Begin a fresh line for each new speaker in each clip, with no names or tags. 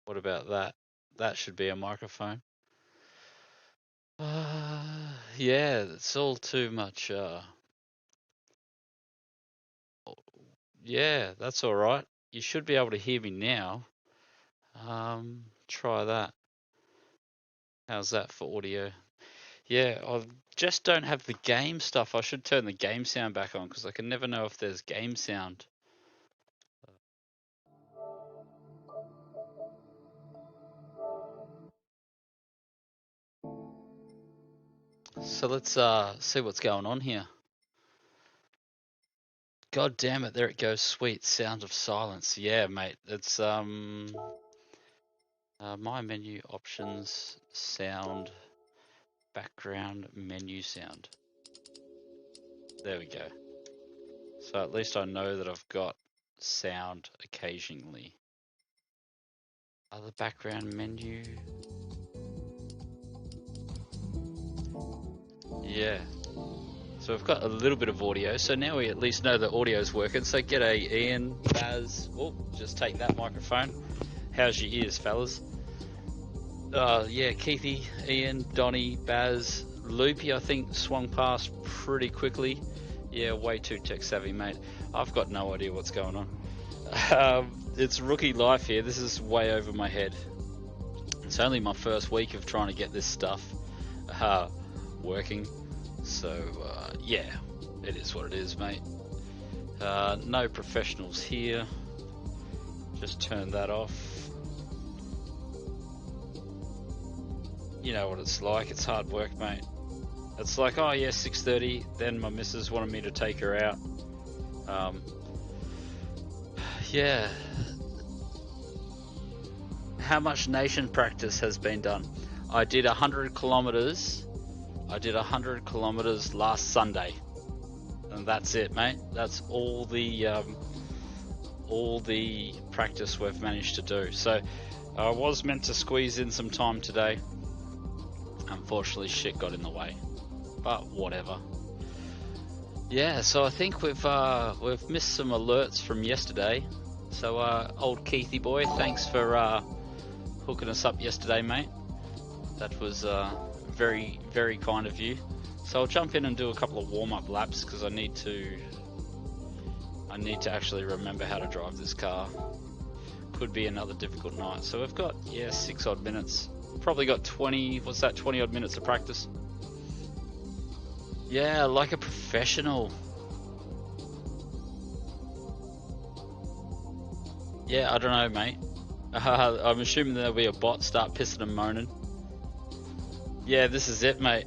What about that? That should be a microphone. Yeah, it's all too much. Yeah, that's all right. You should be able to hear me now. Try that. How's that for audio? Yeah, I just don't have the game stuff. I should turn the game sound back on because I can never know if there's game sound. So let's see what's going on here. God damn it, there it goes. Sweet sound of silence. Yeah, mate. It's my menu options, sound, background menu sound. There we go. So at least I know that I've got sound occasionally. Other background menu. Yeah. So we've got a little bit of audio. So now we at least know the audio is working. So g'day Ian, Baz. Oh, just take that microphone. How's your ears, fellas? Yeah, Keithy, Ian, Donnie, Baz, Loopy, I think swung past pretty quickly. Yeah, way too tech savvy, mate. I've got no idea what's going on. It's rookie life here. This is way over my head. It's only my first week of trying to get this stuff working. So, yeah, it is what it is, mate. No professionals here. Just turn that off. You know what it's like. It's hard work, mate. It's like, oh yeah, 6:30. Then my missus wanted me to take her out. Yeah. How much nation practice has been done? I did 100 kilometers. I did 100 kilometers last Sunday, and that's it, mate. That's all the practice we've managed to do. So I was meant to squeeze in some time today. Unfortunately, shit got in the way, but whatever. Yeah, so I think we've missed some alerts from yesterday. So old Keithy boy, thanks for hooking us up yesterday, mate. That was very, very kind of you. So I'll jump in and do a couple of warm-up laps because I need to actually remember how to drive this car. Could be another difficult night. So we've got 6 odd minutes. Probably got 20 odd minutes of practice. Yeah, like a professional. Yeah, I don't know, mate. I'm assuming there'll be a bot start pissing and moaning. Yeah, this is it, mate.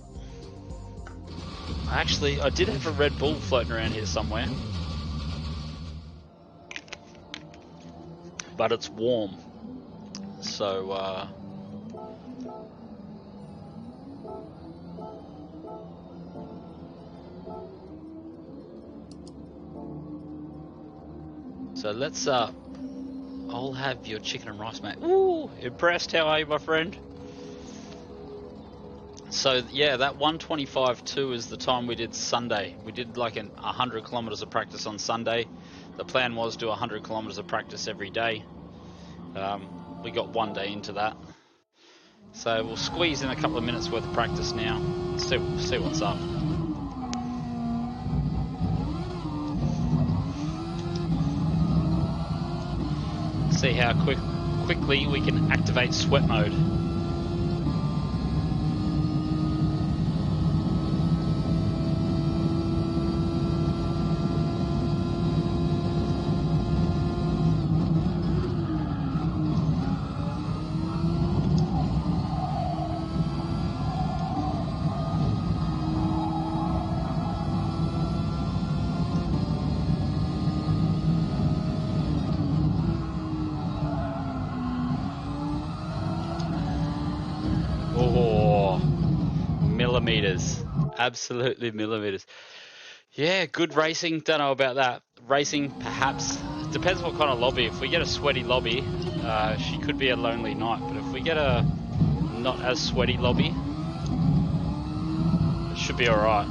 Actually, I did have a Red Bull floating around here somewhere. But it's warm. So, let's, I'll have your chicken and rice, mate. Ooh, impressed. How are you, my friend? So, yeah, that 1:25.2 is the time we did Sunday. We did like 100 kilometers of practice on Sunday. The plan was do 100 kilometers of practice every day. We got one day into that. So we'll squeeze in a couple of minutes worth of practice now. See what's up. See how quickly we can activate sweat mode. Millimeters, absolutely millimeters. Yeah, good racing. Don't know about that. Racing, perhaps. Depends what kind of lobby. If we get a sweaty lobby, she could be a lonely night. But if we get a not as sweaty lobby, it should be alright.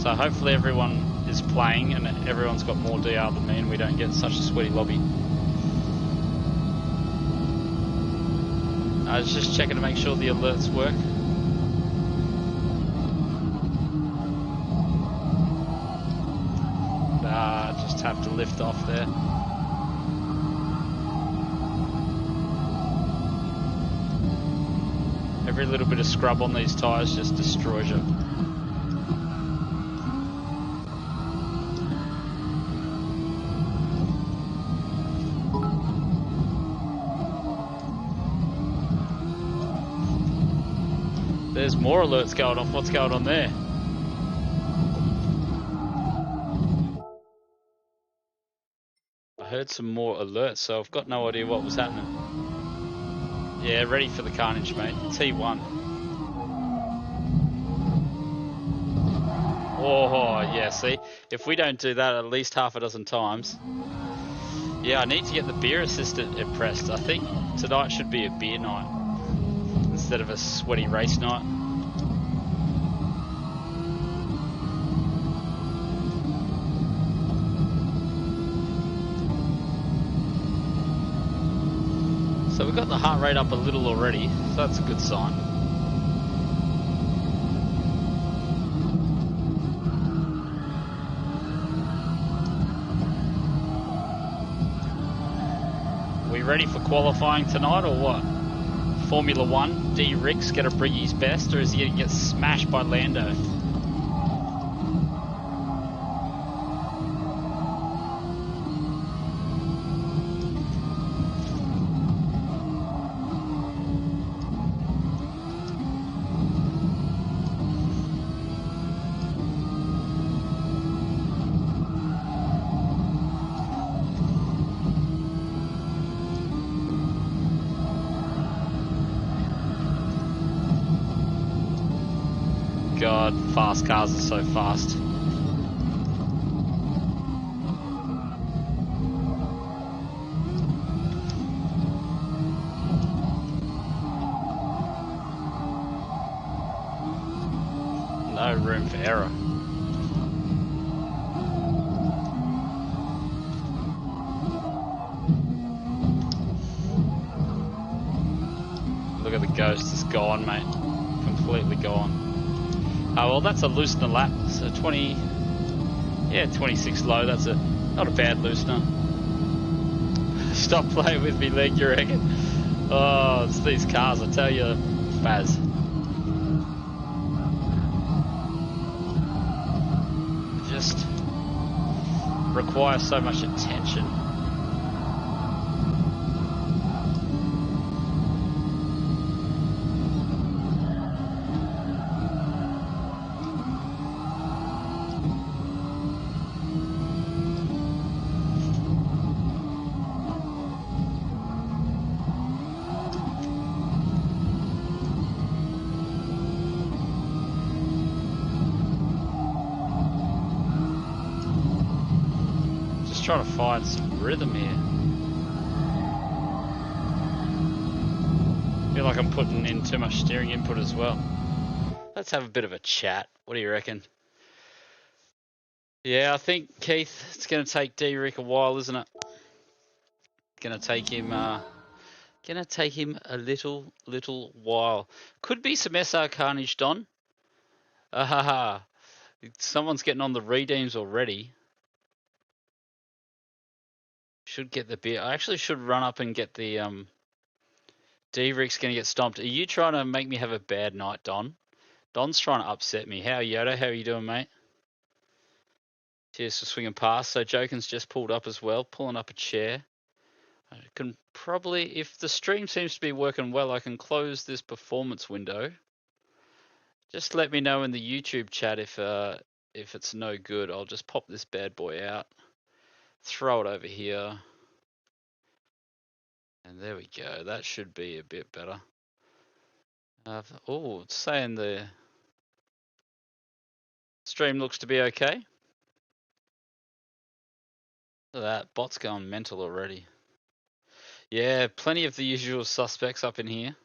So hopefully everyone is playing and everyone's got more DR than me and we don't get such a sweaty lobby. I was just checking to make sure the alerts work. Just have to lift off there. Every little bit of scrub on these tyres just destroys it. There's more alerts going off. What's going on there? I heard some more alerts, so I've got no idea what was happening. Yeah, ready for the carnage, mate. T1. Oh, yeah, see? If we don't do that at least half a dozen times... Yeah, I need to get the beer assistant impressed. I think tonight should be a beer night instead of a sweaty race night. So we've got the heart rate up a little already, so that's a good sign. Are we ready for qualifying tonight or what? Formula 1, D-Rick's going to bring his best, or is he going to get smashed by Lando? God, fast cars are so fast. No room for error. Look at the ghost, it's gone, mate. Completely gone. Oh, well, that's a loosener lap, so 20, yeah, 26 low, that's not a bad loosener. Stop playing with me, leg, you reckon? Oh, it's these cars, I tell you, Faz. Just require so much attention. Trying to find some rhythm here. Feel like I'm putting in too much steering input as well. Let's have a bit of a chat. What do you reckon? Yeah, I think, Keith, it's going to take D-Rick a while, isn't it? Going to take him a little while. Could be some SR Carnage, Don. Someone's getting on the redeems already. Should get the beer. I actually should run up and get the D-Rick's going to get stomped. Are you trying to make me have a bad night, Don? Don's trying to upset me. How Yoda? How are you doing, mate? Cheers for swinging past. So Jokin's just pulled up as well, pulling up a chair. I can probably, if the stream seems to be working well, I can close this performance window. Just let me know in the YouTube chat if it's no good. I'll just pop this bad boy out, throw it over here, and there we go. That should be a bit better. Oh, it's saying the stream looks to be okay. Look at that, bot's going mental already. Yeah, plenty of the usual suspects up in here.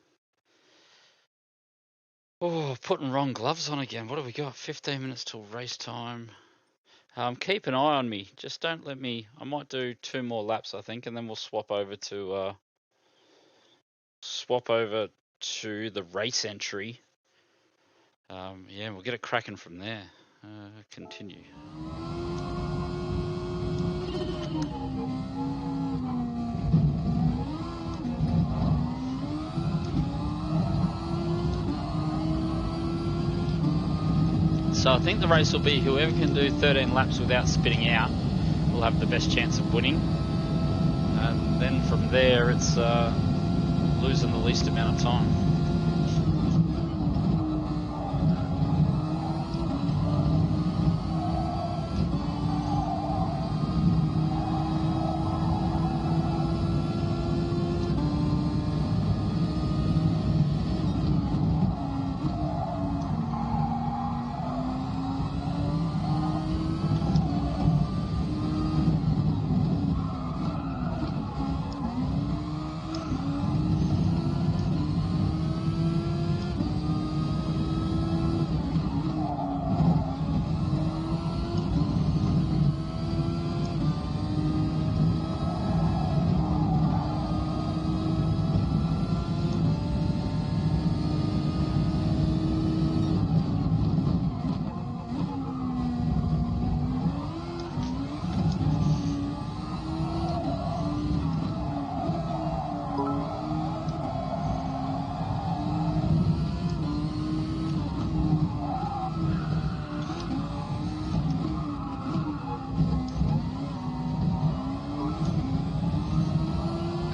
Oh, putting wrong gloves on again. What have we got? 15 minutes till race time. Keep an eye on me. Just don't let me... I might do 2 more laps, I think, and then we'll swap over to swap over to the race entry. Yeah, we'll get it cracking from there. Continue. So I think the race will be whoever can do 13 laps without spitting out will have the best chance of winning. And then from there, it's losing the least amount of time.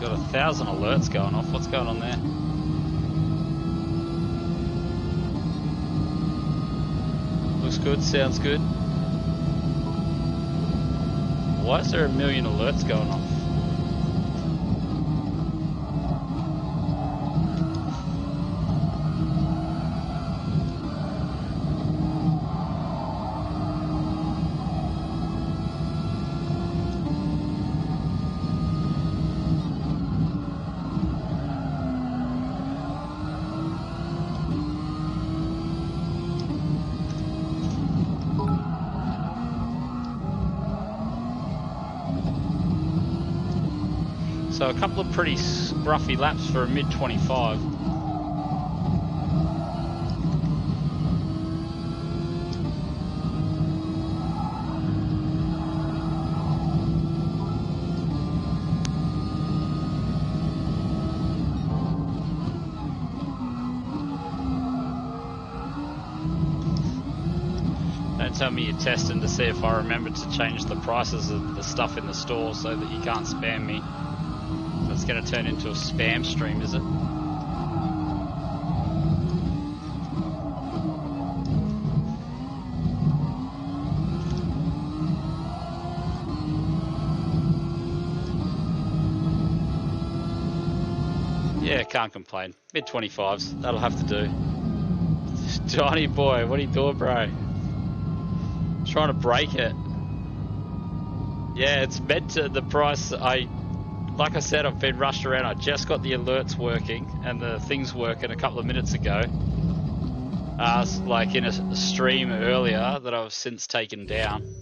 Got 1,000 alerts going off. What's going on there? Looks good, sounds good. Why is there 1 million alerts going off? So a couple of pretty scruffy laps for a mid-25. Don't tell me you're testing to see if I remember to change the prices of the stuff in the store so that you can't spam me. It's going to turn into a spam stream, is it? Yeah, can't complain. Mid-25s, that'll have to do. Johnny boy, what are you doing, bro? Trying to break it. Yeah, it's meant to, the price, like I said, I've been rushed around. I just got the alerts working and the things working a couple of minutes ago. Like in a stream earlier that I've since taken down.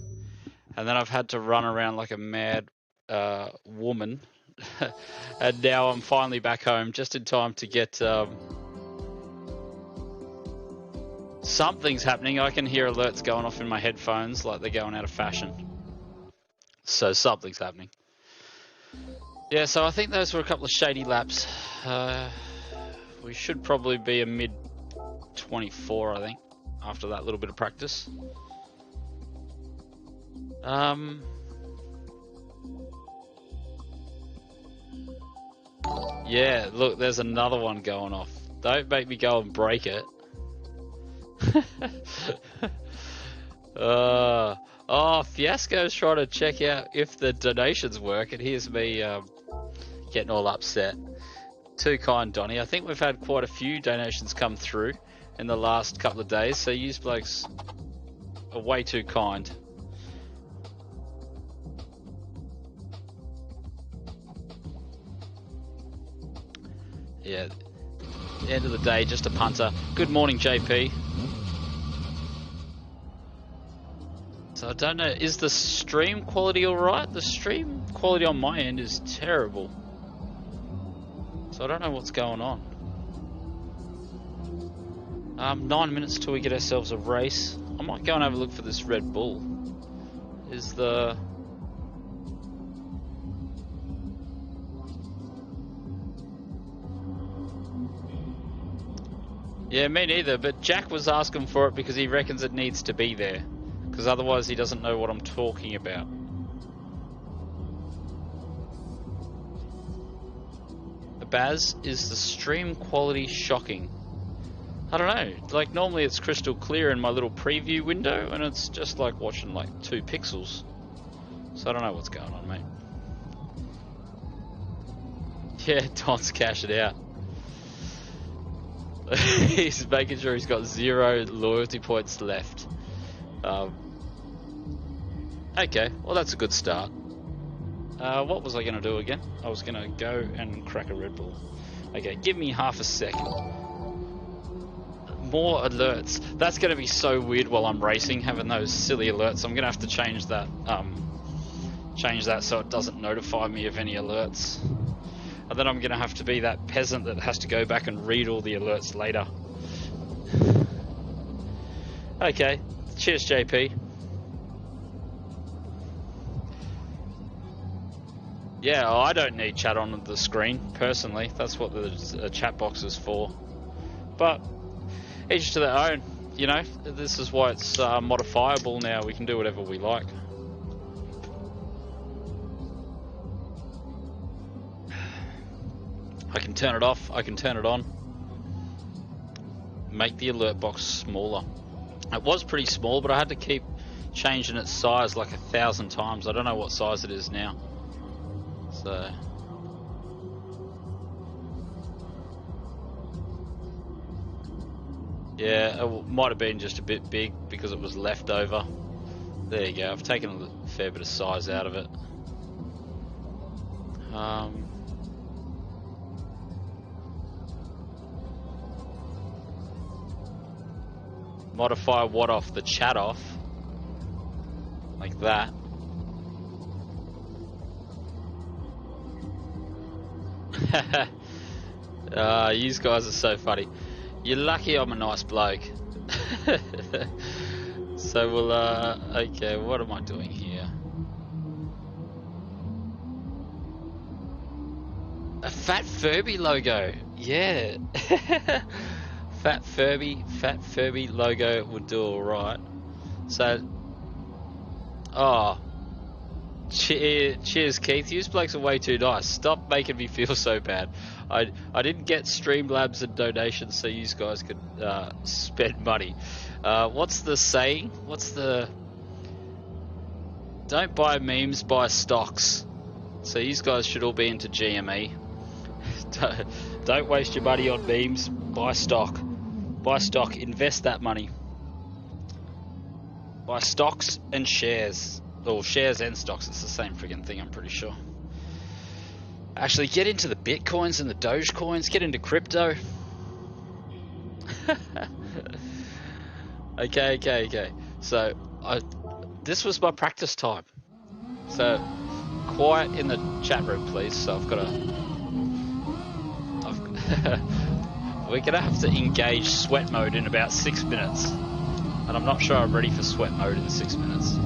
And then I've had to run around like a mad woman. And now I'm finally back home just in time to get... something's happening. I can hear alerts going off in my headphones like they're going out of fashion. So something's happening. Yeah, so I think those were a couple of shady laps. We should probably be a mid-24, I think, after that little bit of practice. Yeah, look, there's another one going off. Don't make me go and break it. Oh, Fiasco's trying to check out if the donations work, and here's me getting all upset. Too kind, Donnie. I think we've had quite a few donations come through in the last couple of days, so you blokes are way too kind. Yeah, end of the day, just a punter. Good morning, JP. So I don't know, is the stream quality alright? The stream quality on my end is terrible. So I don't know what's going on. 9 minutes till we get ourselves a race. I might go and have a look for this Red Bull. Is the... Yeah, me neither, but Jack was asking for it because he reckons it needs to be there. Because otherwise he doesn't know what I'm talking about. Baz, is the stream quality shocking? I don't know, like normally it's crystal clear in my little preview window and it's just like watching like 2 pixels. So I don't know what's going on, mate. Yeah, Don's cash it out. He's making sure he's got 0 loyalty points left. Okay, well that's a good start. What was I going to do again? I was going to go and crack a Red Bull. Okay, give me half a second. More alerts. That's going to be so weird while I'm racing, having those silly alerts. I'm going to have to change that so it doesn't notify me of any alerts. And then I'm going to have to be that peasant that has to go back and read all the alerts later. Okay, cheers JP. Yeah, I don't need chat on the screen, personally. That's what the chat box is for. But, each to their own, you know? This is why it's modifiable now. We can do whatever we like. I can turn it off, I can turn it on. Make the alert box smaller. It was pretty small, but I had to keep changing its size like 1,000 times. I don't know what size it is now. So yeah, it might have been just a bit big because it was left over. There you go, I've taken a fair bit of size out of it. Modify what off? The chat off? Like that. You guys are so funny. You're lucky I'm a nice bloke. So we'll, okay, what am I doing here? A Fat Furby logo, yeah. Fat Furby logo would do alright. So, oh, cheers Keith, you blokes are way too nice. Stop making me feel so bad. I didn't get Streamlabs and donations so you guys could spend money. What's the saying? What's the... Don't buy memes, buy stocks. So you guys should all be into GME. Don't waste your money on memes, buy stock. Buy stock, invest that money. Buy stocks and shares. Or shares and stocks, it's the same friggin' thing, I'm pretty sure. Actually, get into the Bitcoins and the Dogecoins, get into crypto. Okay. So, this was my practice time. So, quiet in the chat room, please. So I've got to... We're going to have to engage sweat mode in about 6 minutes. And I'm not sure I'm ready for sweat mode in 6 minutes.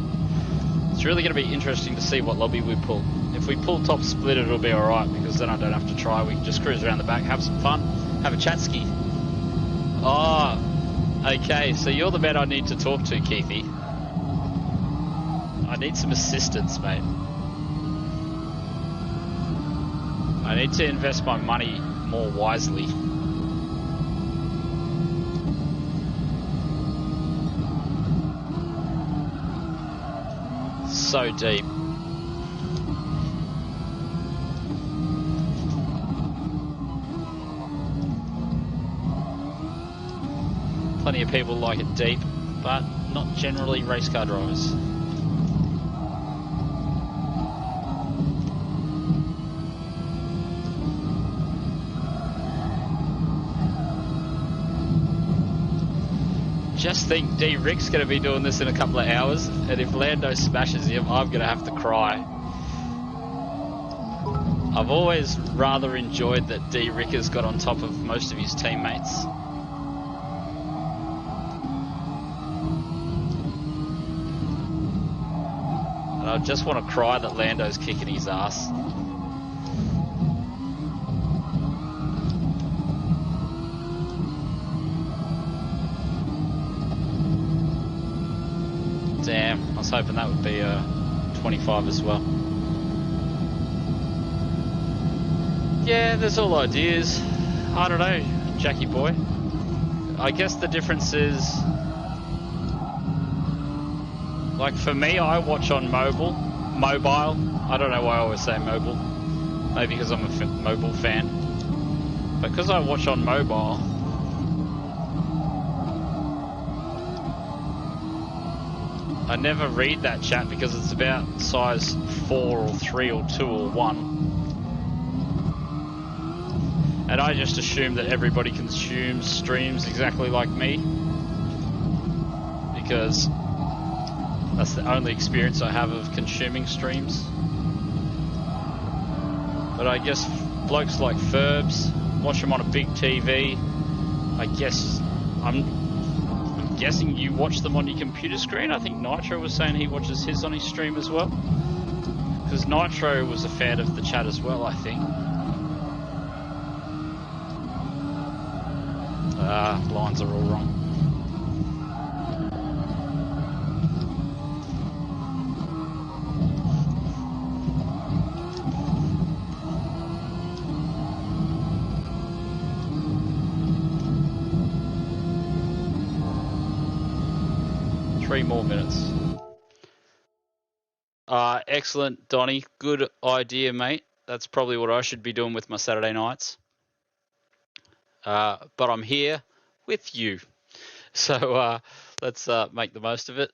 It's really going to be interesting to see what lobby we pull. If we pull top split, it'll be alright, because then I don't have to try. We can just cruise around the back, have some fun, have a chat ski. Oh, okay, so you're the man I need to talk to, Keithy. I need some assistance, mate. I need to invest my money more wisely. So deep. Plenty of people like it deep, but not generally race car drivers. Just think, D. Rick's going to be doing this in a couple of hours, and if Lando smashes him, I'm going to have to cry. I've always rather enjoyed that D. Ricker's got on top of most of his teammates. And I just want to cry that Lando's kicking his ass. Damn, I was hoping that would be a 25 as well. Yeah, there's all ideas. I don't know, Jackie boy. I guess the difference is, like for me, I watch on mobile. I don't know why I always say mobile. Maybe because I'm a mobile fan. But because I watch on mobile, I never read that chat because it's about size 4 or 3 or 2 or 1. And I just assume that everybody consumes streams exactly like me, because that's the only experience I have of consuming streams. But I guess blokes like Ferbs watch them on a big TV. I guess I'm guessing you watch them on your computer screen. I think Nitro was saying he watches his on his stream as well, because Nitro was a fan of the chat as well, I think. Lines are all wrong. Three more minutes. Excellent, Donnie. Good idea, mate. That's probably what I should be doing with my Saturday nights. But I'm here with you. So let's make the most of it.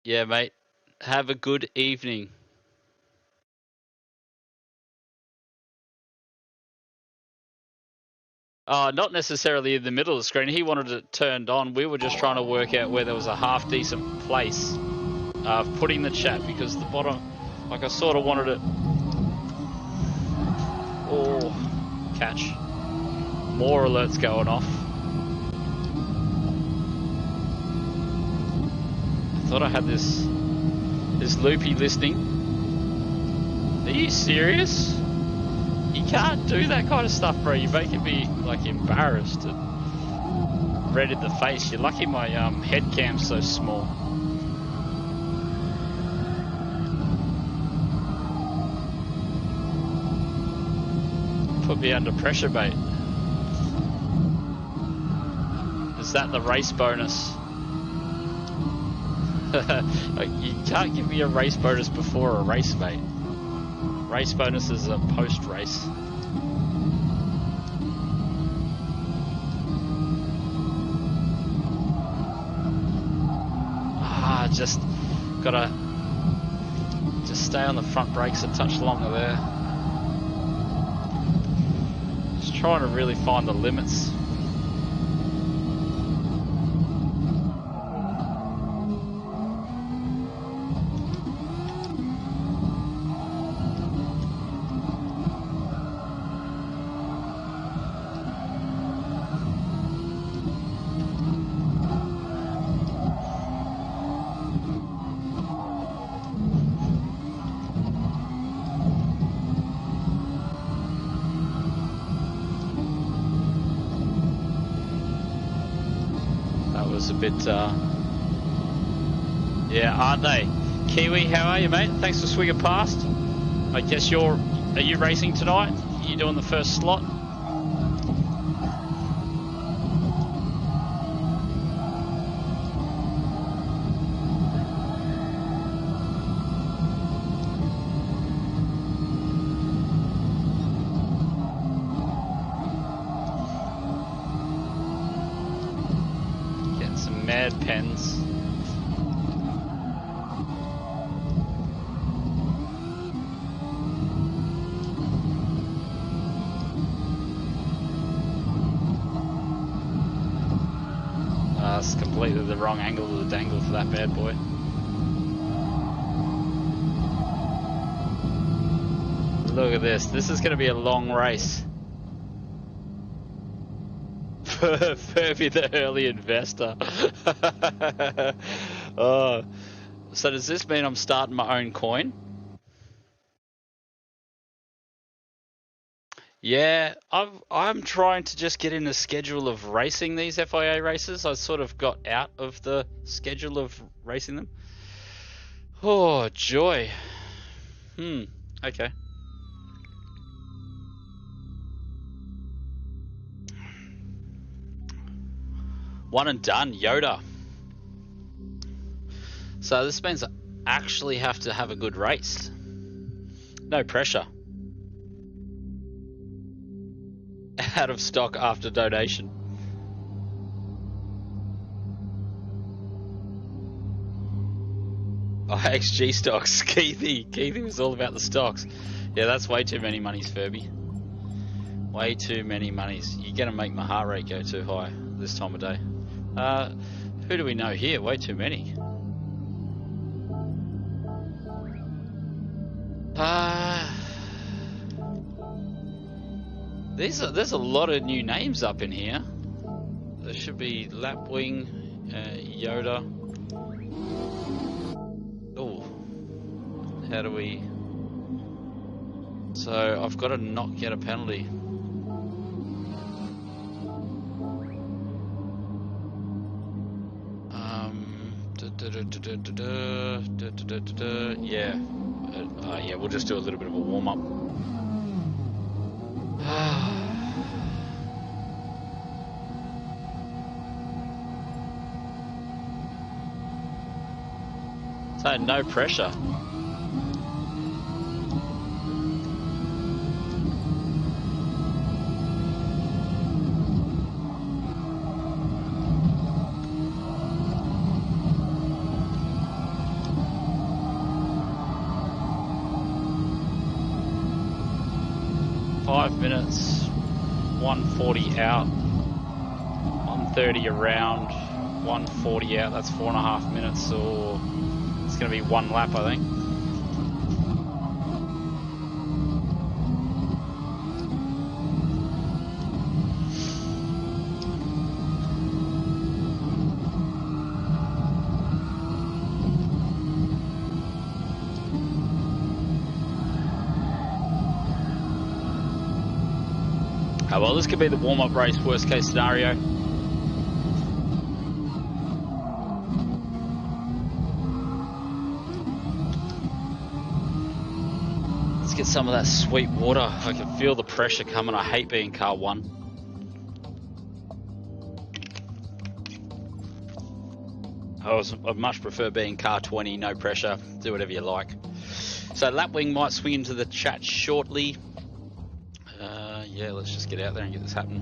Yeah, mate. Have a good evening. Not necessarily in the middle of the screen. He wanted it turned on. We were just trying to work out where there was a half decent place of putting the chat, because the bottom, like I sort of wanted it. Oh, catch. More alerts going off. I thought I had this loopy listening. Are you serious? You can't do that kind of stuff, bro. You're making me like embarrassed and red in the face. You're lucky my head cam's so small. Put me under pressure, mate. Is that the race bonus? You can't give me a race bonus before a race, mate. Race bonus is a post-race. Just gotta stay on the front brakes a touch longer there. Just trying to really find the limits. Yeah, aren't they? Kiwi, how are you, mate? Thanks for swinging past. I guess are you racing tonight? Are you doing the first slot? Pens. That's completely the wrong angle of the dangle for that bad boy. Look at this. This is going to be a long race. Furby the early investor. Oh. So does this mean I'm starting my own coin? Yeah, I'm trying to just get in the schedule of racing these FIA races. I sort of got out of the schedule of racing them. Oh, joy. Okay. One and done, Yoda. So this means I actually have to have a good race. No pressure. Out of stock after donation. Oh, XG stocks. Keithy was all about the stocks. Yeah, that's way too many monies, Furby. Way too many monies. You're going to make my heart rate go too high this time of day. Who do we know here? Way too many. There's a lot of new names up in here. There should be Lapwing, Yoda. Oh, how do we? So I've got to not get a penalty. Yeah. Yeah, we'll just do a little bit of a warm up. So no pressure. Minutes, 140 out, 130 around, 140 out. That's 4.5 minutes, or it's going to be one lap, I think. Oh, well, this could be the warm-up race, worst case scenario. Let's get some of that sweet water. I can feel the pressure coming. I hate being car one. I'd much prefer being car 20, no pressure, do whatever you like. So Lapwing might swing into the chat shortly. Yeah, let's just get out there and get this happening.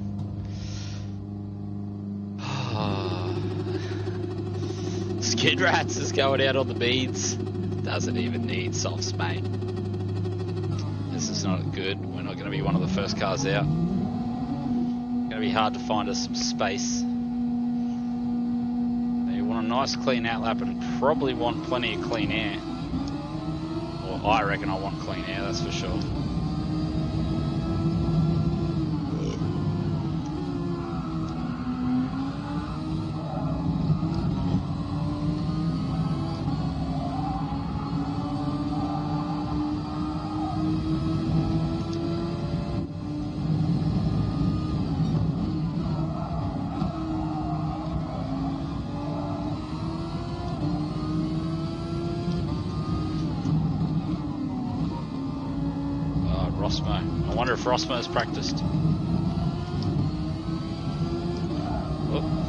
Skid Rats is going out on the beads. Doesn't even need softs, mate. This is not good. We're not going to be one of the first cars out. Going to be hard to find us some space. You want a nice clean outlap and probably want plenty of clean air. Or I reckon I want clean air, that's for sure. I wonder if Rosmo's practiced. Oh.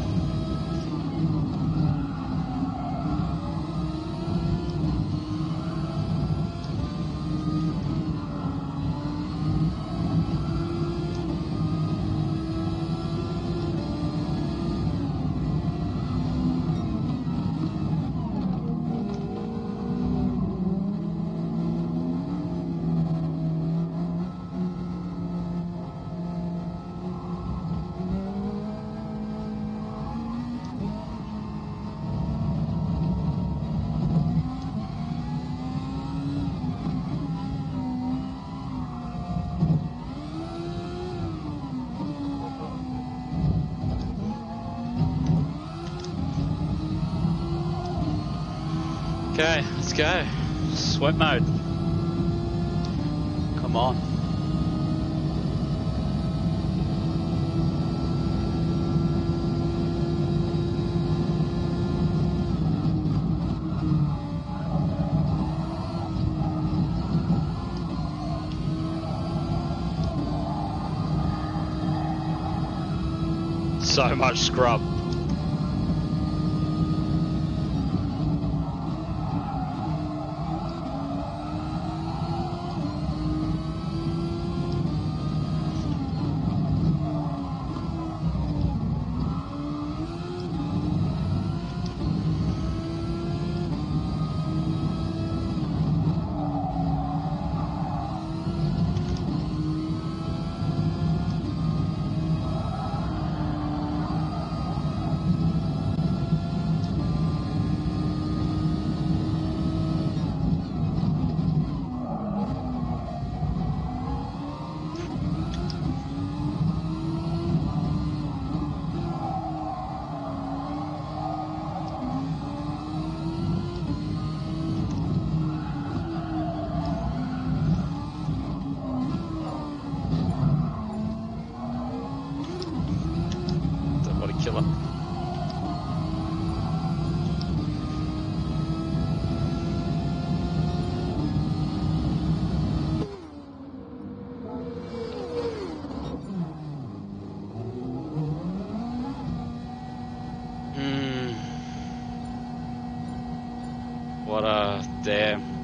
Okay, let's go. Sweat mode. Come on. So much scrub. What a killer. What a damn.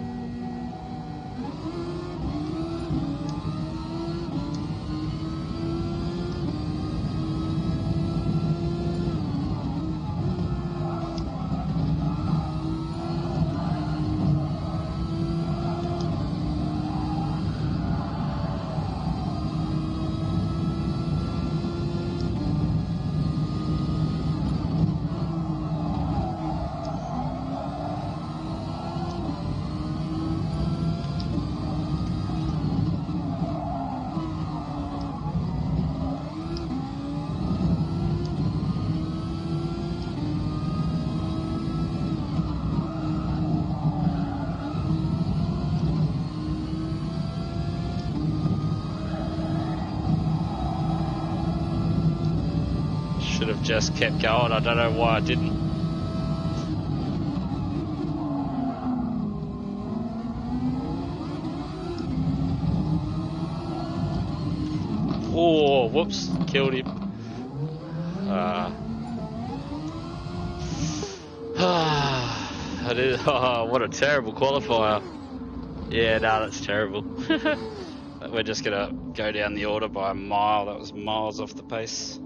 Should have just kept going. I don't know why I didn't. Oh, whoops, killed him. That is, oh, what a terrible qualifier. Yeah, no, that's terrible. We're just gonna go down the order by a mile. That was miles off the pace.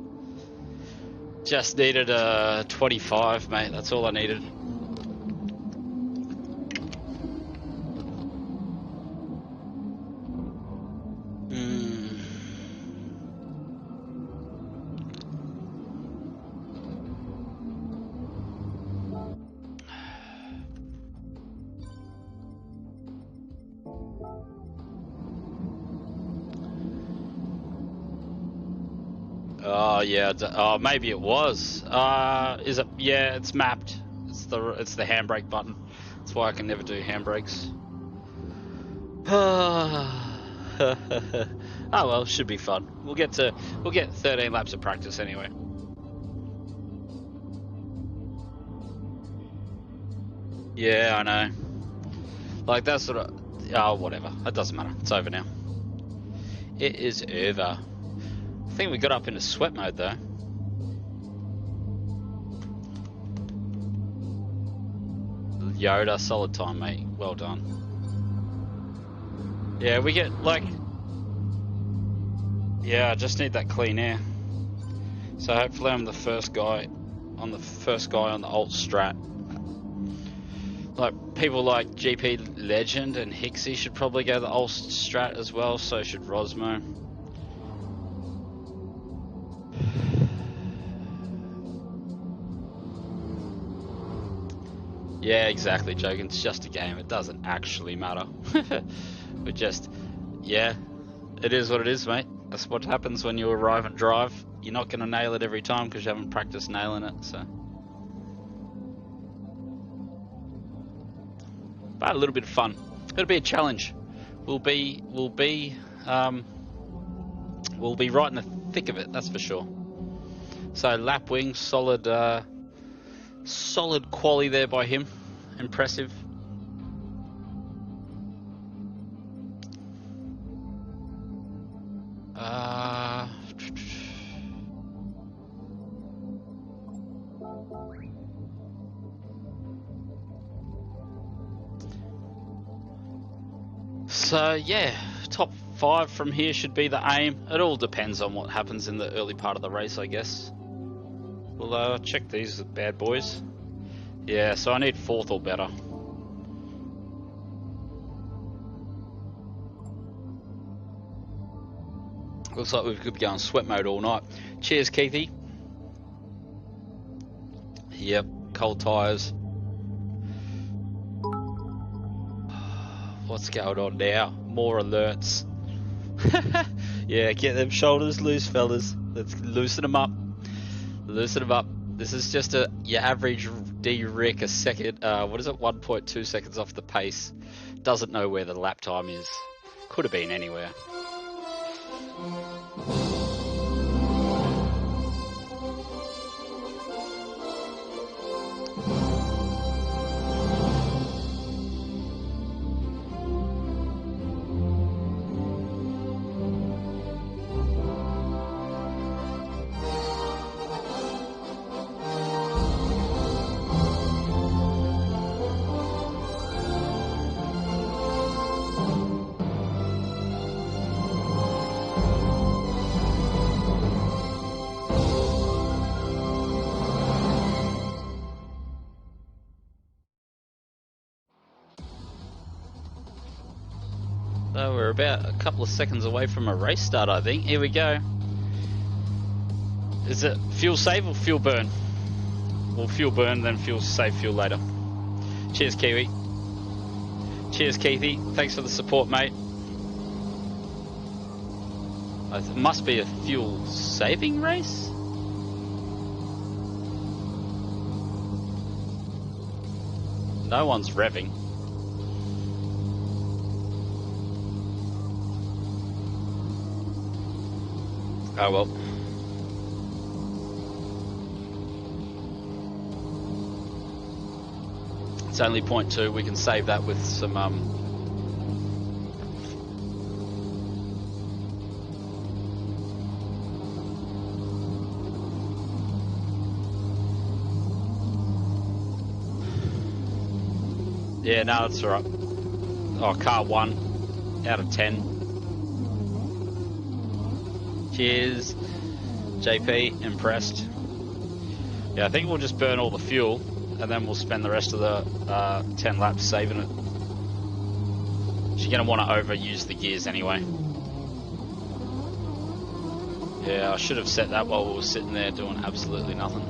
Just needed a 25, mate. That's all I needed. Oh yeah. Oh, maybe it was. Is it? Yeah, it's mapped. It's the handbrake button. That's why I can never do handbrakes. Oh well, should be fun. We'll get 13 laps of practice anyway. Yeah, I know. Like that's sort of. Oh, whatever. It doesn't matter. It's over now. It is over. I think we got up into sweat mode though. Yoda, solid time, mate. Well done. Yeah, we get like. Yeah, I just need that clean air. So hopefully I'm the first guy on the alt strat. Like people like GP Legend and Hixie should probably go the alt strat as well. So should Rosmo. Yeah, exactly, joking. It's just a game. It doesn't actually matter. But just, yeah, it is what it is, mate. That's what happens when you arrive and drive. You're not going to nail it every time because you haven't practiced nailing it, so. but a little bit of fun. It'll be a challenge. We'll be right in the thick of it, that's for sure. So lap wing, solid quality there by him. Impressive. So yeah, top 5 from here should be the aim. It all depends on what happens in the early part of the race, I guess. We'll check these bad boys. Yeah, so I need 4th or better. Looks like we could be going sweat mode all night. Cheers, Keithy. Yep, cold tyres. What's going on now? More alerts. Yeah, get them shoulders loose, fellas. Let's loosen them up. Loosen them up. This is just your average D-Rick a second. What is it? 1.2 seconds off the pace. Doesn't know where the lap time is. Could have been anywhere. So we're about a couple of seconds away from a race start, I think. Here we go. Is it fuel save or fuel burn? Well, fuel burn, then fuel save fuel later. Cheers, Kiwi. Cheers, Keithy. Thanks for the support, mate. It must be a fuel saving race? No one's revving. Oh well. It's only 0.2. We can save that with some yeah, no, that's alright. Oh, car 1 out of 10. Cheers, JP, impressed. Yeah, I think we'll just burn all the fuel and then we'll spend the rest of the 10 laps saving it. She's going to want to overuse the gears anyway. Yeah, I should have set that while we were sitting there doing absolutely nothing.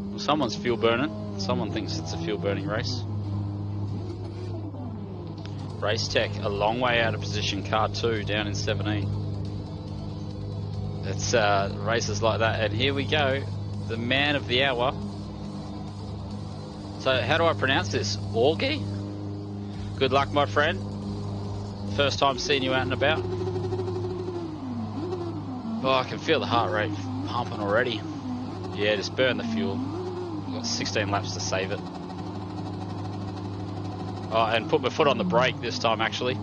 Well, someone's fuel burning. Someone thinks it's a fuel burning race. Race Tech, a long way out of position. Car 2 down in 17. It's races like that. And here we go, the man of the hour. So how do I pronounce this? Augie? Good luck, my friend. First time seeing you out and about. Oh, I can feel the heart rate pumping already. Yeah, just burn the fuel. We've got 16 laps to save it. Oh, and put my foot on the brake this time, actually.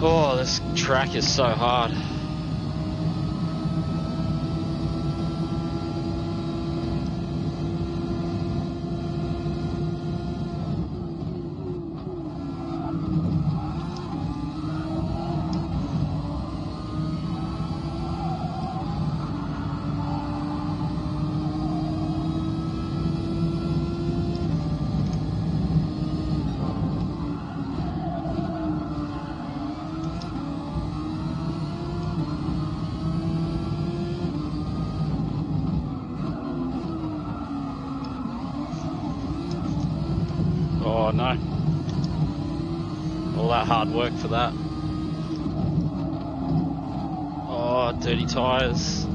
Oh, this track is so hard. Oh no. All that hard work for that. Oh, dirty tyres.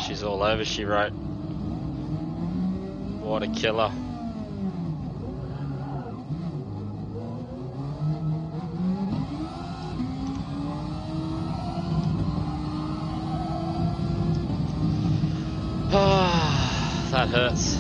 She's all over, she wrote. What a killer. That hurts.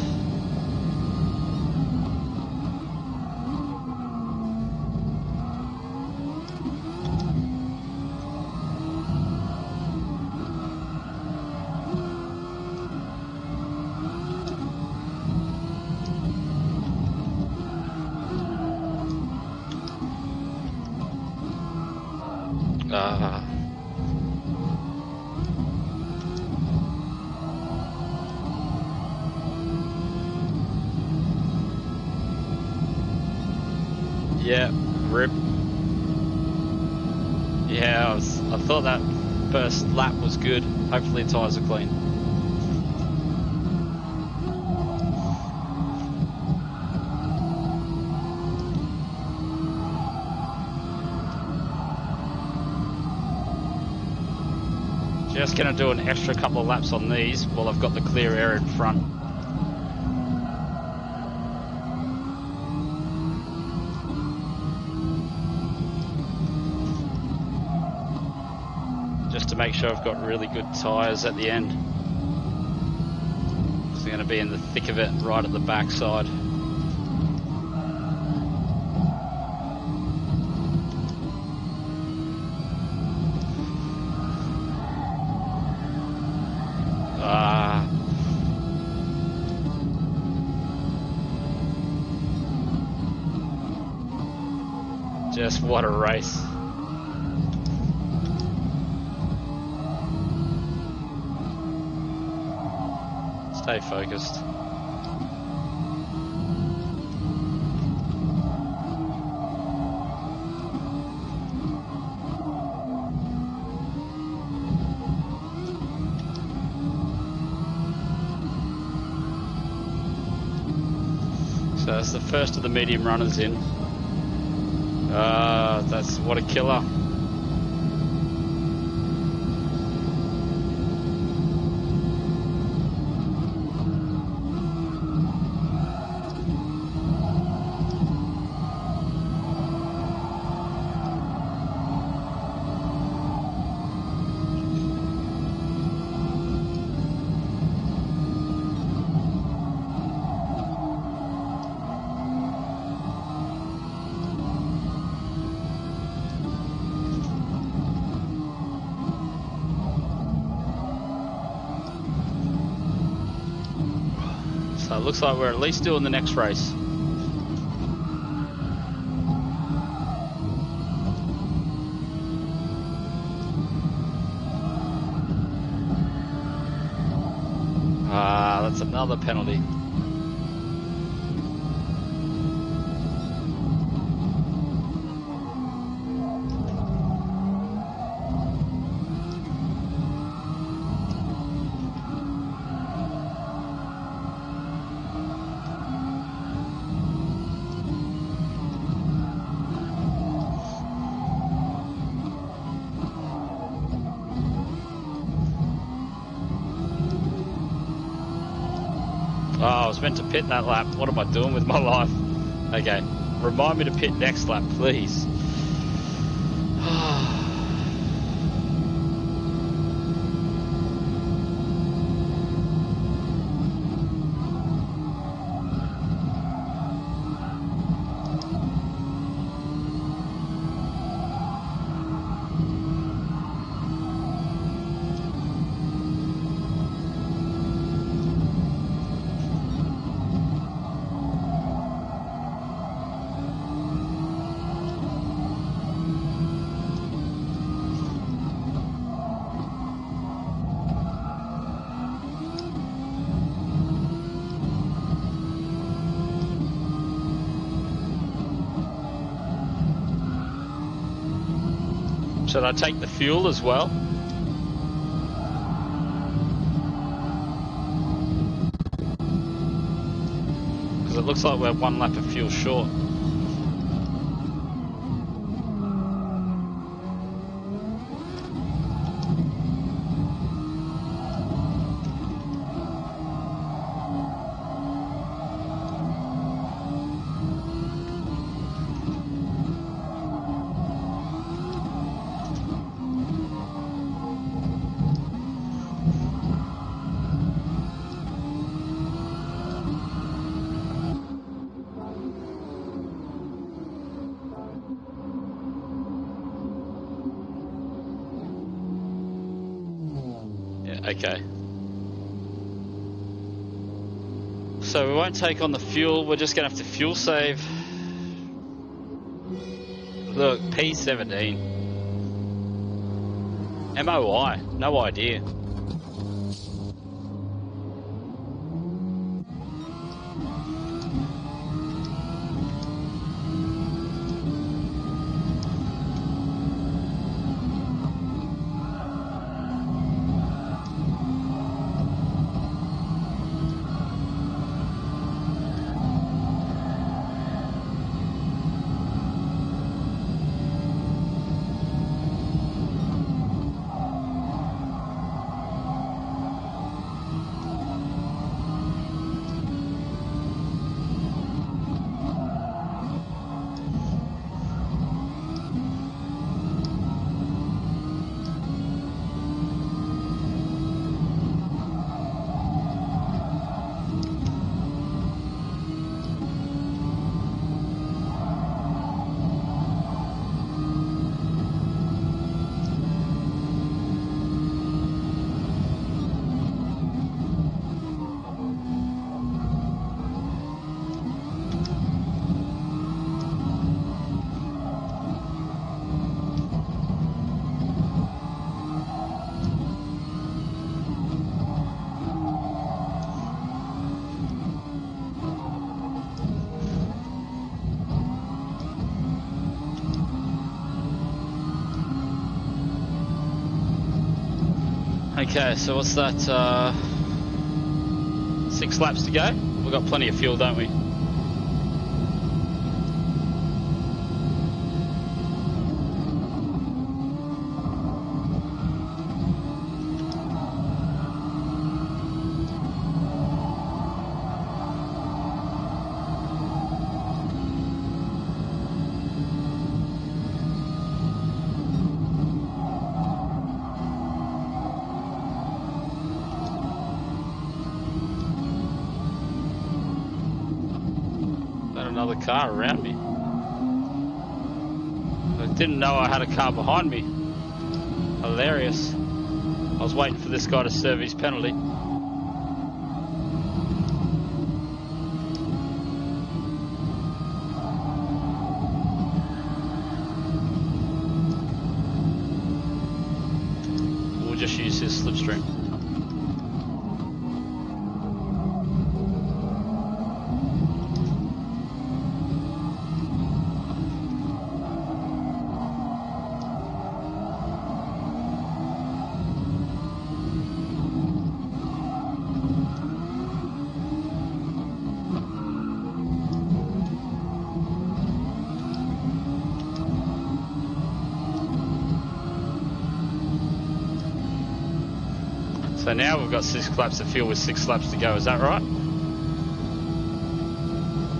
Yeah, rip. Yeah, I thought that first lap was good. Hopefully the tyres are clean. Just gonna do an extra couple of laps on these while I've got the clear air in front. Just to make sure I've got really good tyres at the end. So I'm gonna be in the thick of it right at the back side. Just what a race. Stay focused. So that's the first of the medium runners in. That's what a killer. So it looks like we're at least doing the next race. That's another penalty. Oh, I was meant to pit that lap. What am I doing with my life? Okay, remind me to pit next lap, please. Should I take the fuel as well? Because it looks like we're 1 lap of fuel short. Okay. So we won't take on the fuel, we're just going to have to fuel save. Look, P17. MOI, no idea. Okay, so what's that, 6 laps to go? We've got plenty of fuel, don't we? Another car around me. I didn't know I had a car behind me. Hilarious. I was waiting for this guy to serve his penalty. We'll just use his slipstream. So now we've got 6 laps of fuel with 6 laps to go, is that right?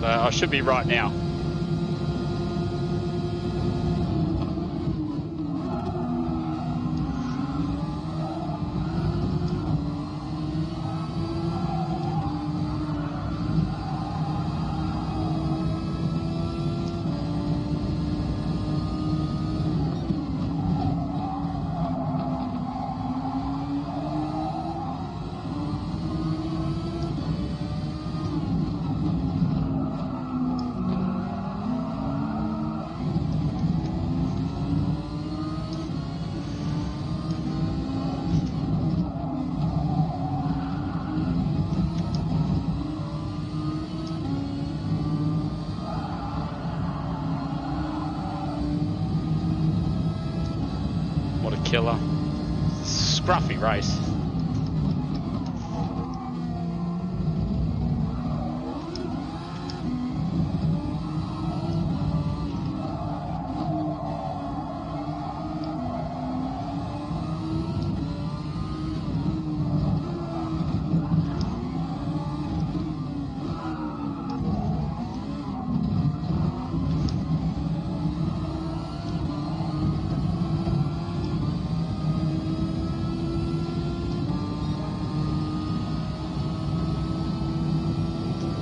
I should be right now. killer. Scruffy race.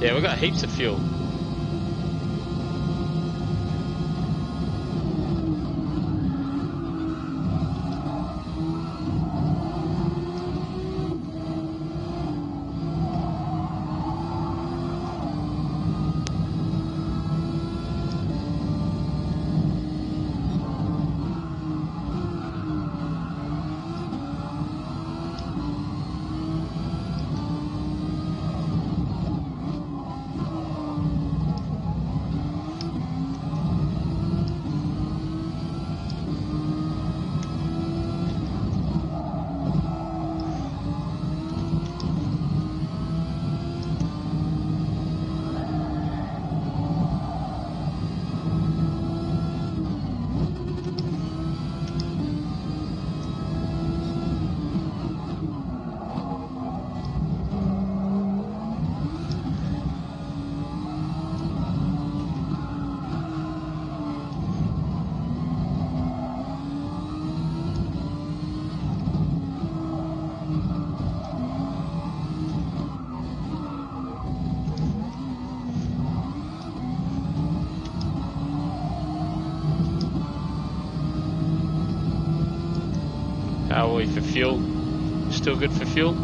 Yeah, we've got heaps of fuel. How are we for fuel? Still good for fuel?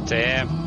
Damn.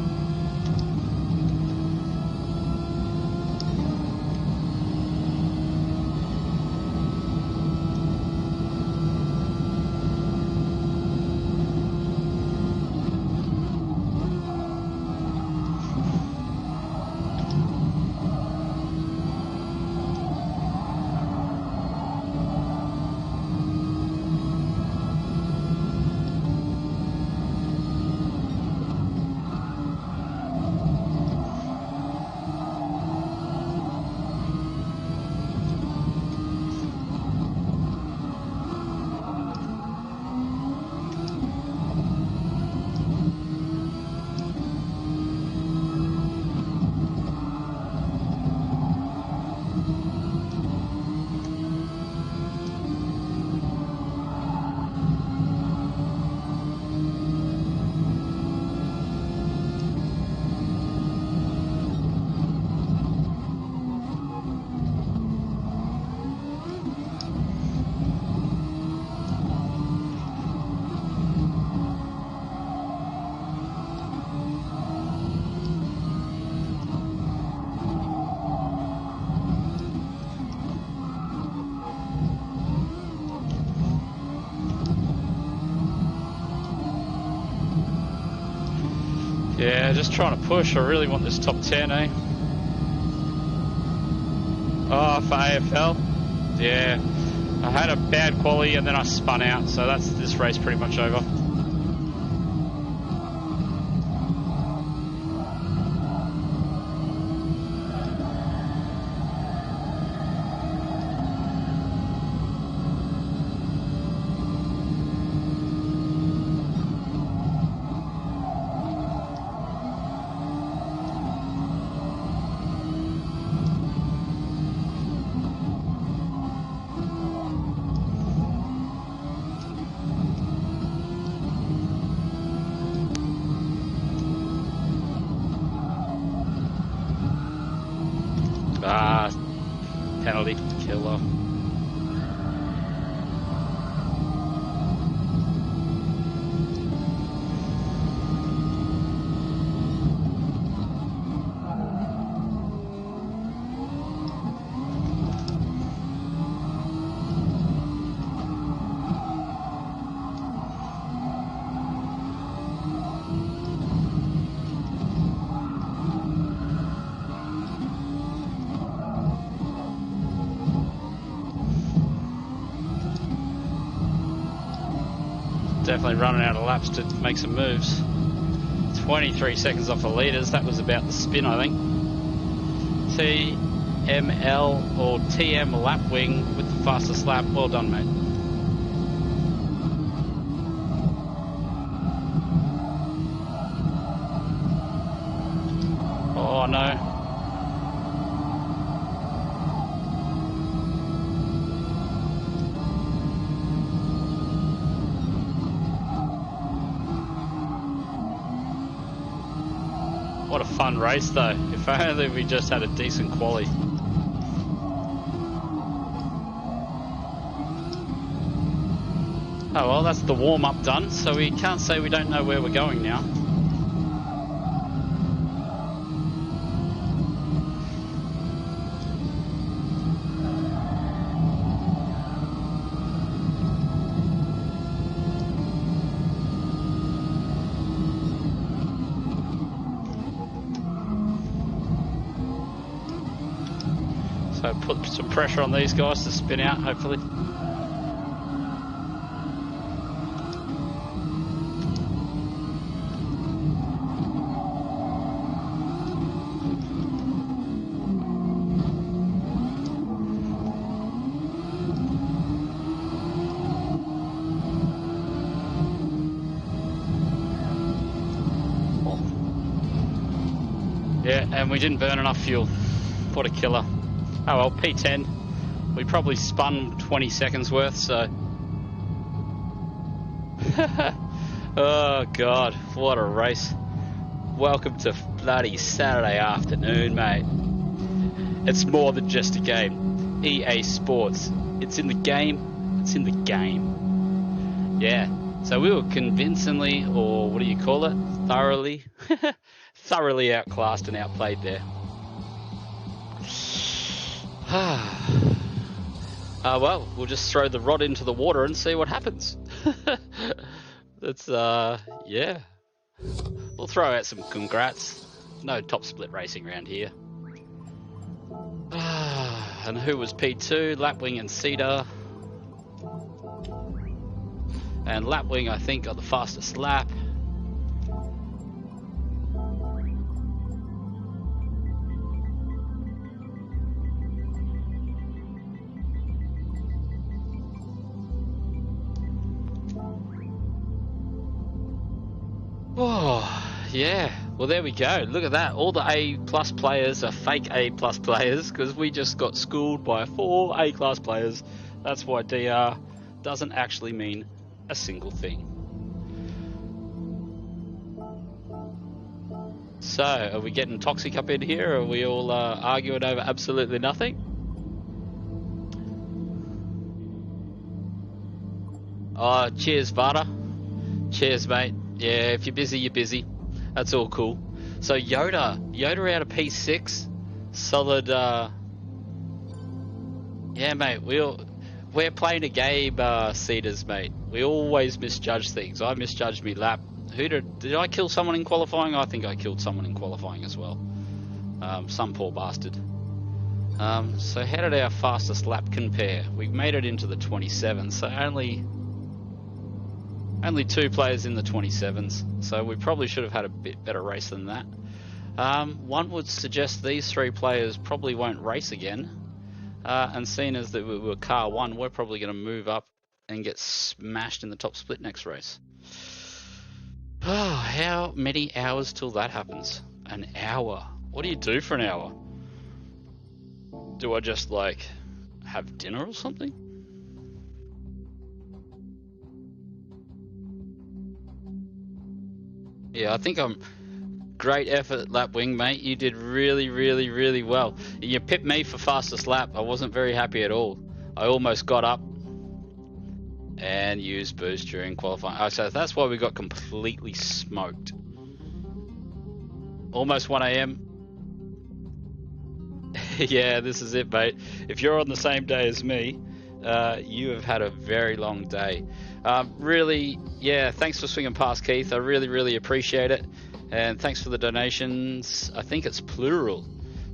Yeah, just trying to push. I really want this top 10, eh? Oh, for AFL? Yeah. I had a bad quali and then I spun out, so that's this race pretty much over. Penalty, killer. Definitely running out of laps to make some moves. 23 seconds off the leaders. That was about the spin, I think. TML or TM Lapwing with the fastest lap. Well done, mate. Oh no. What a fun race though. If only we just had a decent quali. Oh well, that's the warm-up done, so we can't say we don't know where we're going now. So put some pressure on these guys to spin out, hopefully. Yeah, and we didn't burn enough fuel. What a killer. Oh well, P10. We probably spun 20 seconds worth, so... Oh god, what a race. Welcome to bloody Saturday afternoon, mate. It's more than just a game. EA Sports. It's in the game. It's in the game. Yeah, so we were convincingly, or what do you call it? Thoroughly? Thoroughly outclassed and outplayed there. Well, we'll just throw the rod into the water and see what happens. That's, yeah. We'll throw out some congrats. No top split racing around here. And who was P2? Lapwing and Cedar. And Lapwing, I think, got the fastest lap. Oh, yeah. Well, there we go. Look at that. All the A+ players are fake A+ players because we just got schooled by 4 A+ players. That's why DR doesn't actually mean a single thing. So, are we getting toxic up in here? Or are we all arguing over absolutely nothing? Oh, cheers, Vada. Cheers, mate. Yeah, if you're busy, you're busy. That's all cool. So Yoda out of P6. Solid, yeah, mate, we're playing a game, Cedars, mate. We always misjudge things. I misjudged me lap. Did I kill someone in qualifying? I think I killed someone in qualifying as well. Some poor bastard. So how did our fastest lap compare? We made it into the 27s, so only 2 players in the 27s, so we probably should have had a bit better race than that. One would suggest these 3 players probably won't race again, and seeing as that we were car 1, we're probably going to move up and get smashed in the top split next race. Oh, how many hours till that happens? An hour. What do you do for an hour? Do I just like have dinner or something? Yeah, I think I'm... Great effort, Lapwing, mate. You did really, really, really well. You pipped me for fastest lap. I wasn't very happy at all. I almost got up and used boost during qualifying. Oh, so that's why we got completely smoked. Almost 1 AM. Yeah, this is it, mate. If you're on the same day as me, you have had a very long day. Really, yeah, thanks for swinging past, Keith. I really, really appreciate it. And thanks for the donations. I think it's plural.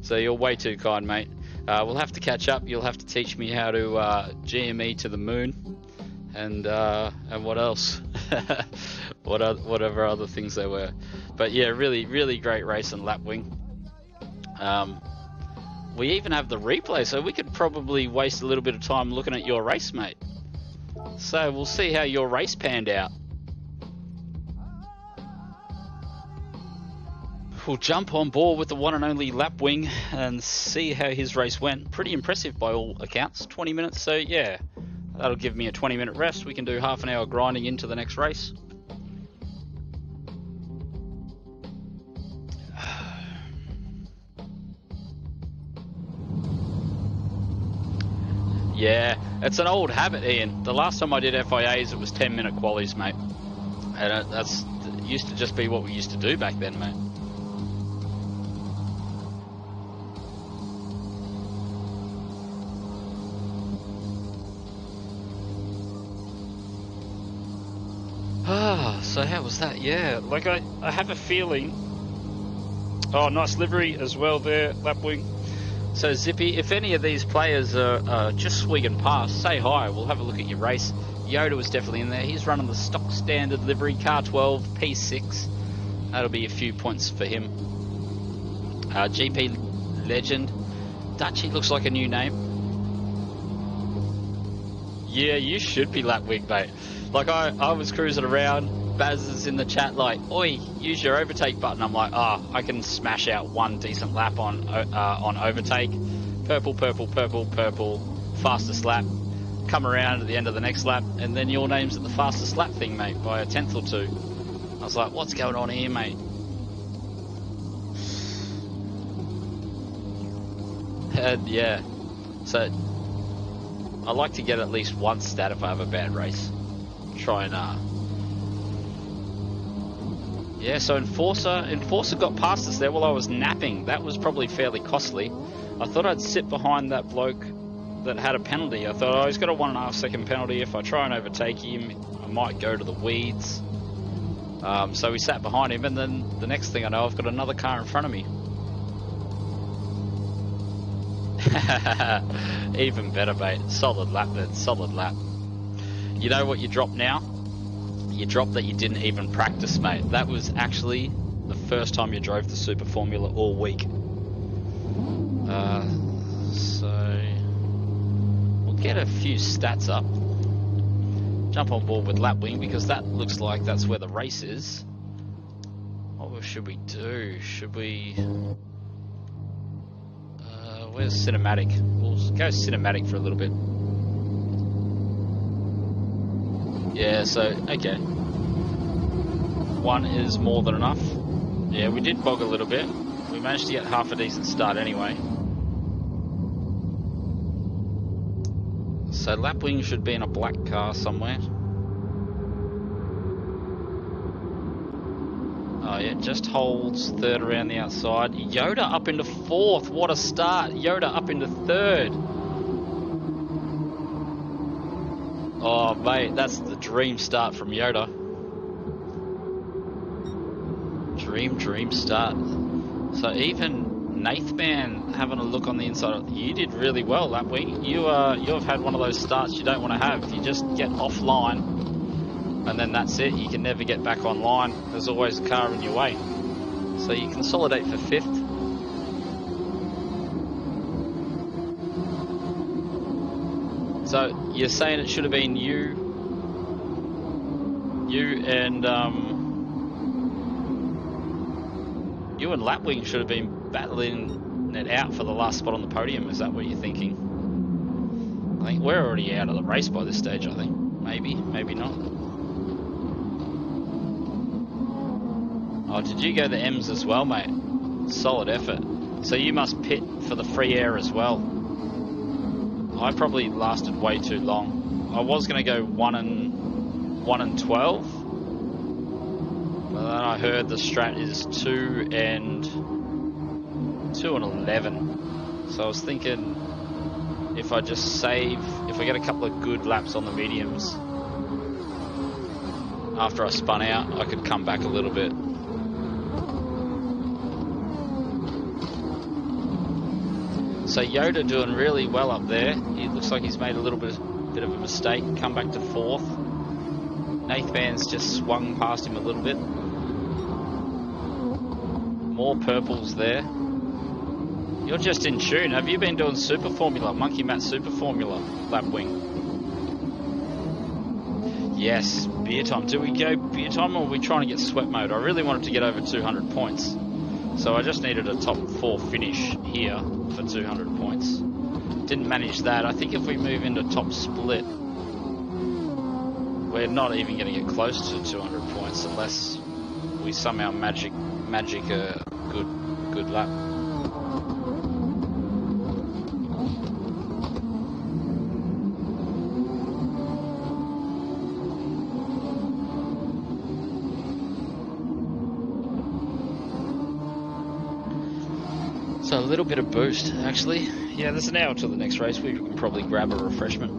So you're way too kind, mate. We'll have to catch up. You'll have to teach me how to GME to the moon. And what else? Whatever other things there were. But yeah, really, really great race in Lapwing. We even have the replay, so we could probably waste a little bit of time looking at your race, mate. So we'll see how your race panned out. We'll jump on board with the one and only Lapwing and see how his race went. Pretty impressive by all accounts, 20 minutes, so yeah. That'll give me a 20-minute rest. We can do half an hour grinding into the next race. Yeah, it's an old habit, Ian. The last time I did FIAs, it was 10-minute qualies, mate. And that's used to just be what we used to do back then, mate. So how was that? Yeah, like I have a feeling. Oh, nice livery as well there, Lapwing. So Zippy, if any of these players are just swinging past, say hi. We'll have a look at your race. Yoda was definitely in there. He's running the stock standard livery, car 12, P6. That'll be a few points for him. GP Legend. Dutchy looks like a new name. Yeah, you should be Lapwing, mate. Like I was cruising around. Baz is in the chat like, oi, use your overtake button. I'm like, I can smash out one decent lap on overtake. Purple, purple, purple, purple, fastest lap. Come around at the end of the next lap, and then your name's at the fastest lap thing, mate, by a tenth or two. I was like, what's going on here, mate? And yeah, so I like to get at least one stat if I have a bad race. Try and yeah, so Enforcer got past us there while I was napping. That was probably fairly costly. I thought I'd sit behind that bloke that had a penalty. I thought, oh, he's got a 1.5 second penalty. If I try and overtake him, I might go to the weeds. So we sat behind him, and then the next thing I know, I've got another car in front of me. Even better, mate. Solid lap then, solid lap. You know what you drop now? You drop that you didn't even practice, mate. That was actually the first time you drove the Super Formula all week. So we'll get a few stats up. Jump on board with Lapwing because that looks like that's where the race is. What should we do? Should we... where's cinematic? We'll go cinematic for a little bit. Yeah, so, okay. One is more than enough. Yeah, we did bog a little bit. We managed to get half a decent start anyway. So Lapwing should be in a black car somewhere. Oh yeah, just holds third around the outside. Yoda up into fourth. What a start. Yoda up into third. Oh, mate, that's the dream start from Yoda. Dream start. So even Nathman, having a look on the inside, you did really well, Lapwing. You have had one of those starts you don't want to have. You just get offline, and then that's it. You can never get back online. There's always a car in your way. So you consolidate for 5th. So you're saying it should have been you and Lapwing should have been battling it out for the last spot on the podium. Is that what you're thinking? I think we're already out of the race by this stage, I think. Maybe, maybe not. Oh, did you go the M's as well, mate? Solid effort. So you must pit for the free air as well. I probably lasted way too long. I was going to go 1 and 12. But then I heard the strat is 2 and 11. So I was thinking if I just save, if I get a couple of good laps on the mediums after I spun out, I could come back a little bit. So Yoda doing really well up there. He looks like he's made a little bit of a mistake, come back to 4th. Nathman's just swung past him a little bit. More purples there. You're just in tune. Have you been doing Super Formula, Monkey Mat Super Formula, Lapwing? Yes, beer time. Do we go beer time or are we trying to get sweat mode? I really wanted to get over 200 points. So I just needed a top 4 finish here for 200 points. Didn't manage that. I think if we move into top split, we're not even going to get close to 200 points unless we somehow magic a good lap. So a little bit of boost, actually. Yeah, there's an hour till the next race. We can probably grab a refreshment.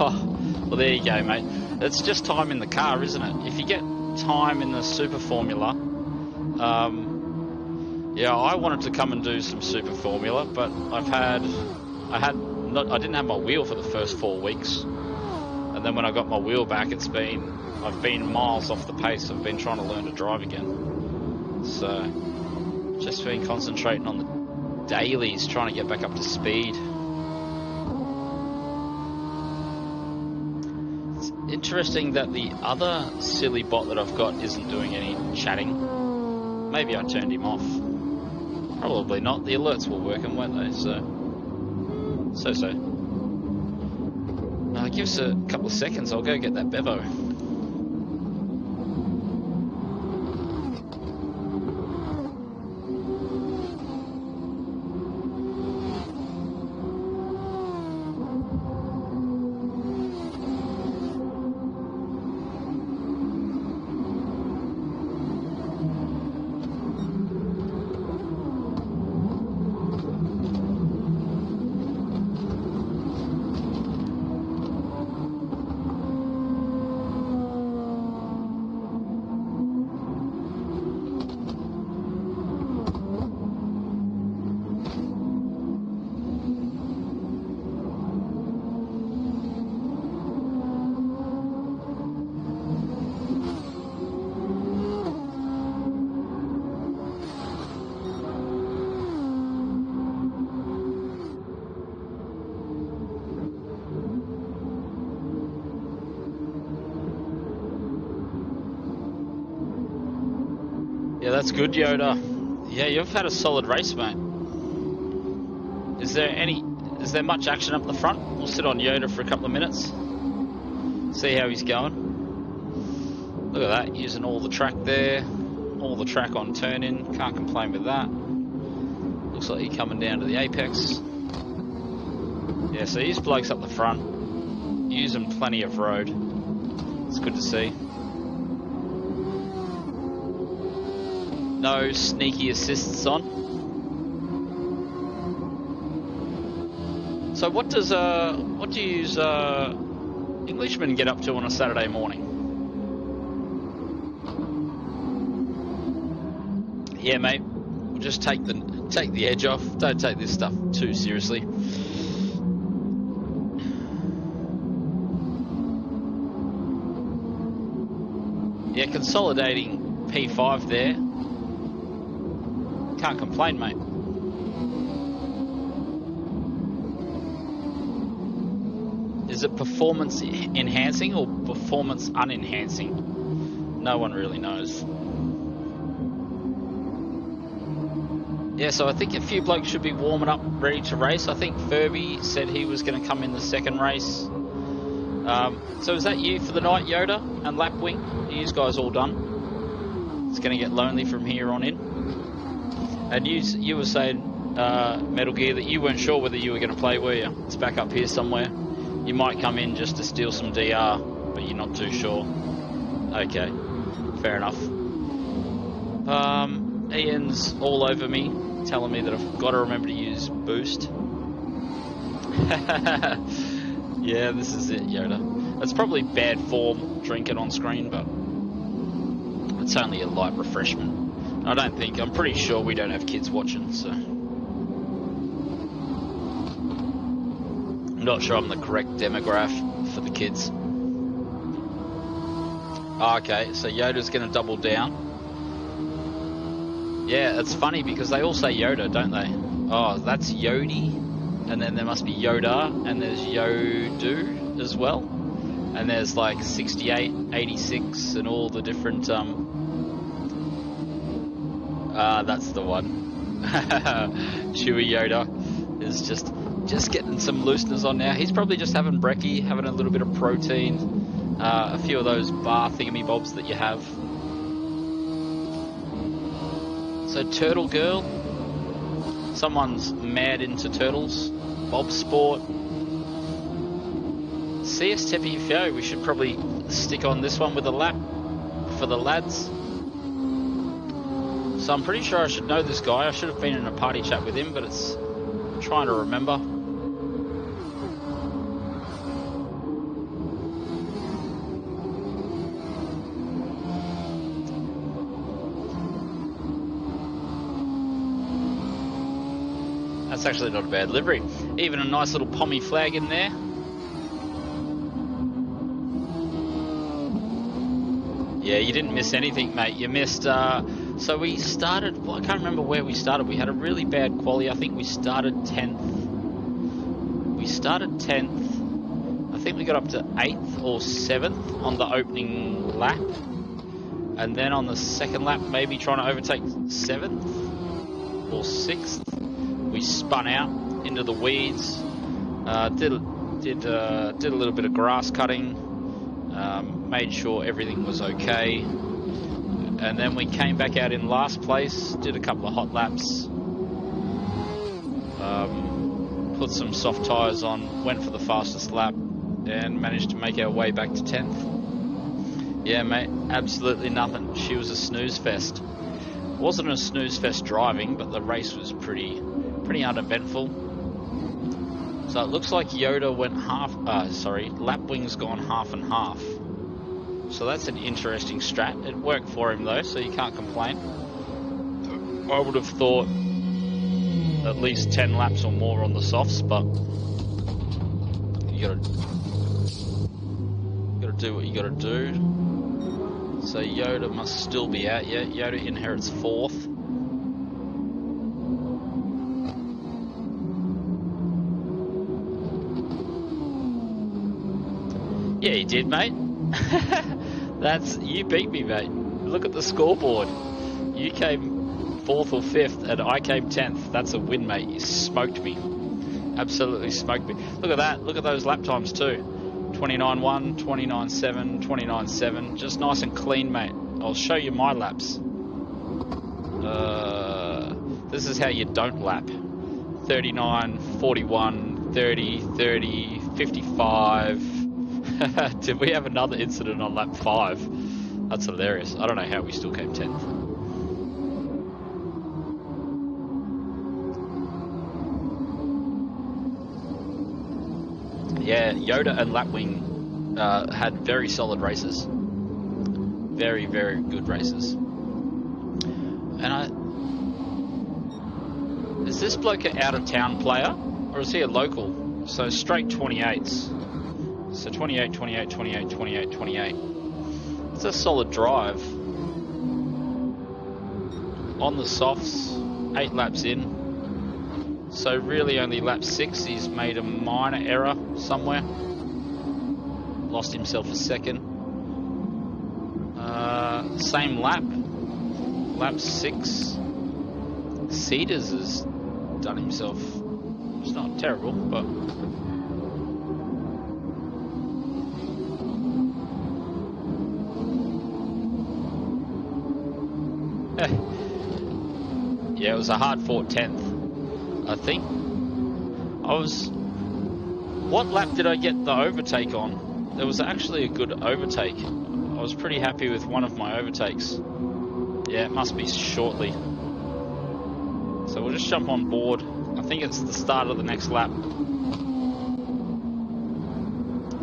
Oh, well, there you go, mate. It's just time in the car, isn't it? If you get time in the Super Formula, yeah, I wanted to come and do some Super Formula, but I didn't have my wheel for the first 4 weeks, and then when I got my wheel back, I've been miles off the pace. I've been trying to learn to drive again. So, just been concentrating on the dailies, trying to get back up to speed. It's interesting that the other silly bot that I've got isn't doing any chatting. Maybe I turned him off. Probably not. The alerts were working, weren't they? So. Give us a couple of seconds. I'll go get that bevo. Yeah, that's good, Yoda. Yeah, you've had a solid race, mate. Is there much action up the front? We'll sit on Yoda for a couple of minutes. See how he's going. Look at that, using all the track there. All the track on turn-in. Can't complain with that. Looks like he's coming down to the apex. Yeah, so these blokes up the front. Using plenty of road. It's good to see. No sneaky assists on. So what do you use Englishmen get up to on a Saturday morning? Yeah, mate. We'll just take the edge off. Don't take this stuff too seriously. Yeah, consolidating P5 there. Can't complain, mate. Is it performance enhancing or performance unenhancing? No one really knows. Yeah, so I think a few blokes should be warming up, ready to race. I think Furby said he was going to come in the second race. So is that you for the night, Yoda and Lapwing? Are you guys all done? It's going to get lonely from here on in. And you were saying, Metal Gear, that you weren't sure whether you were going to play, were you? It's back up here somewhere. You might come in just to steal some DR, but you're not too sure. Okay, fair enough. Ian's all over me, telling me that I've got to remember to use boost. Yeah, this is it, Yoda. It's probably bad form drinking on screen, but it's only a light refreshment. I'm pretty sure we don't have kids watching, so I'm not sure I'm the correct demographic for the kids. Okay, so Yoda's going to double down. Yeah, it's funny because they all say Yoda, don't they? Oh, that's Yodi, and then there must be Yoda, and there's Yodu as well, and there's like 68, 86, and all the different. That's the one. Chewy Yoda is just getting some looseness on now. He's probably just having brekkie, having a little bit of protein, a few of those bar thingammy bobs that you have. So Turtle Girl, someone's mad into turtles. Bob Sport, CS TPFO. We should probably stick on this one with a lap for the lads. So I'm pretty sure I should know this guy. I should have been in a party chat with him, but it's trying to remember. That's actually not a bad livery. Even a nice little pommy flag in there. Yeah, you didn't miss anything, mate. You missed... so we started... Well, I can't remember where we started. We had a really bad quali. I think we started 10th. We started 10th. I think we got up to 8th or 7th on the opening lap. And then on the second lap, maybe trying to overtake 7th or 6th. We spun out into the weeds, did a little bit of grass cutting, made sure everything was okay, and then we came back out in last place, did a couple of hot laps, put some soft tyres on, went for the fastest lap, and managed to make our way back to 10th. Yeah, mate, absolutely nothing. She was a snooze fest. Wasn't a snooze fest driving, but the race was pretty uneventful. So it looks like Yoda went Lapwing's gone half and half. So that's an interesting strat. It worked for him though, so you can't complain. I would have thought at least 10 laps or more on the softs, but you gotta do what you gotta do. So Yoda must still be out. Yeah, Yoda inherits 4th. Yeah, you did, mate. You beat me, mate. Look at the scoreboard. You came 4th or 5th, and I came 10th. That's a win, mate. You smoked me. Absolutely smoked me. Look at that. Look at those lap times too. 29.1, 29.7, 29.7. Just nice and clean, mate. I'll show you my laps. This is how you don't lap. 39, 41, 30, 30, 55. Did we have another incident on lap 5? That's hilarious. I don't know how we still came 10th. Yeah, Yoda and Lapwing had very solid races. Very, very good races. And Is this bloke an out-of-town player, or is he a local? So straight 28s. So 28, 28, 28, 28, 28. It's a solid drive. On the softs, 8 laps in. So really only lap 6, he's made a minor error somewhere. Lost himself a second. Same lap. Lap 6. Cedars has done himself. It's not terrible, but... yeah, it was a hard-fought 10th. I think what lap did I get the overtake on? There was actually a good overtake. I was pretty happy with one of my overtakes. Yeah, it must be shortly. So we'll just jump on board. I think it's the start of the next lap.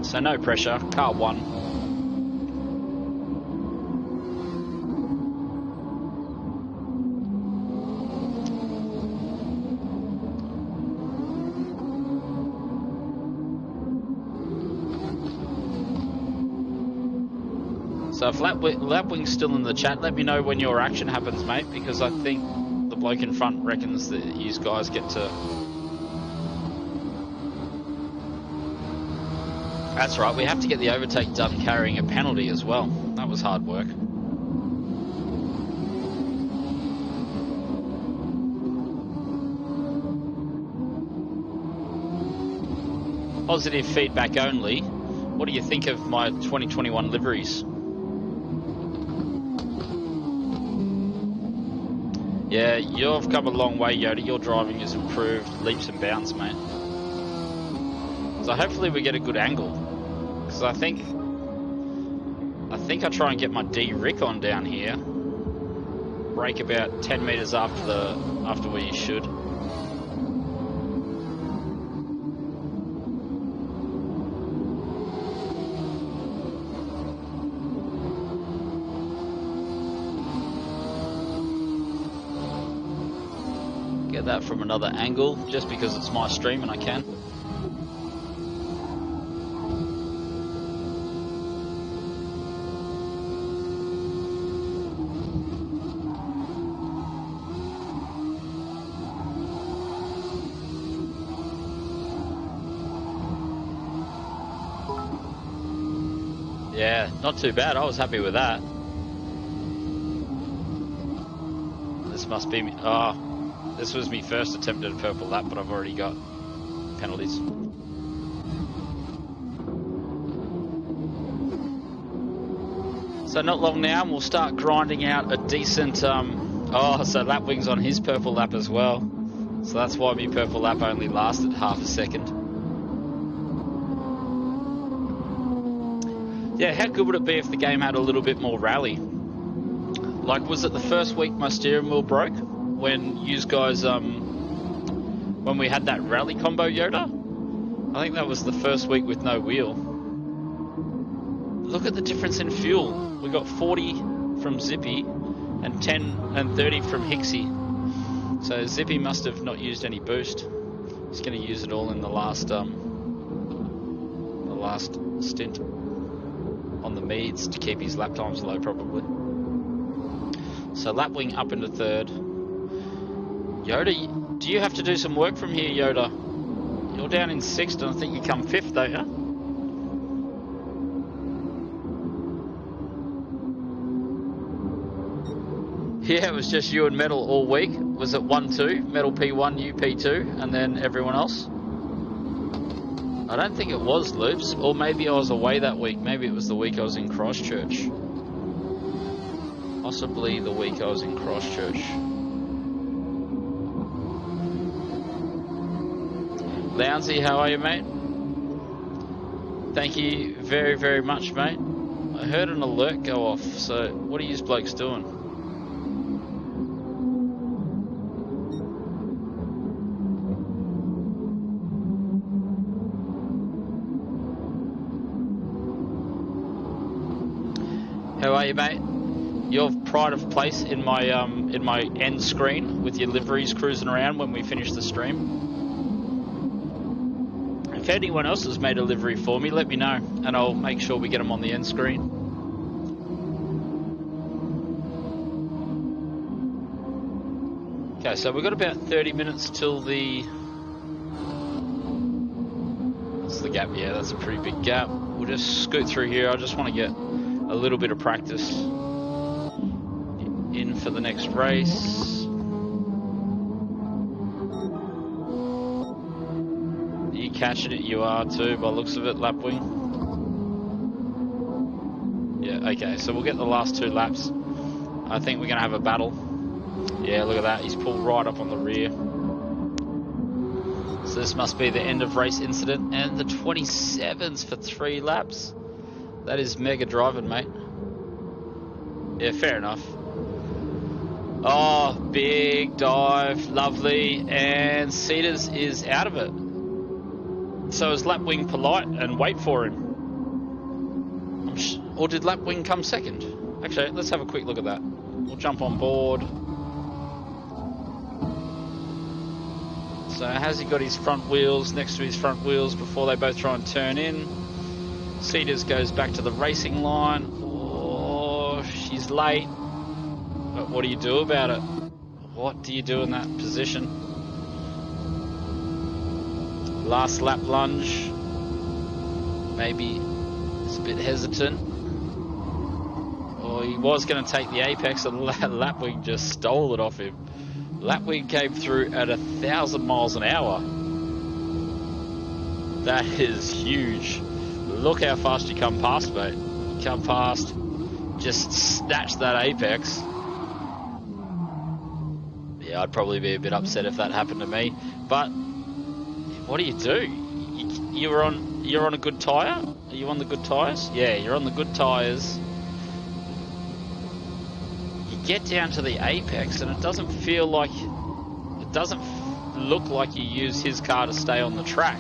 So no pressure, car 1. So if Lapwing's still in the chat, let me know when your action happens, mate, because I think the bloke in front reckons that you guys get to... That's right, we have to get the overtake done carrying a penalty as well. That was hard work. Positive feedback only. What do you think of my 2021 liveries? Yeah, you've come a long way, Yoda. Your driving has improved leaps and bounds, mate. So hopefully we get a good angle. Because I think I try and get my D-Rick on down here. Brake about 10 meters after where you should. That from another angle, just because it's my stream and I can. Yeah, not too bad. I was happy with that. This must be me. Oh. This was my first attempt at a purple lap, but I've already got penalties. So not long now, and we'll start grinding out a decent... oh, so Lapwing's on his purple lap as well. So that's why my purple lap only lasted half a second. Yeah, how good would it be if the game had a little bit more rally? Like, was it the first week my steering wheel broke? When you guys, when we had that rally combo, Yoda? I think that was the first week with no wheel. Look at the difference in fuel. We got 40 from Zippy and 10 and 30 from Hixie. So Zippy must have not used any boost. He's going to use it all in the last stint on the Meads to keep his lap times low, probably. So Lapwing up into third. Yoda, do you have to do some work from here, Yoda? You're down in 6th, and I think you come 5th, don't you? Yeah, it was just you and Metal all week. Was it 1-2? Metal P1, you P2, and then everyone else? I don't think it was, Loops. Or maybe I was away that week. Maybe it was the week I was in Christchurch. Possibly the week I was in Christchurch. Lounsey, how are you, mate? Thank you very, very much, mate. I heard an alert go off, so what are you blokes doing? How are you, mate? your pride of place in my end screen with your liveries cruising around when we finish the stream. If anyone else has made a livery for me, let me know, and I'll make sure we get them on the end screen. Okay, so we've got about 30 minutes till the... What's the gap? Yeah, that's a pretty big gap. We'll just scoot through here. I just want to get a little bit of practice in for the next race. You catching it? You are too, by the looks of it, Lapwing. Yeah, okay, so we'll get the last 2 laps. I think we're going to have a battle. Yeah, look at that. He's pulled right up on the rear. So this must be the end of race incident. And the 27s for 3 laps. That is mega driving, mate. Yeah, fair enough. Oh, big dive. Lovely. And Cedars is out of it. So is Lapwing polite and wait for him? Or did Lapwing come second? Actually, let's have a quick look at that. We'll jump on board. So has he got his front wheels next to his front wheels before they both try and turn in? Cedars goes back to the racing line. Oh, she's late. But what do you do about it? What do you do in that position? Last lap lunge. Maybe it's a bit hesitant. Oh, he was going to take the apex and Lapwing just stole it off him. Lapwing came through at 1,000 miles an hour. That is huge. Look how fast you come past, mate. You come past, just snatch that apex. Yeah, I'd probably be a bit upset if that happened to me. But what do? You're on a good tyre? Are you on the good tyres? Yeah, you're on the good tyres. You get down to the apex and it doesn't feel like, it doesn't look like you use his car to stay on the track.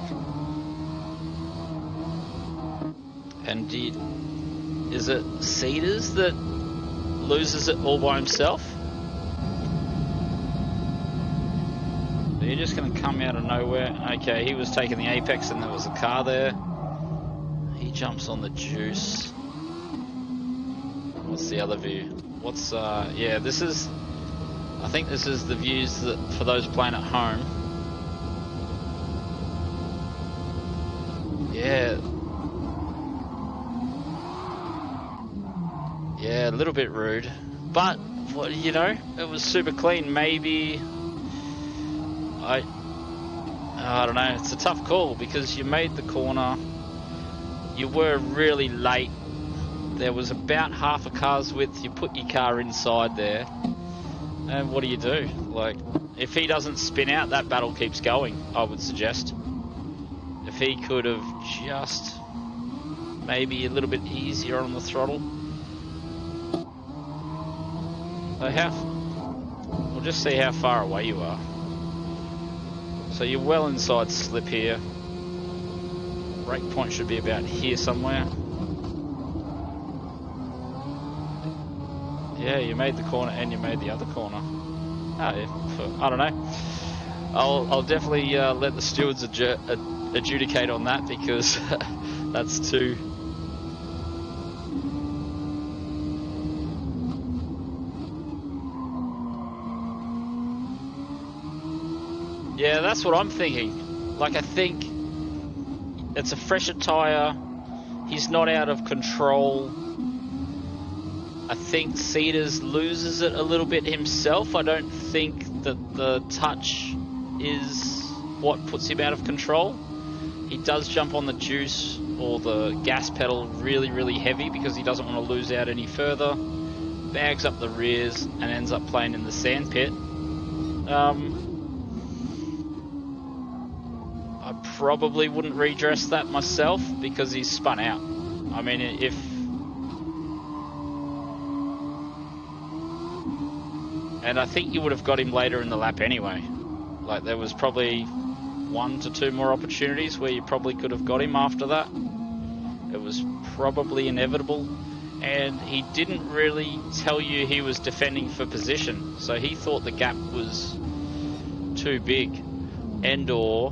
And is it Cedars that loses it all by himself? You're just going to come out of nowhere. Okay, he was taking the apex and there was a car there. He jumps on the juice. What's the other view? What's, yeah, this is, I think this is the views that for those playing at home. Yeah. Yeah, a little bit rude. But, what, you know, it was super clean. Maybe... I don't know, it's a tough call because you made the corner, you were really late, there was about half a car's width, you put your car inside there, and what do you do? Like, if he doesn't spin out, that battle keeps going, I would suggest. If he could have just maybe a little bit easier on the throttle. So we'll just see how far away you are. So you're well inside slip here. Brake point should be about here somewhere. Yeah, you made the corner and you made the other corner. Oh, yeah. I don't know. I'll definitely let the stewards adjudicate on that because that's too... Yeah, that's what I'm thinking. Like, I think it's a fresher tyre. He's not out of control. I think Cedars loses it a little bit himself. I don't think that the touch is what puts him out of control. He does jump on the juice or the gas pedal really, really heavy because he doesn't want to lose out any further. Bags up the rears and ends up playing in the sand pit. I probably wouldn't redress that myself because he's spun out. I mean, if... And I think you would have got him later in the lap anyway. Like, there was probably 1 to 2 more opportunities where you probably could have got him after that. It was probably inevitable. and he didn't really tell you he was defending for position, so he thought the gap was too big, and or,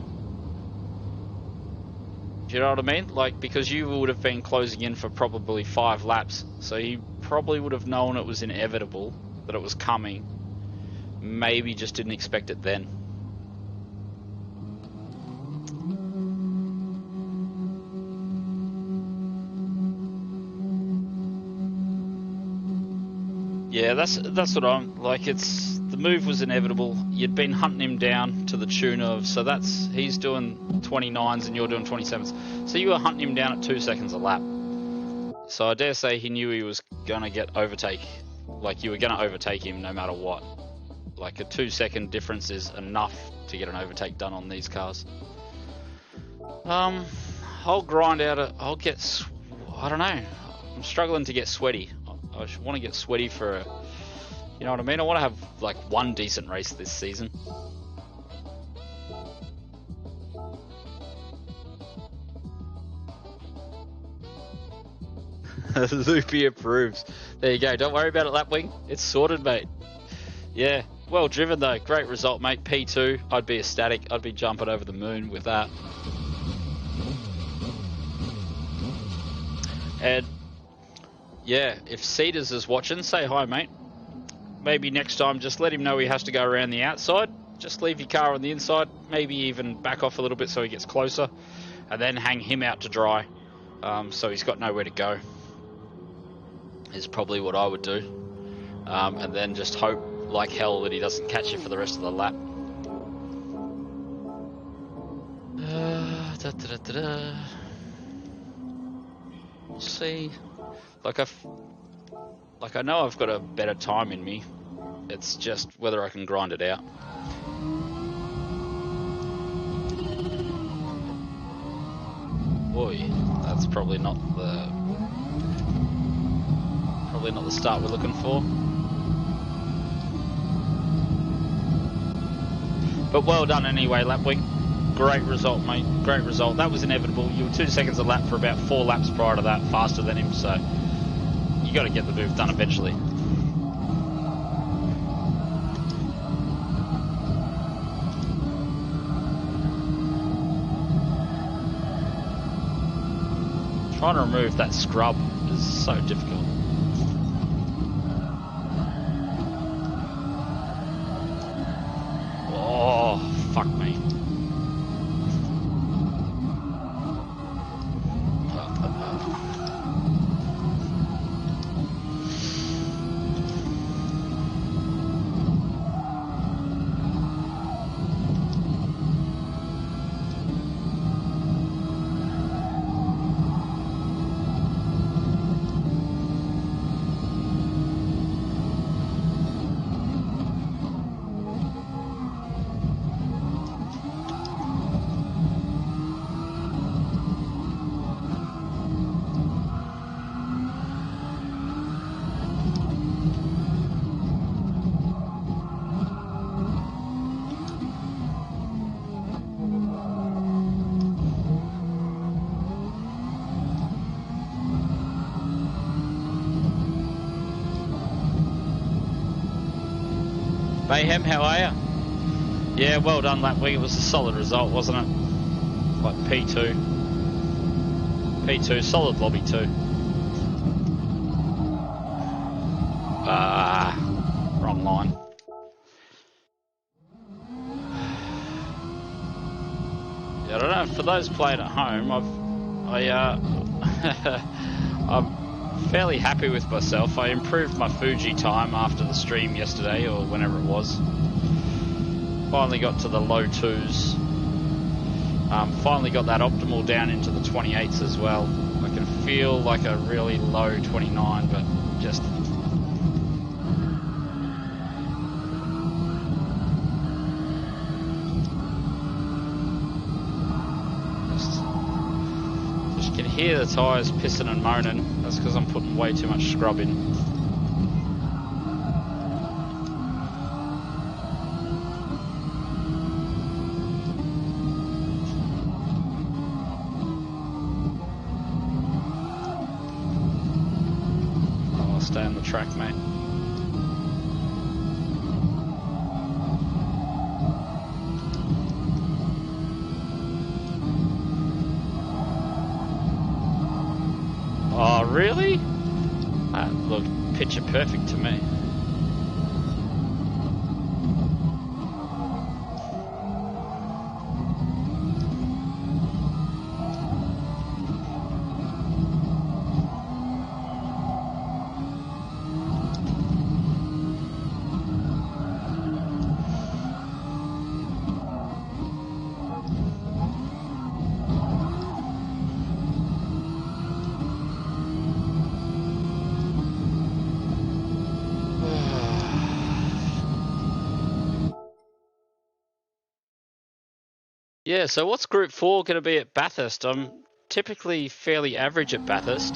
do you know what I mean? Like, because you would have been closing in for probably 5 laps, so he probably would have known it was inevitable, that it was coming, maybe just didn't expect it then. Yeah, that's what I'm like. It's the move was inevitable. You'd been hunting him down to the tune of, so that's, he's doing 29s and you're doing 27s. So you were hunting him down at 2 seconds a lap. So I dare say he knew he was gonna get overtake. Like, you were gonna overtake him no matter what. Like, a 2 second difference is enough to get an overtake done on these cars. I'll grind out I'll get, I don't know. I'm struggling to get sweaty. I want to get sweaty for, you know what I mean? I want to have like one decent race this season. Loopy approves. There you go. Don't worry about it, Lapwing. It's sorted, mate. Yeah. Well driven though. Great result, mate. P2. I'd be ecstatic. I'd be jumping over the moon with that. And yeah, if Cedars is watching, say hi, mate. Maybe next time just let him know he has to go around the outside. Just leave your car on the inside. Maybe even back off a little bit so he gets closer. And then hang him out to dry. So he's got nowhere to go. Is probably what I would do. And then just hope like hell that he doesn't catch you for the rest of the lap. We'll see. Like I know I've got a better time in me. It's just whether I can grind it out. Boy, that's probably not the start we're looking for. But well done anyway, Lapwing. Great result, mate. Great result. That was inevitable. You were 2 seconds a lap for about 4 laps prior to that, faster than him, so you got to get the move done eventually. Trying to remove that scrub is so difficult. Oh, fuck me. Mayhem, how are you? Yeah, well done, Lapwing. It was a solid result, wasn't it? Like P2. P2, solid lobby 2. Wrong line. Yeah, I don't know, for those playing at home, I'm fairly happy with myself. I improved my Fuji time after the stream yesterday, or whenever it was. Finally got to the low 2s. Finally got that optimal down into the 28s as well. I can feel like a really low 29, but just... Just can hear the tyres pissing and moaning. That's because I'm putting way too much scrub in. Stay on the track, mate. Oh, really? That looked picture perfect to me. Yeah, so what's Group 4 going to be at Bathurst? I'm typically fairly average at Bathurst.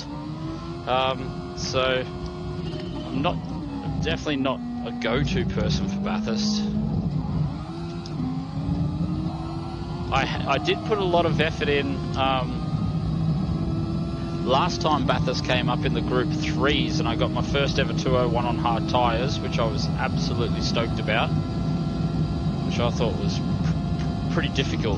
So I'm definitely not a go-to person for Bathurst. I did put a lot of effort in. Last time Bathurst came up in the Group 3s and I got my first ever 201 on hard tyres, which I was absolutely stoked about, which I thought was pretty difficult.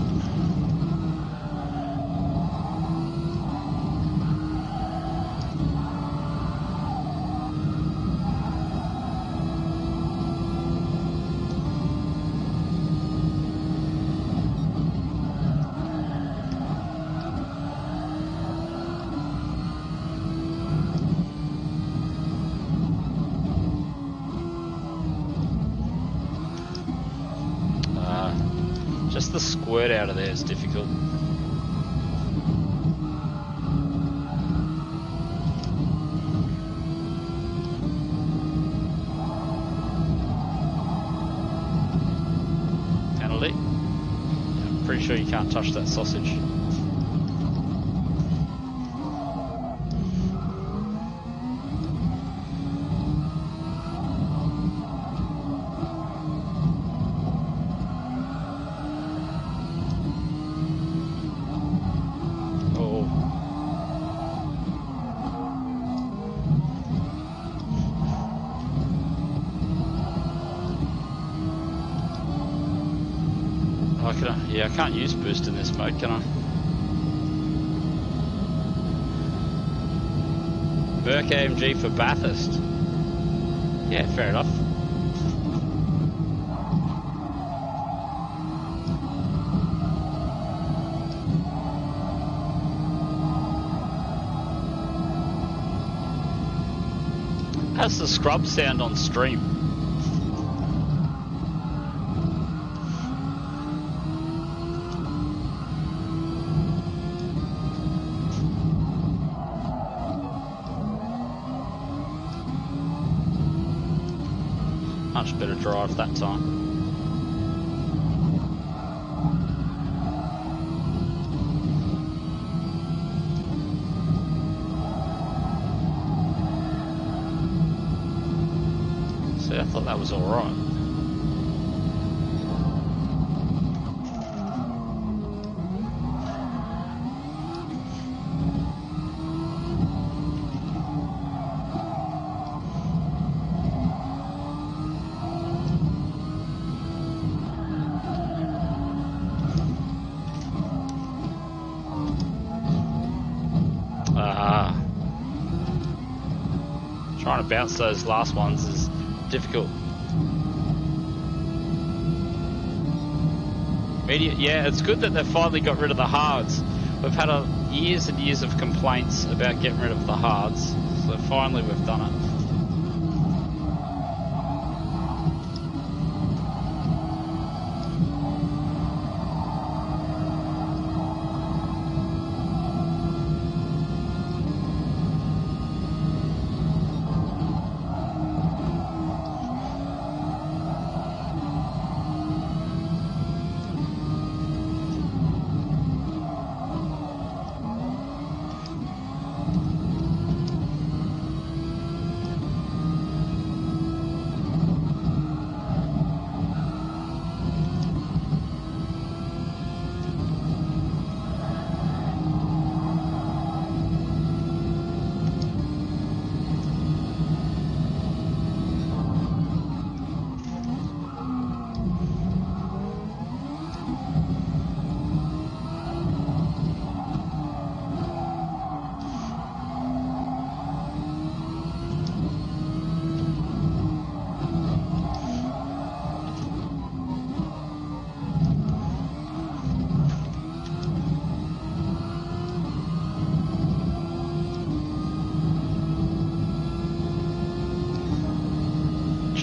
Just the squirt out of there is difficult. Penalty? I'm pretty sure you can't touch that sausage. Yeah, I can't use boost in this mode, can I? Merc AMG for Bathurst. Yeah, fair enough. How's the scrub sound on stream? Much better drive that time. See, I thought that was alright. Trying to bounce those last ones is difficult. Yeah, it's good that they've finally got rid of the hards. We've had years and years of complaints about getting rid of the hards, so finally we've done it.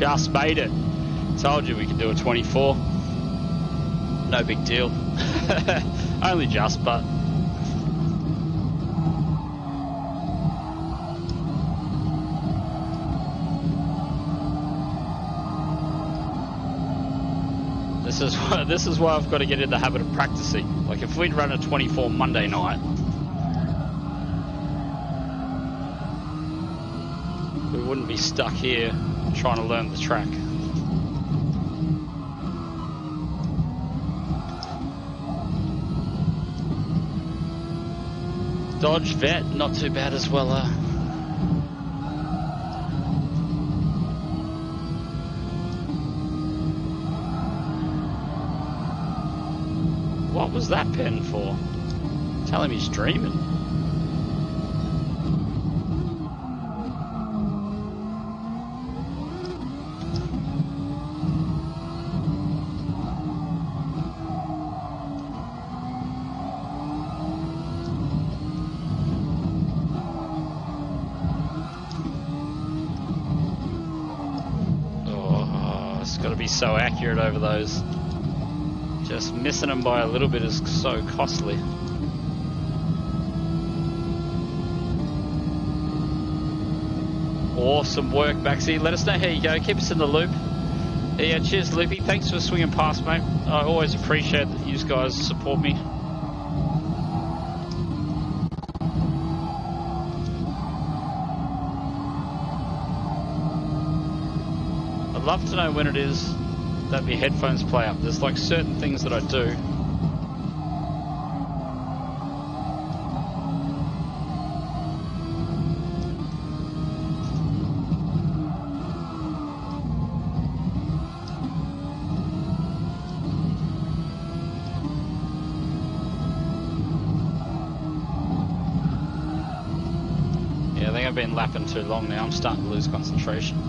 Just made it. Told you we could do a 24. No big deal. Only just, but... This is why I've got to get in the habit of practicing. Like if we'd run a 24 Monday night, we wouldn't be stuck here trying to learn the track. Dodge Vet, not too bad as well. What was that pen for? Tell him he's dreaming. Oh, it's got to be so accurate over those. Just missing them by a little bit is so costly. Awesome work, Maxie. Let us know how you go. Keep us in the loop. Yeah, cheers, Loopy. Thanks for swinging past, mate. I always appreciate that you guys support me. I'd love to know when it is that my headphones play up. There's like certain things that I do. Yeah, I think I've been lapping too long now. I'm starting to lose concentration.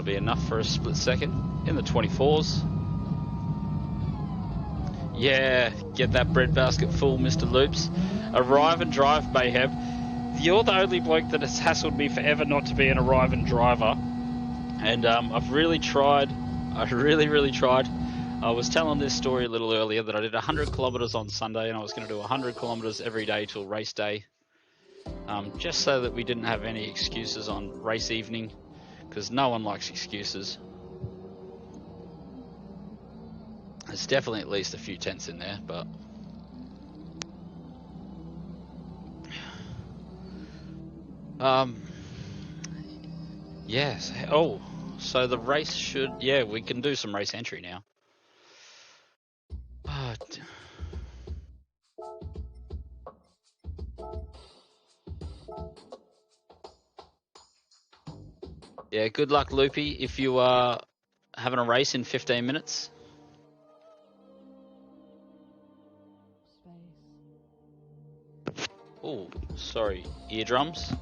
Be enough for a split second in the 24s. Yeah, get that bread basket full, Mr. Loops. Arrive and drive, Mayhem. You're the only bloke that has hassled me forever not to be an arrive and driver, and I've really tried. I really tried. I was telling this story a little earlier that I did 100 kilometers on Sunday, and I was going to do 100 kilometers every day till race day, just so that we didn't have any excuses on race evening. Because no one likes excuses. There's definitely at least a few tenths in there, but... Yes. Oh, so the race should... Yeah, we can do some race entry now. Oh, yeah, good luck, Loopy, if you are having a race in 15 minutes. Oh, sorry, eardrums.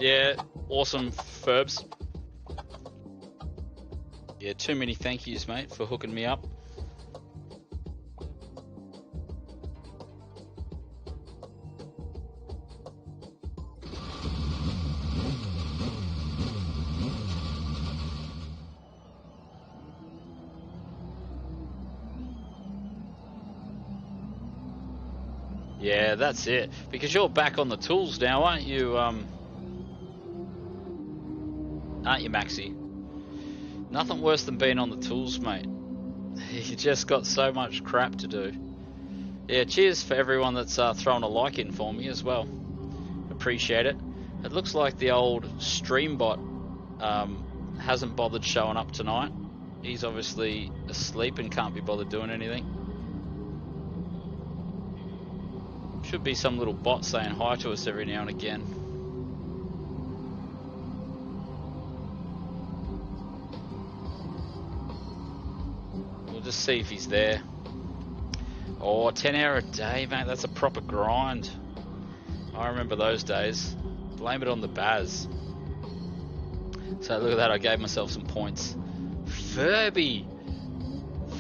Yeah, awesome, Ferbs. Yeah, too many thank yous, mate, for hooking me up. Yeah, that's it. Because you're back on the tools now, aren't you? Aren't you, Maxie? Nothing worse than being on the tools, mate. You just got so much crap to do. Yeah, cheers for everyone that's thrown a like in for me as well. Appreciate it. It looks like the old Streambot hasn't bothered showing up tonight. He's obviously asleep and can't be bothered doing anything. Should be some little bot saying hi to us every now and again. We'll just see if he's there. Oh, 10 hour a day, mate. That's a proper grind. I remember those days. Blame it on the Baz. So look at that. I gave myself some points. Furby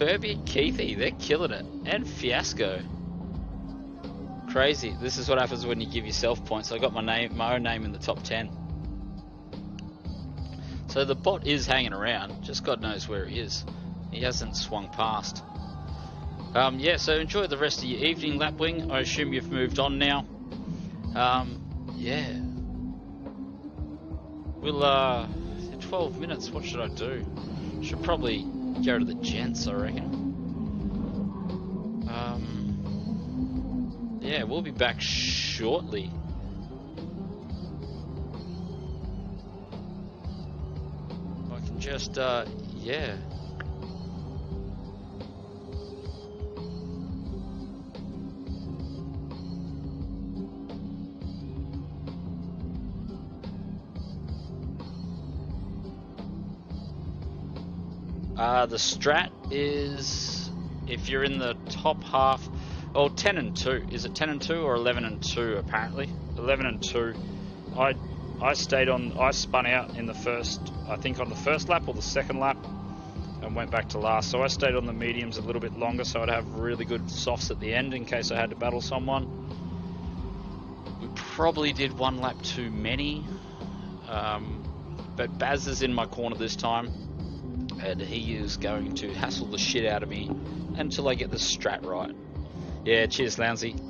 and Keithy, they're killing it. And Fiasco. Crazy. This is what happens when you give yourself points. I got my own name in the top 10. So the bot is hanging around, just God knows where he is. He hasn't swung past. Yeah, so enjoy the rest of your evening, Lapwing. I assume you've moved on now. Yeah. We'll, 12 minutes, what should I do? Should probably go to the gents, I reckon. Yeah, we'll be back shortly. I can just, yeah. The strat is, if you're in the top half, oh, 10 and 2. Is it 10 and 2 or 11 and 2 apparently? 11 and 2. I spun out in the first, I think on the first lap or the second lap, and went back to last. So I stayed on the mediums a little bit longer so I'd have really good softs at the end in case I had to battle someone. We probably did one lap too many, but Baz is in my corner this time, and he is going to hassle the shit out of me until I get the strat right. Yeah, cheers, Lounsey.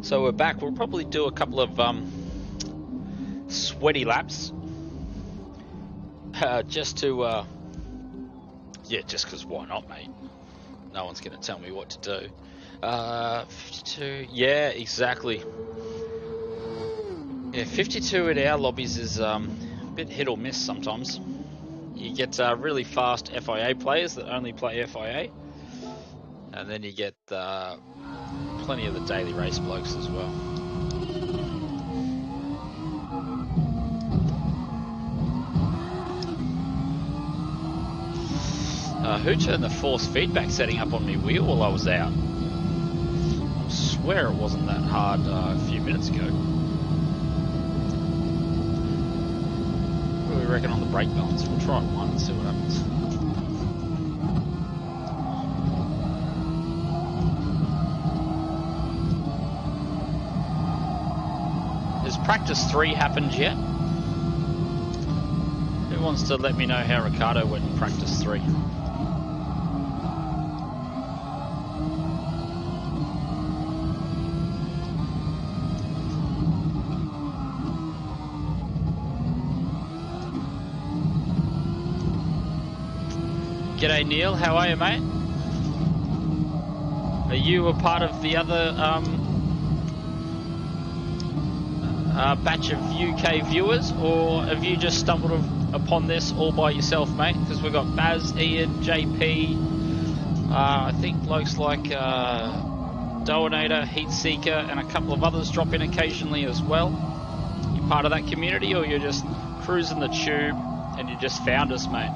So we're back. We'll probably do a couple of sweaty laps, just to, yeah, just because why not, mate? No one's going to tell me what to do. 52, yeah, exactly. Yeah, 52 in our lobbies is a bit hit or miss sometimes. You get really fast FIA players that only play FIA, and then you get plenty of the daily race blokes as well. Who turned the force feedback setting up on my wheel while I was out? I swear it wasn't that hard a few minutes ago. What do we reckon on the brake balance? We'll try it one and see what happens. Has practice 3 happened yet? Who wants to let me know how Ricardo went in practice 3? G'day Neil, how are you, mate? Are you a part of the other batch of UK viewers, or have you just stumbled upon this all by yourself, mate? Because we've got Baz, Ian, JP, I think blokes like Donator, Heatseeker, and a couple of others drop in occasionally as well. You part of that community, or you're just cruising the tube and you just found us, mate?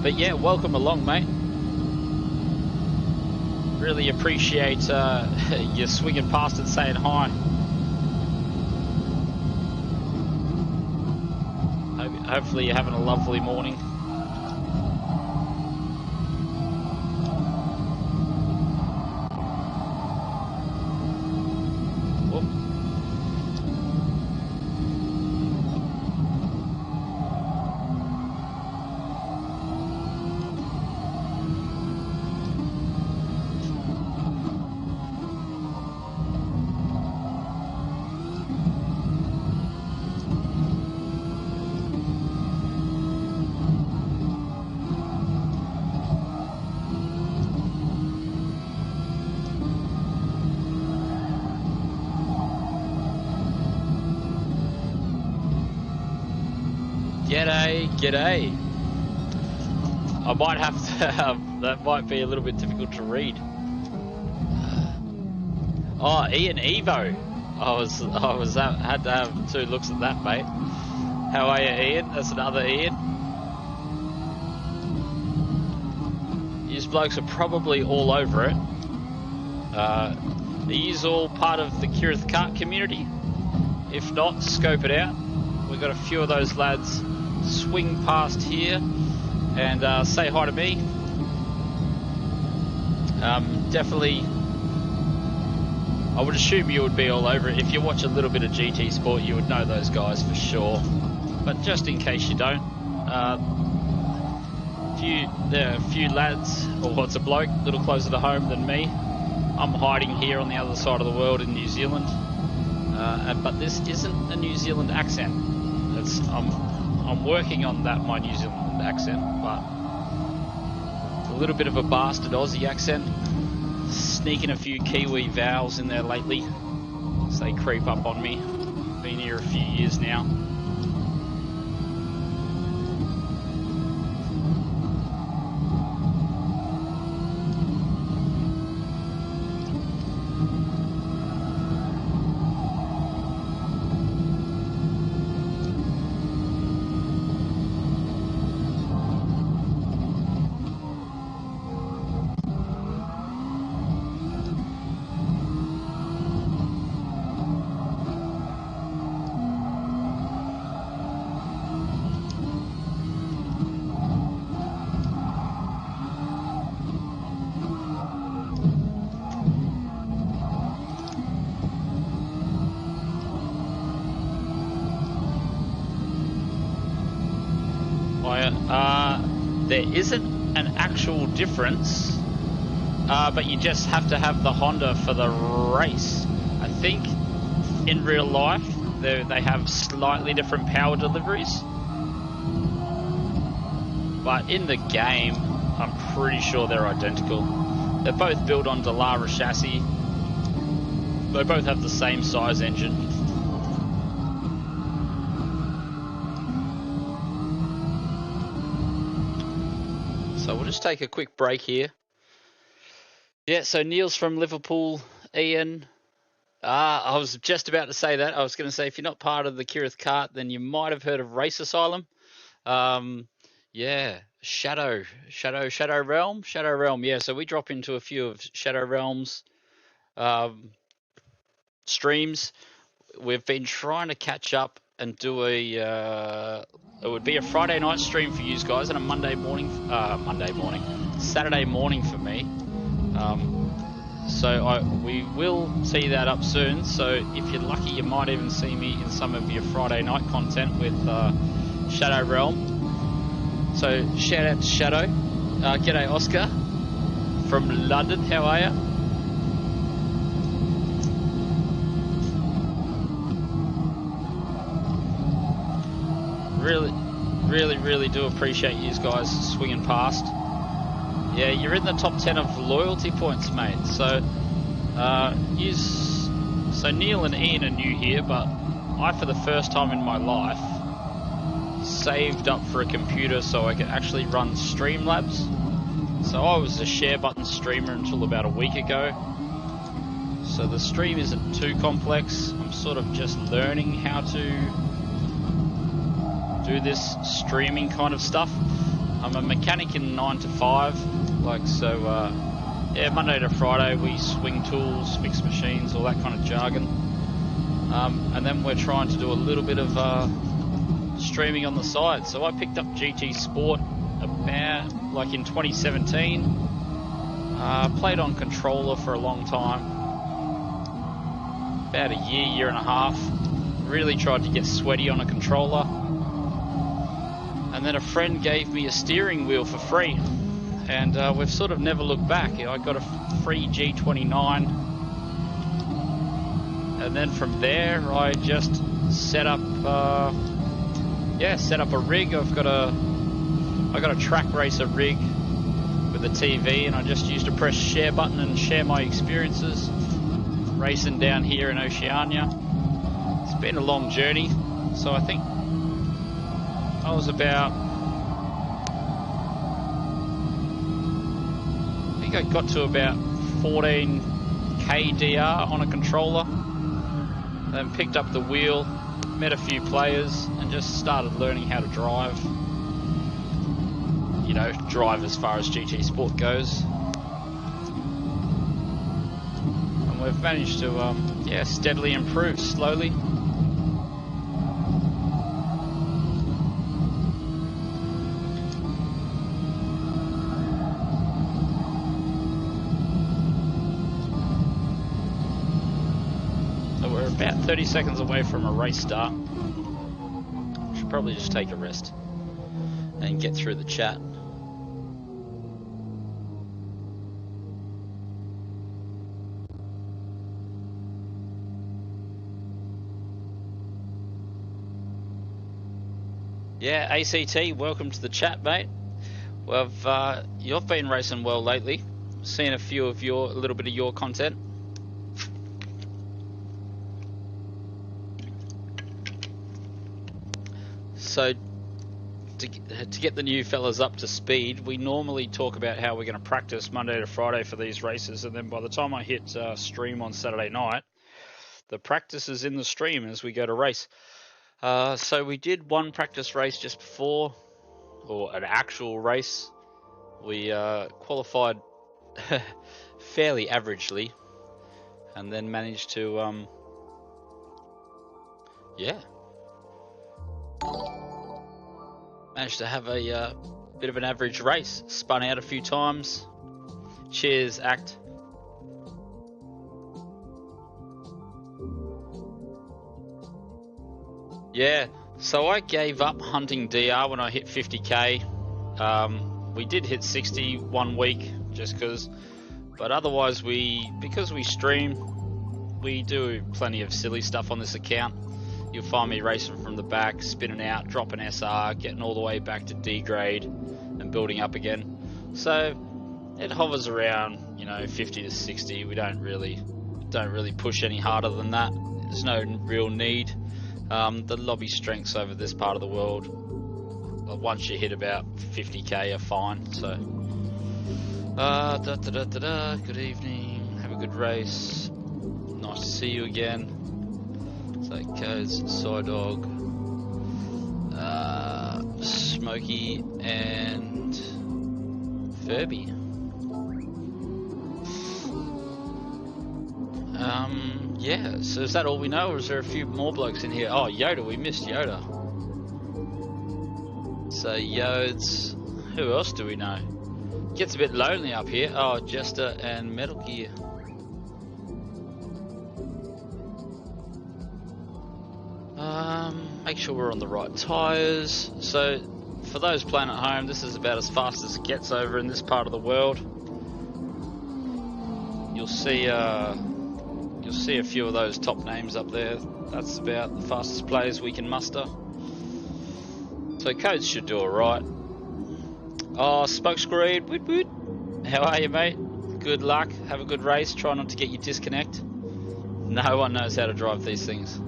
But yeah, welcome along, mate. Really appreciate you swinging past and saying hi. Hopefully you're having a lovely morning. G'day. I might have to, that might be a little bit difficult to read. Oh, Ian Evo. I had to have 2 looks at that, mate. How are you, Ian? That's another Ian. These blokes are probably all over it. Are you all part of the Kirith Kart community? If not, scope it out. We've got a few of those lads swing past here and say hi to me. Definitely, I would assume you would be all over it. If you watch a little bit of GT Sport, you would know those guys for sure. But just in case you don't, there are a few lads, or it's a bloke, a little closer to home than me. I'm hiding here on the other side of the world in New Zealand, but this isn't a New Zealand accent. I'm working on that, my New Zealand accent, but a little bit of a bastard Aussie accent, sneaking a few Kiwi vowels in there lately as they creep up on me. Been here a few years now. There isn't an actual difference, but you just have to have the Honda for the race. I think in real life they have slightly different power deliveries, but in the game I'm pretty sure they're identical. They're both built on Dallara chassis. They both have the same size engine. So we'll just take a quick break here. Yeah, so Neil's from Liverpool, Ian. I was just about to say that. I was going to say, if you're not part of the Kirith Kart, then you might have heard of Race Asylum. Yeah, Shadow Realm. Yeah, so we drop into a few of Shadow Realm's streams. We've been trying to catch up and do it would be a Friday night stream for you guys and a Saturday morning for me. So we will tee that up soon. So if you're lucky, you might even see me in some of your Friday night content with Shadow Realm. So shout out to Shadow. G'day Oscar from London. How are you? Really do appreciate you guys swinging past. Yeah, you're in the top 10 of loyalty points, mate. So, so Neil and Ian are new here, but I, for the first time in my life, saved up for a computer so I could actually run Streamlabs. So I was a share button streamer until about a week ago. So the stream isn't too complex. I'm sort of just learning how to do this streaming kind of stuff. I'm a mechanic in 9 to 5, like, so yeah, Monday to Friday we swing tools, fix machines, all that kind of jargon, and then we're trying to do a little bit of streaming on the side. So I picked up GT Sport about like in 2017, played on controller for a long time, about a year and a half, really tried to get sweaty on a controller. And then a friend gave me a steering wheel for free, and we've sort of never looked back. I got a free G29, and then from there I just set up, set up a rig. I got a Trak Racer rig with a TV, and I just used to press share button and share my experiences racing down here in Oceania. It's been a long journey, so I think I was about, I think I got to about 14k DR on a controller, then picked up the wheel, met a few players, and just started learning how to drive. You know, drive as far as GT Sport goes. And we've managed to, steadily improve, slowly. About 30 seconds away from a race start. Should probably just take a rest and get through the chat. Yeah, ACT, welcome to the chat, mate. Well, you've been racing well lately. Seen a little bit of your content. So, to get the new fellas up to speed, we normally talk about how we're going to practice Monday to Friday for these races, and then by the time I hit stream on Saturday night, the practice is in the stream as we go to race. So we did one practice race just before, or an actual race. We qualified fairly averagely, and then managed to, managed to have a bit of an average race. Spun out a few times. Cheers, Act. Yeah, so I gave up hunting DR when I hit 50k. We did hit 60 one week just because, but otherwise because we stream, we do plenty of silly stuff on this account. You'll find me racing from the back, spinning out, dropping SR, getting all the way back to D grade, and building up again. So it hovers around, 50 to 60. We don't really push any harder than that. There's no real need. The lobby strengths over this part of the world, once you hit about 50k, are fine. So, good evening. Have a good race. Nice to see you again. So, Codes, Psydog, Smokey, and Furby. Yeah, so is that all we know, or is there a few more blokes in here? Oh, Yoda, we missed Yoda. So, Yodes, who else do we know? Gets a bit lonely up here. Oh, Jester and Metal Gear. Make sure we're on the right tyres. So for those playing at home, this is about as fast as it gets over in this part of the world. You'll see a few of those top names up there. That's about the fastest players we can muster. So codes should do alright. Oh, Smokescreen, woot woot. How are you, mate? Good luck. Have a good race. Try not to get you disconnect. No one knows how to drive these things.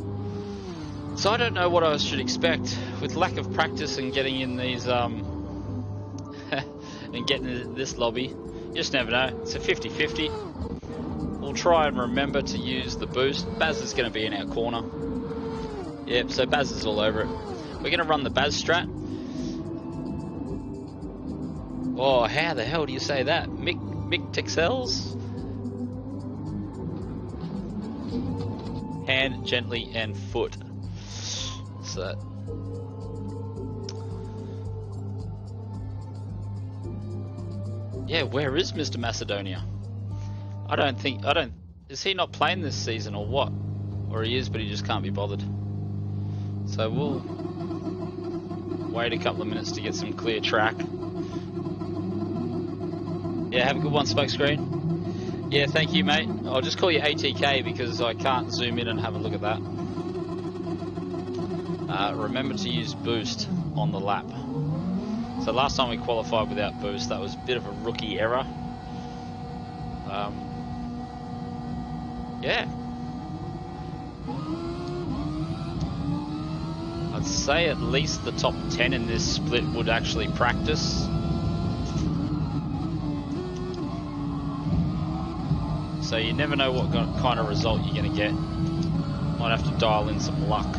So I don't know what I should expect with lack of practice and getting in these and getting in this lobby. You just never know. It's a 50-50. We'll try and remember to use the boost. Baz is going to be in our corner. Yep, so Baz is all over it. We're going to run the Baz strat. Oh, how the hell do you say that? Mick Texels? Hand gently and foot. So yeah, where is Mr. Macedonia? Is he not playing this season or what? Or he is, but he just can't be bothered. So we'll wait a couple of minutes to get some clear track. Yeah, have a good one, Smokescreen. Yeah, thank you, mate. I'll just call you ATK because I can't zoom in and have a look at that. Remember to use boost on the lap. So last time we qualified without boost, that was a bit of a rookie error. Yeah. I'd say at least the top 10 in this split would actually practice. So you never know what kind of result you're going to get. Might have to dial in some luck.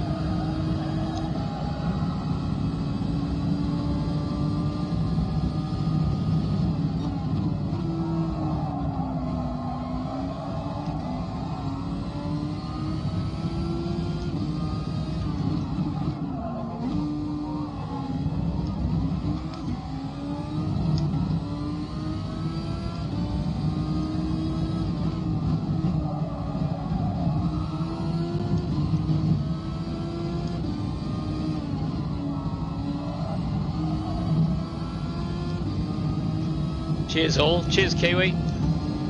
Cheers all. Cheers Kiwi.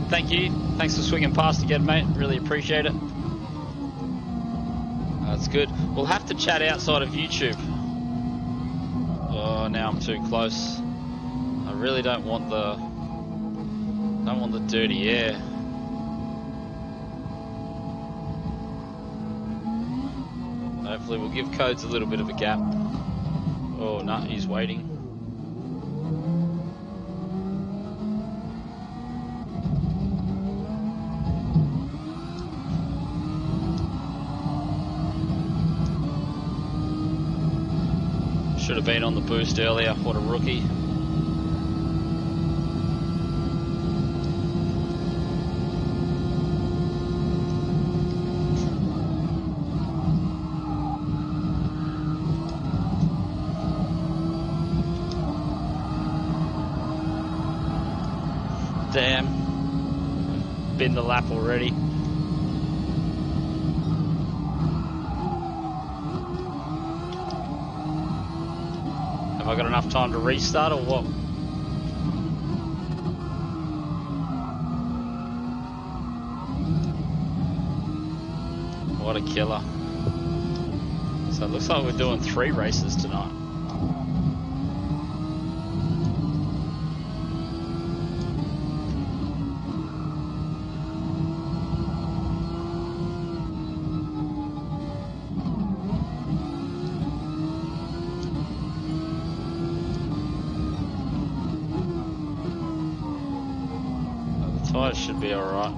Thank you. Thanks for swinging past again, mate. Really appreciate it. That's good. We'll have to chat outside of YouTube. Oh, now I'm too close. I really don't want the dirty air. Hopefully we'll give Codes a little bit of a gap. Oh no, he's waiting. Should have been on the boost earlier. What a rookie. Damn. Been the lap already. Have I got enough time to restart or what? What a killer. So it looks like we're doing 3 races tonight. Tires should be alright.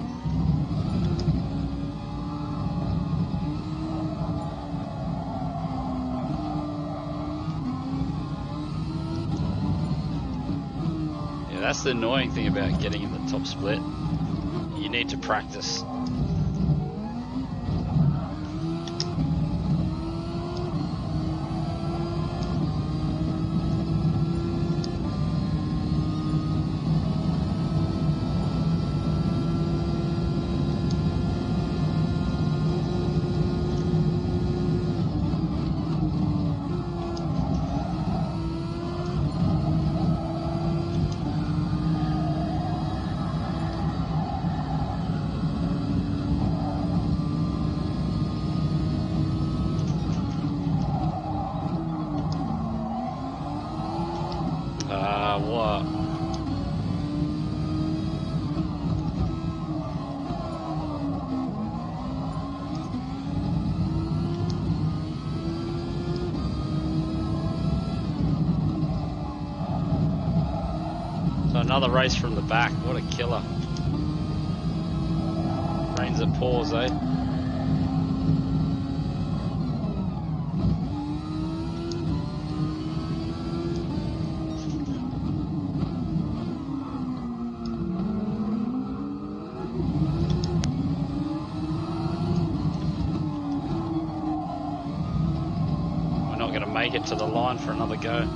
Yeah, that's the annoying thing about getting in the top split. You need to practice. What? So another race from the back. What a killer. Rains at pause, eh? Make it to the line for another go.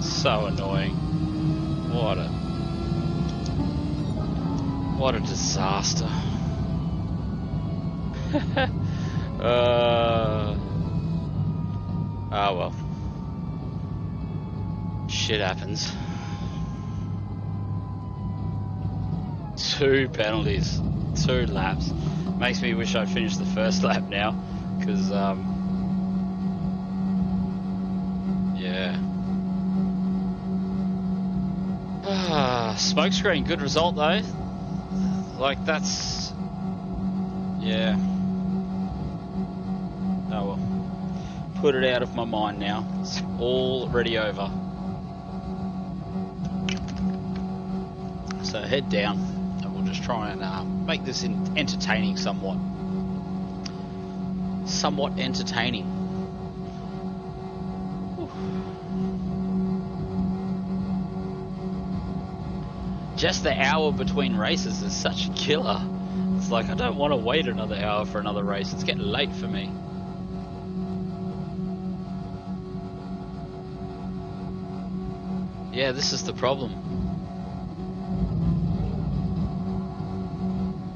So annoying. What a disaster. Oh well. Shit happens. 2 penalties, 2 laps. Makes me wish I'd finished the first lap now, because yeah. Smokescreen, good result though. Like that's, yeah. Oh well. Put it out of my mind now. It's already over. So head down, and we'll just try and make this entertaining somewhat. Somewhat entertaining. Whew. Just the hour between races is such a killer. It's like, I don't want to wait another hour for another race. It's getting late for me. Yeah, this is the problem.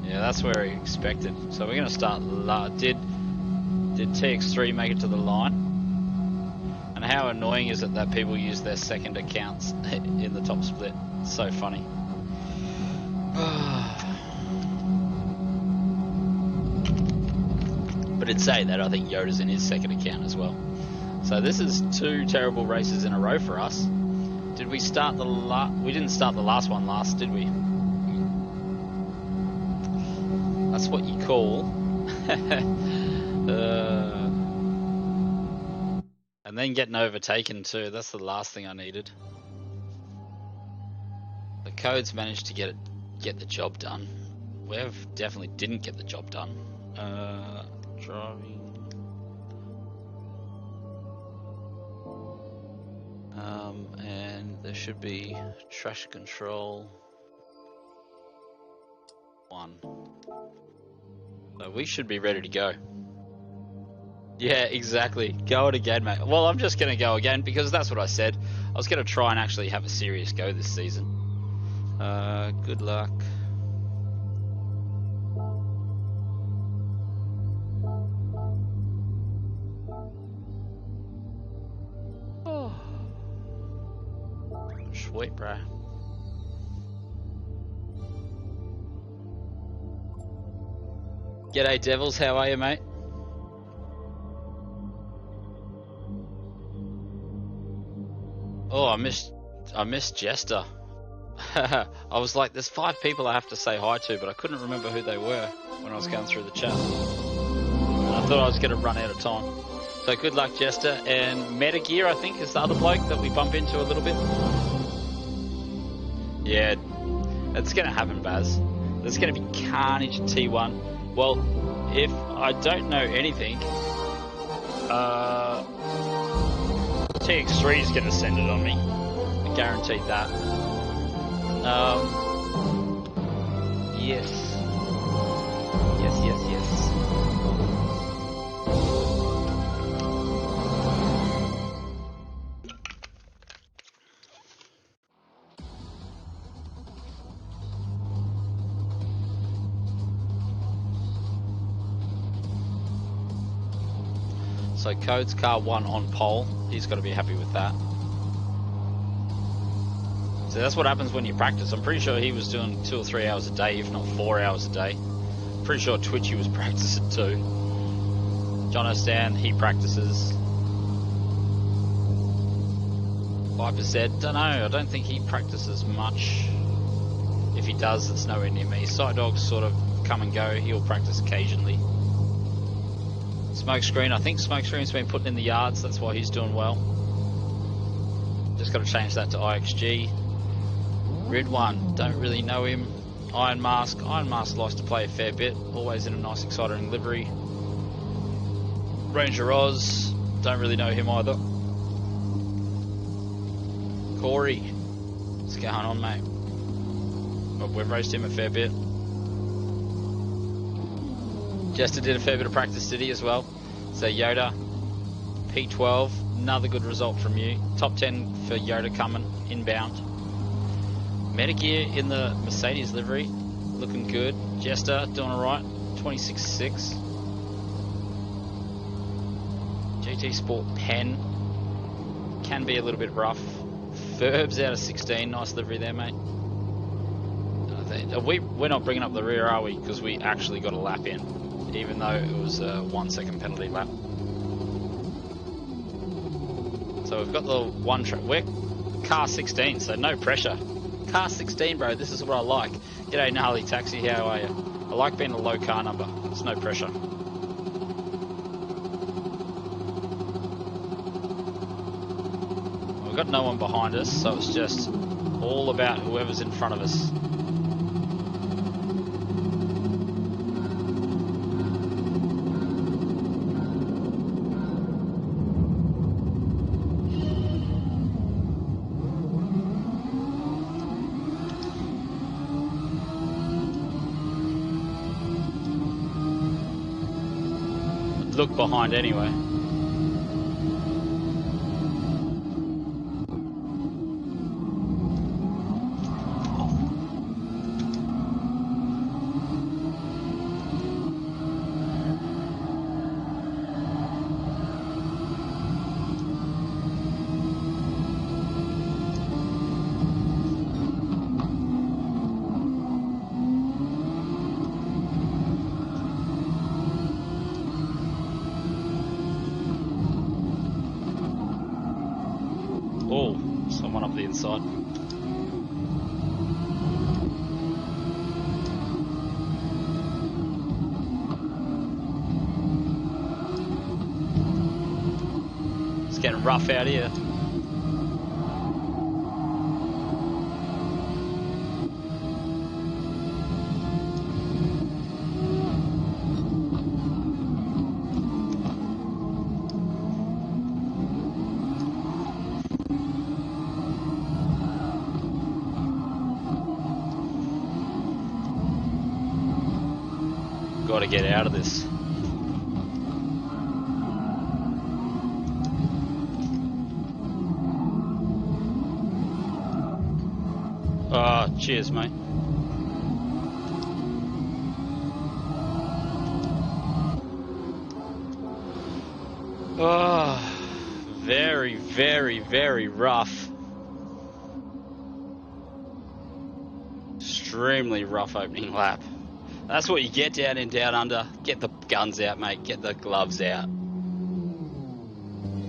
Yeah, that's where he expected. So we're going to start. Did TX3 make it to the line? And how annoying is it that people use their second accounts in the top split? It's so funny. But it'd say that I think Yoda's in his second account as well. So this is 2 terrible races in a row for us. Did we start the we didn't start the last one last, did we? That's what you call. And then getting overtaken too. That's the last thing I needed. The codes managed to get the job done. We've definitely didn't get the job done. Driving. And there should be traction control 1. So we should be ready to go. Yeah, exactly. Go it again, mate. Well, I'm just going to go again because that's what I said. I was going to try and actually have a serious go this season. Good luck. Oh. Sweet, bro. G'day, Devils. How are you, mate? Oh, I missed Jester. I was like, there's 5 people I have to say hi to, but I couldn't remember who they were when I was going through the chat. And I thought I was going to run out of time. So good luck, Jester. And Metagear, I think, is the other bloke that we bump into a little bit. Yeah, it's going to happen, Baz. There's going to be carnage at T1. Well, if I don't know anything, TX3 is going to send it on me. I guaranteed that. Yes. So Code's car 1 on pole. He's got to be happy with that. So that's what happens when you practice. I'm pretty sure he was doing 2 or 3 hours a day, if not 4 hours a day. Pretty sure Twitchy was practicing too. John O'Stan, he practices. Viper said, don't know, I don't think he practices much. If he does, it's nowhere near me. Sight dogs sort of come and go, he'll practice occasionally. Smokescreen, I think Smokescreen's been put in the yards, that's why he's doing well. Just got to change that to IXG. Red1, don't really know him. Iron Mask likes to play a fair bit, always in a nice exciting livery. Ranger Oz, don't really know him either. Corey, what's going on, mate? Well, we've raced him a fair bit. Jester did a fair bit of practice today as well. So Yoda, P12, another good result from you. Top 10 for Yoda coming, inbound. Metagear in the Mercedes livery, looking good. Jester doing alright, 26.6. GT Sport Pen, can be a little bit rough. Ferbs out of 16, nice livery there, mate. We're not bringing up the rear, are we? Because we actually got a lap in, even though it was a 1 second penalty lap. So we've got the one track. We're car 16, so no pressure. Car 16, bro. This is what I like. G'day, Gnarly Taxi. How are you? I like being a low car number. It's no pressure. We've got no one behind us, so it's just all about whoever's in front of us. Look behind anyway. Someone up the inside. It's getting rough out here. Got to get out of this. Oh, cheers, mate. Oh, very, very, very rough. Extremely rough opening lap. That's what you get down in Down Under. Get the guns out, mate. Get the gloves out.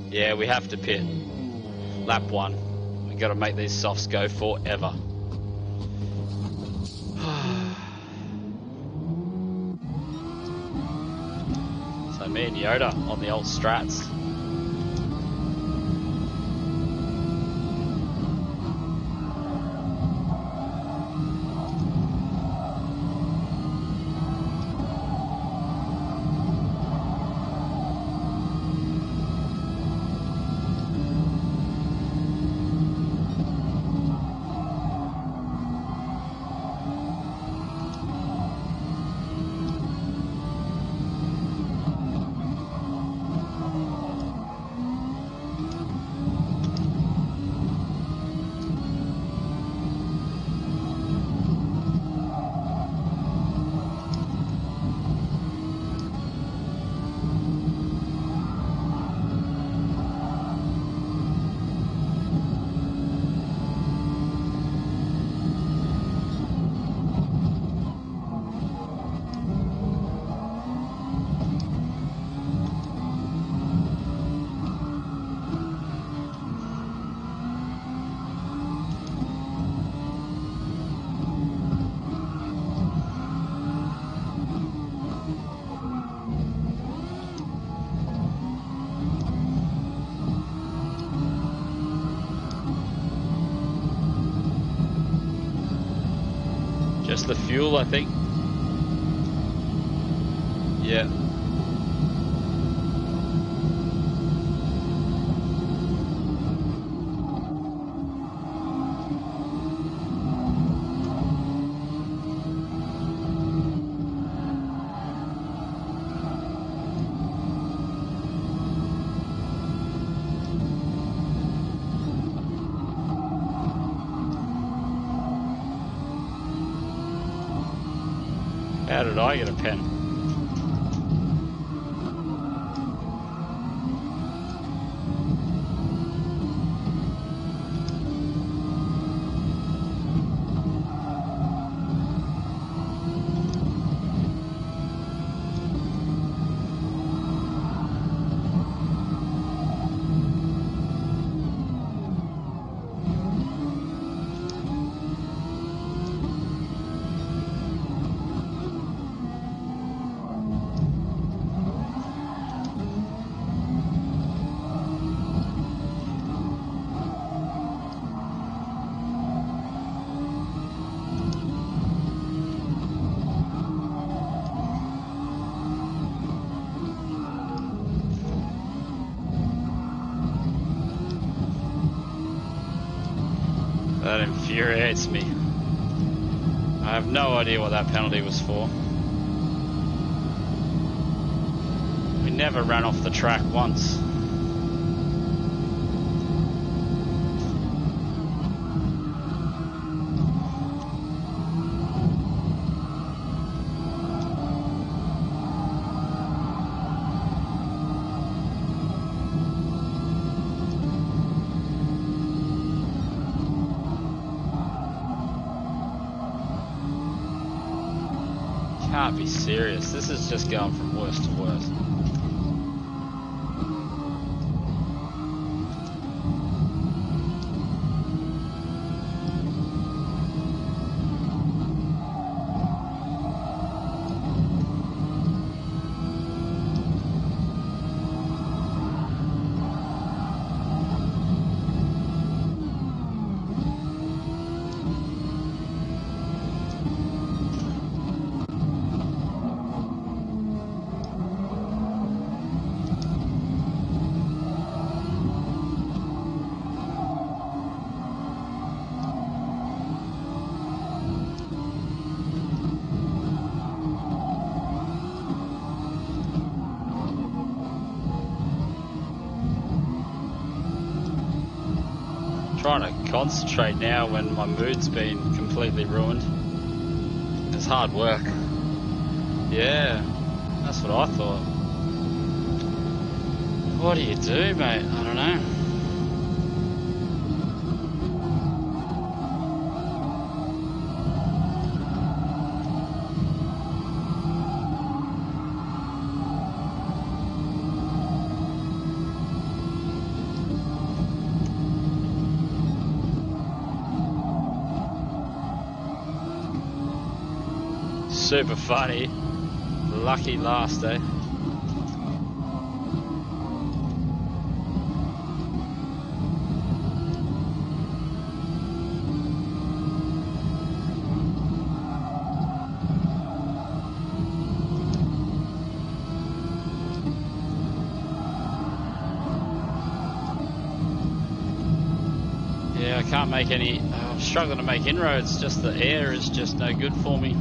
Yeah, we have to pit. Lap 1. We got to make these softs go forever. So me and Yoda on the old strats. just the fuel, I think. Yeah. How did I get a pen? That infuriates me. I have no idea what that penalty was for. We never ran off the track once. Can't be serious. This is just going from worse to worse. Trying to concentrate now when my mood's been completely ruined. It's hard work. Yeah, that's what I thought. What do you do, mate? I don't know. Super funny. Lucky last day. Yeah, I can't make any. I'm struggling to make inroads. Just the air is just no good for me.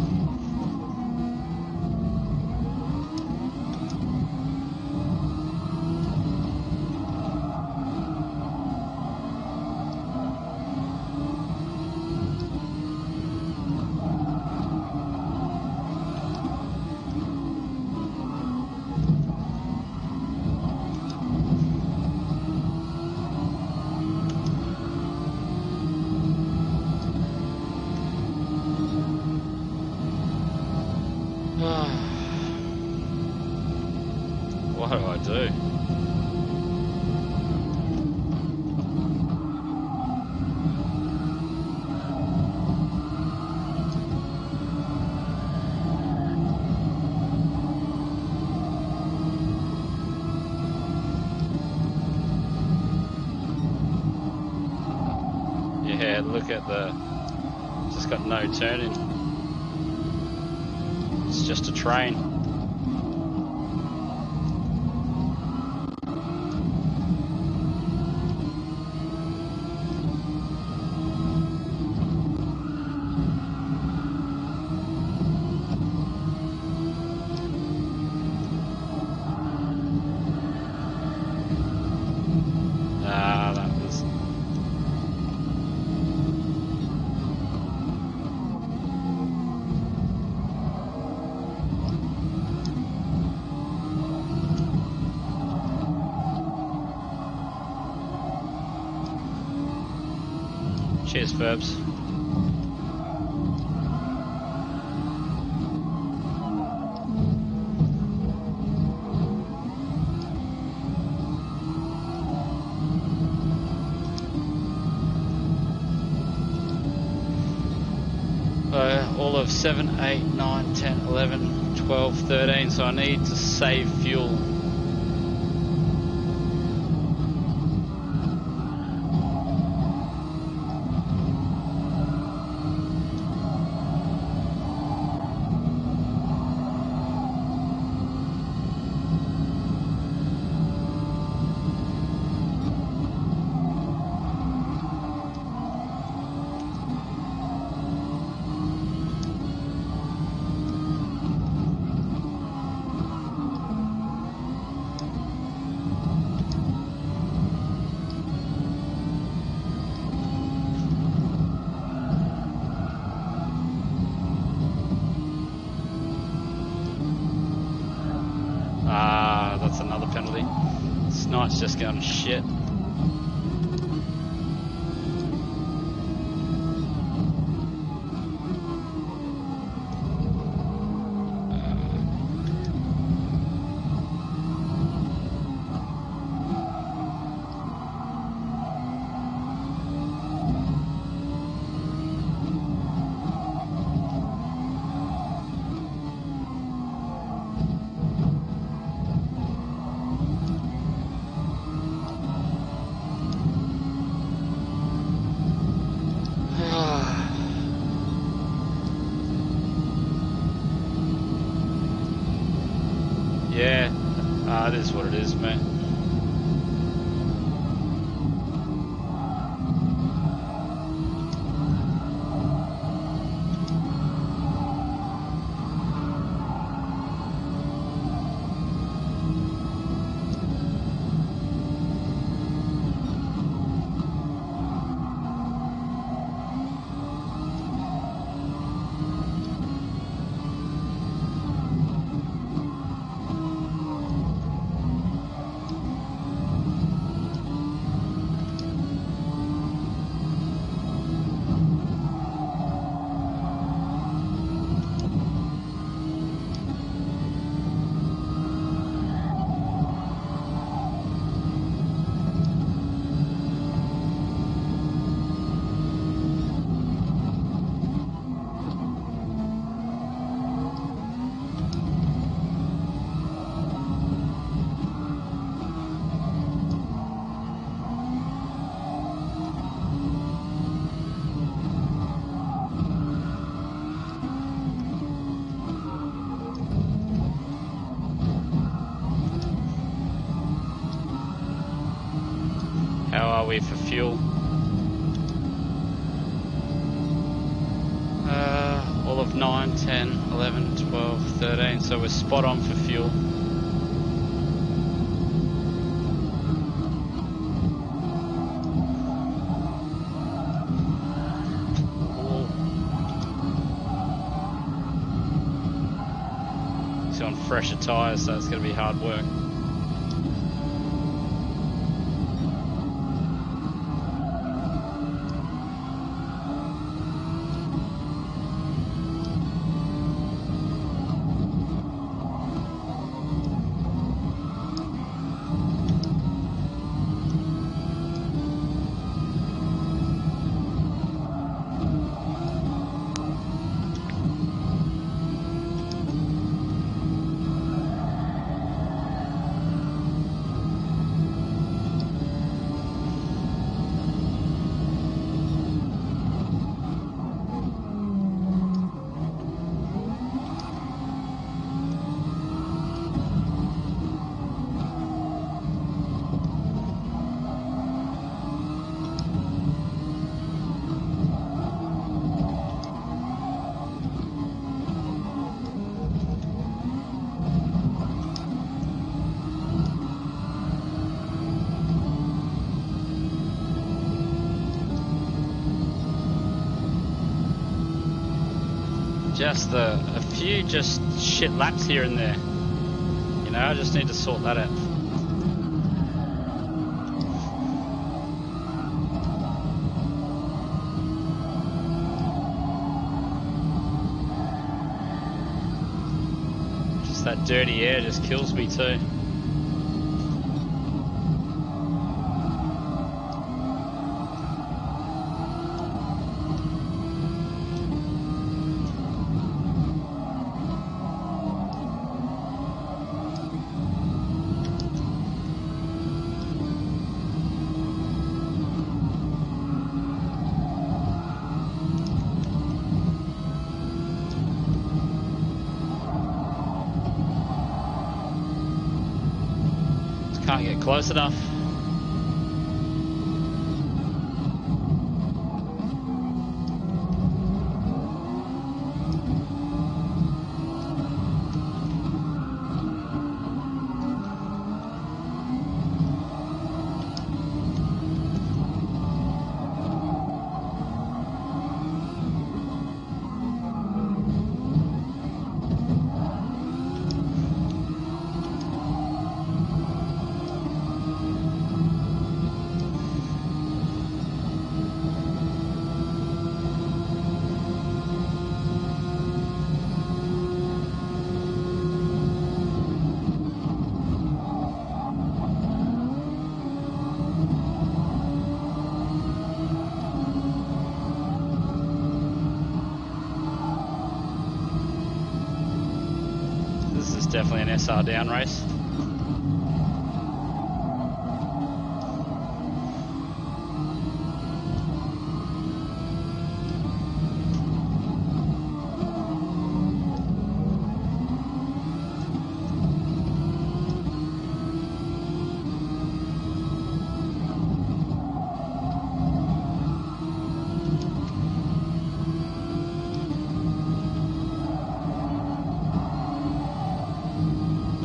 What do I do? Yeah, look at the... just got no turning. It's just a train. That was... Cheers, Verbs. All of 7, 8, 9, 10, 11, 12, 13, so I need to save fuel. That's another penalty. This night's just going to shit. Yeah, it is what it is, mate. How are we for fuel? All of 9, 10, 11, 12, 13, so we're spot on for fuel. He's on fresher tyres, so it's going to be hard work. Just a few just shit laps here and there. You know, I just need to sort that out. Just that dirty air just kills me too. Can't get close enough. Definitely an SR down race.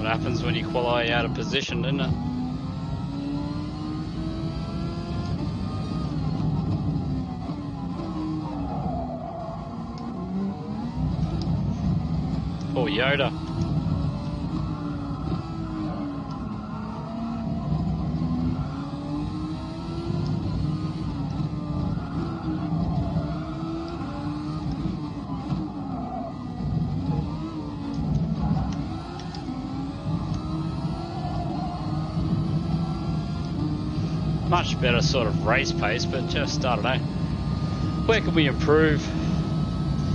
Happens when you qualify out of position, doesn't it? Poor Yoda. Much better sort of race pace, but just, I don't know. Where can we improve?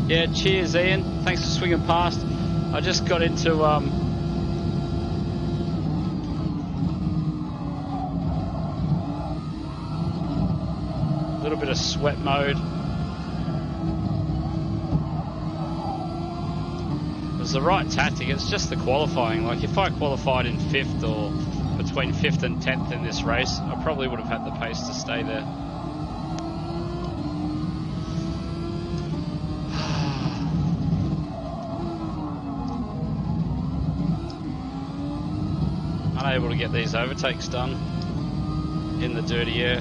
Yeah, cheers Ian. Thanks for swinging past. I just got into a little bit of sweat mode. It was the right tactic, it's just the qualifying. Like if I qualified in 5th or between 5th and 10th in this race, I probably would have had the pace to stay there. Unable to get these overtakes done in the dirty air.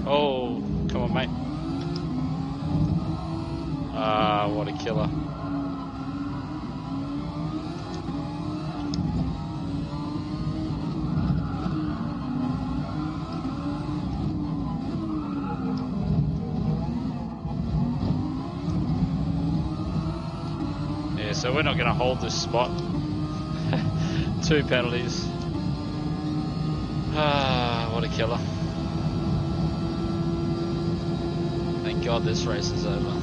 Oh, come on, mate. Ah, what a killer. Yeah, so we're not going to hold this spot. 2 penalties. Ah, what a killer. Thank God this race is over.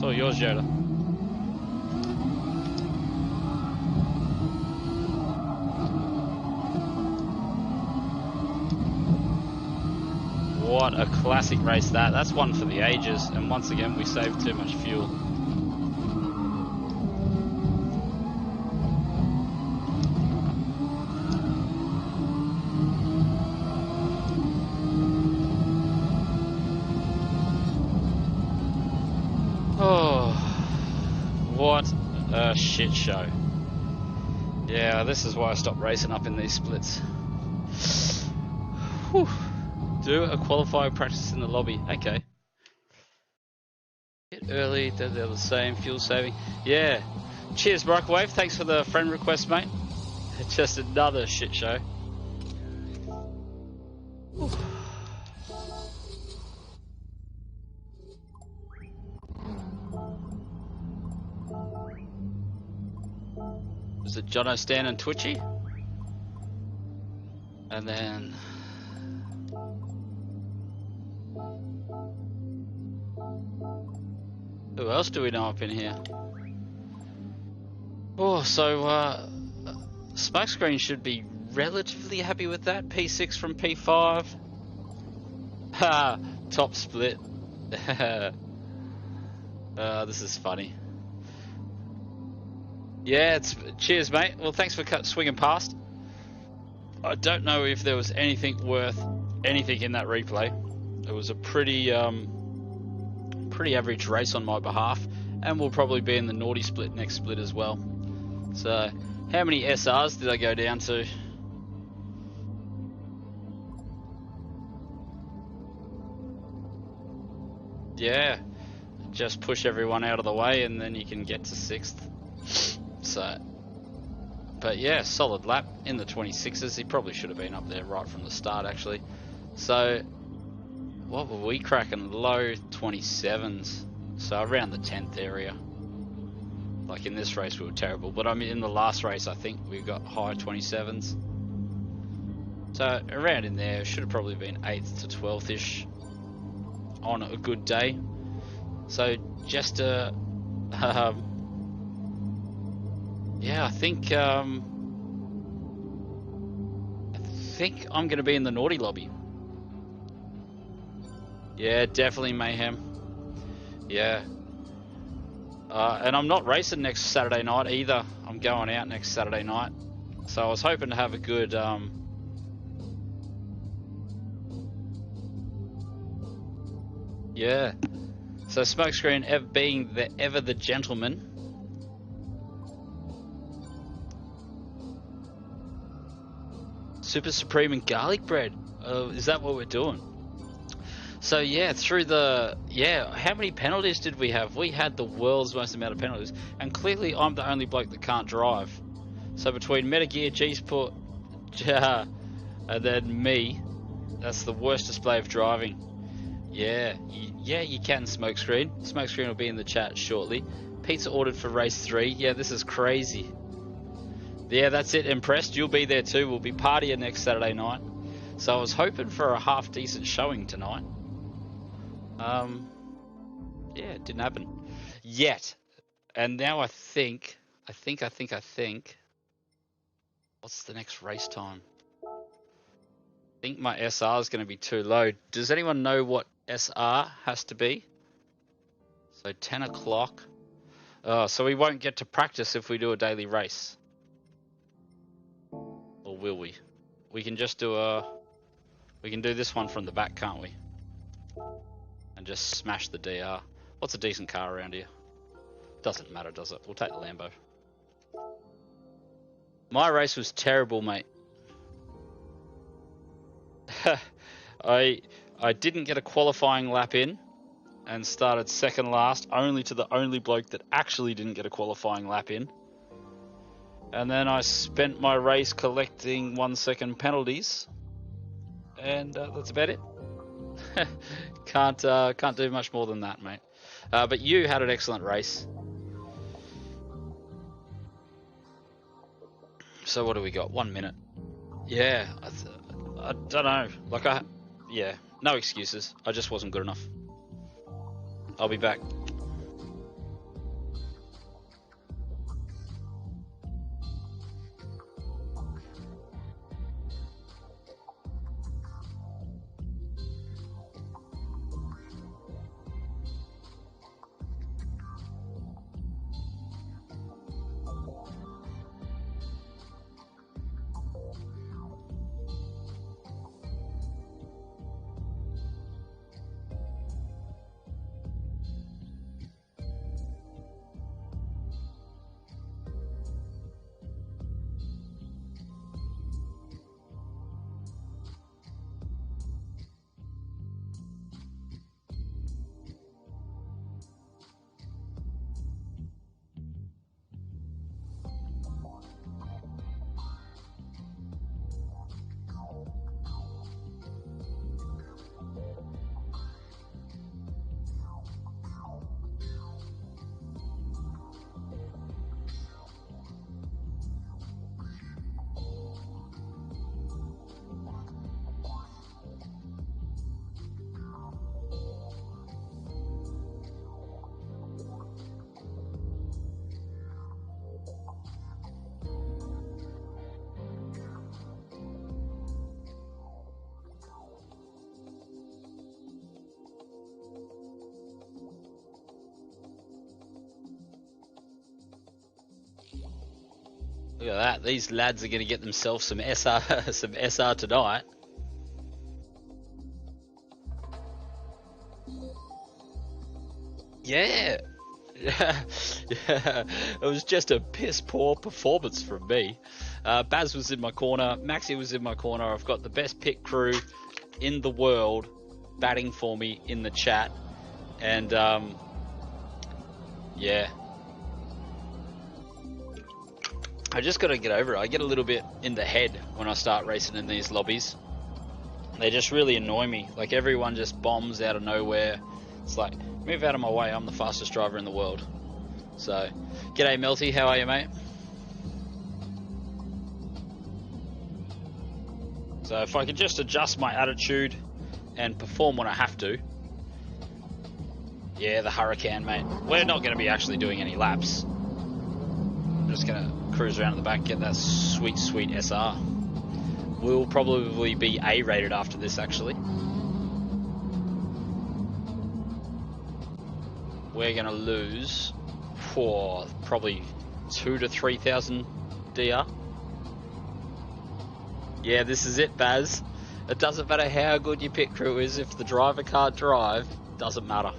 It's all yours, Yoda. What a classic race that. That's one for the ages. And once again, we saved too much fuel. Oh, what a shit show. Yeah, this is why I stopped racing up in these splits. Whew. Do a qualifying practice in the lobby. Okay. Get early, they're the same. Fuel saving. Yeah. Cheers, Microwave. Thanks for the friend request, mate. Just another shit show. Whew. Is it Jono, Stan, and Twitchy? And then... who else do we know up in here? Oh, so Smokescreen should be relatively happy with that. P6 from P5. Ha! Top split. This is funny. Yeah, cheers, mate. Well, thanks for swinging past. I don't know if there was anything worth anything in that replay. It was a pretty average race on my behalf, and we'll probably be in the naughty split next split as well. So, how many SRs did I go down to? Yeah, just push everyone out of the way, and then you can get to 6th. So, but yeah, solid lap in the 26s. He probably should have been up there right from the start, actually. So, what were we cracking? Low 27s. So around the 10th area. Like in this race we were terrible, but I mean in the last race I think we got high 27s. So around in there, should have probably been 8th to 12th-ish on a good day. So just yeah, I think I'm going to be in the naughty lobby. Yeah, definitely Mayhem. Yeah. And I'm not racing next Saturday night either. I'm going out next Saturday night. So I was hoping to have a good yeah. So Smokescreen being ever the gentleman. Super Supreme and garlic bread. Is that what we're doing? So yeah, through the, how many penalties did we have? We had the world's most amount of penalties, and clearly I'm the only bloke that can't drive. So between Metagear, G-Sport, and then me, that's the worst display of driving. Yeah, you can, Smokescreen. Smokescreen will be in the chat shortly. Pizza ordered for race 3. Yeah, this is crazy. Yeah, that's it, Impressed. You'll be there too. We'll be partying next Saturday night. So I was hoping for a half decent showing tonight. Yeah, it didn't happen yet. And now I think, what's the next race time? I think my SR is going to be too low. Does anyone know what SR has to be? So 10 o'clock. So we won't get to practice if we do a daily race. Or will we? We can just do we can do this one from the back, can't we? And just smash the DR. What's a decent car around here? Doesn't matter, does it? We'll take the Lambo. My race was terrible, mate. I didn't get a qualifying lap in and started second last, only to the only bloke that actually didn't get a qualifying lap in. And then I spent my race collecting 1 second penalties, and that's about it. Can't do much more than that, mate. But you had an excellent race. So what do we got? 1 minute. Yeah, I don't know. Like yeah, no excuses. I just wasn't good enough. I'll be back. Look at that. These lads are going to get themselves some SR, some SR tonight. Yeah. Yeah. It was just a piss poor performance from me. Baz was in my corner. Maxi was in my corner. I've got the best pit crew in the world batting for me in the chat. And, yeah. I just got to get over it. I get a little bit in the head when I start racing in these lobbies. They just really annoy me. Like, everyone just bombs out of nowhere. It's like, move out of my way. I'm the fastest driver in the world. So, g'day Melty. How are you, mate? So, if I could just adjust my attitude and perform when I have to. Yeah, the Hurricane, mate. We're not going to be actually doing any laps. I'm just going to cruise around in the back, get that sweet, sweet SR. We'll probably be A-rated after this, actually. We're going to lose for probably 2,000 to 3,000 DR. Yeah, this is it, Baz. It doesn't matter how good your pit crew is, if the driver can't drive, doesn't matter.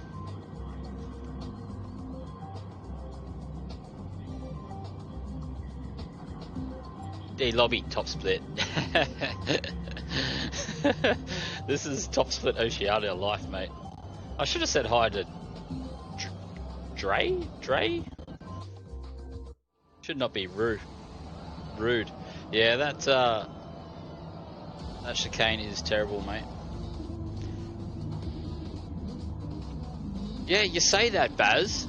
D lobby top split. This is top split Oceania life, mate. I should have said hi to Dre? Should not be rude. Yeah, that chicane is terrible, mate. Yeah, you say that, Baz,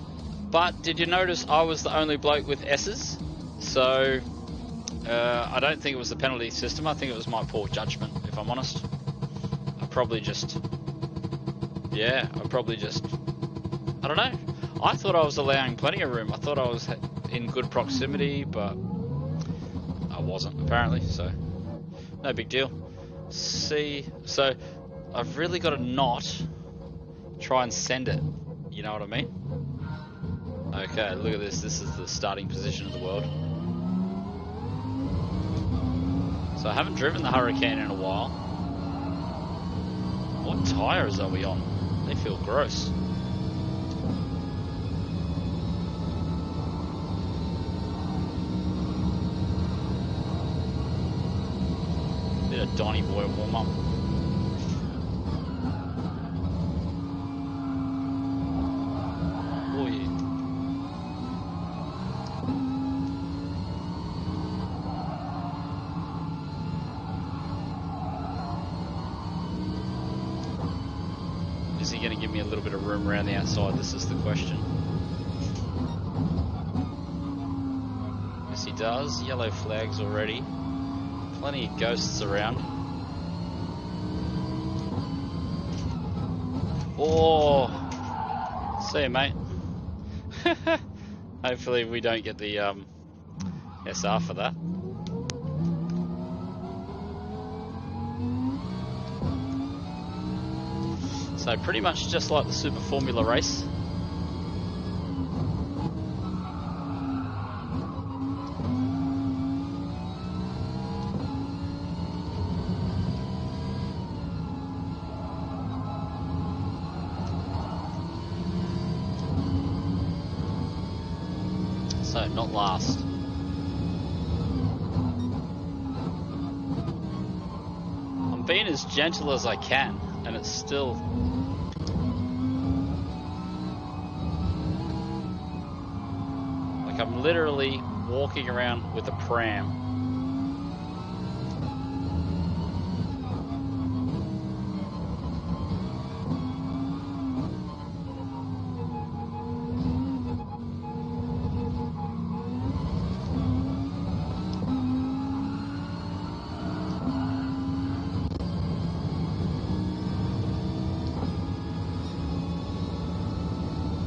but did you notice I was the only bloke with S's? So I don't think it was the penalty system. I think it was my poor judgment, if I'm honest. I don't know. I thought I was allowing plenty of room. I thought I was in good proximity, but I wasn't, apparently, so no big deal. See, so I've really got to not try and send it, you know what I mean? Okay, look at this. This is the starting position of the world. So I haven't driven the Hurricane in a while. What tyres are we on? They feel gross. Bit of Donny Boy warm up. Oh yeah. Is he going to give me a little bit of room around the outside? This is the question. Yes, he does. Yellow flags already. Plenty of ghosts around. Oh! See you, mate. Hopefully we don't get the SR for that. So pretty much just like the Super Formula race. So not last. I'm being as gentle as I can, and it's still... I'm literally walking around with a pram.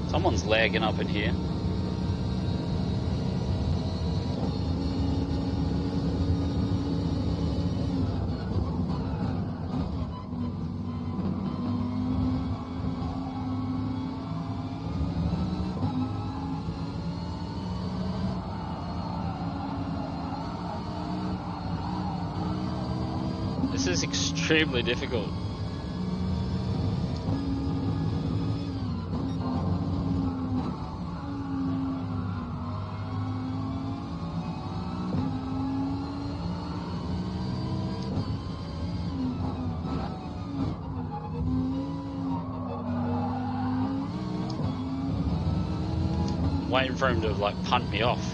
Someone's lagging up in here. is extremely difficult. Waiting for him to like punt me off.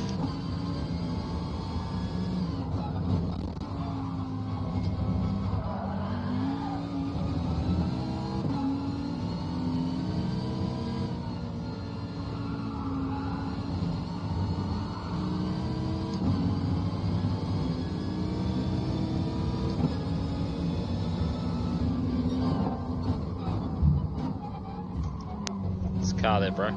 There's a car there, bro.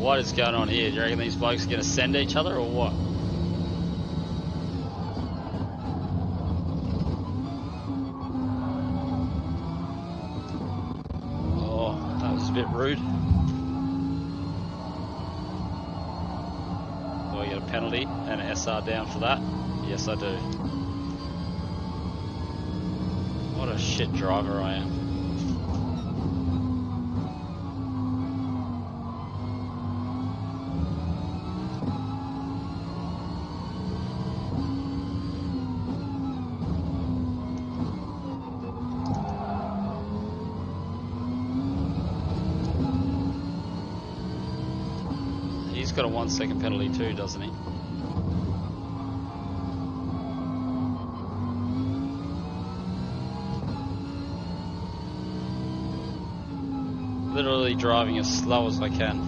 What is going on here? Do you reckon these blokes are going to send each other or what? Oh, that was a bit rude. Do I get a penalty and an SR down for that? Yes, I do. What a shit driver I am. He's got a 1 second penalty too, doesn't he? Literally driving as slow as I can.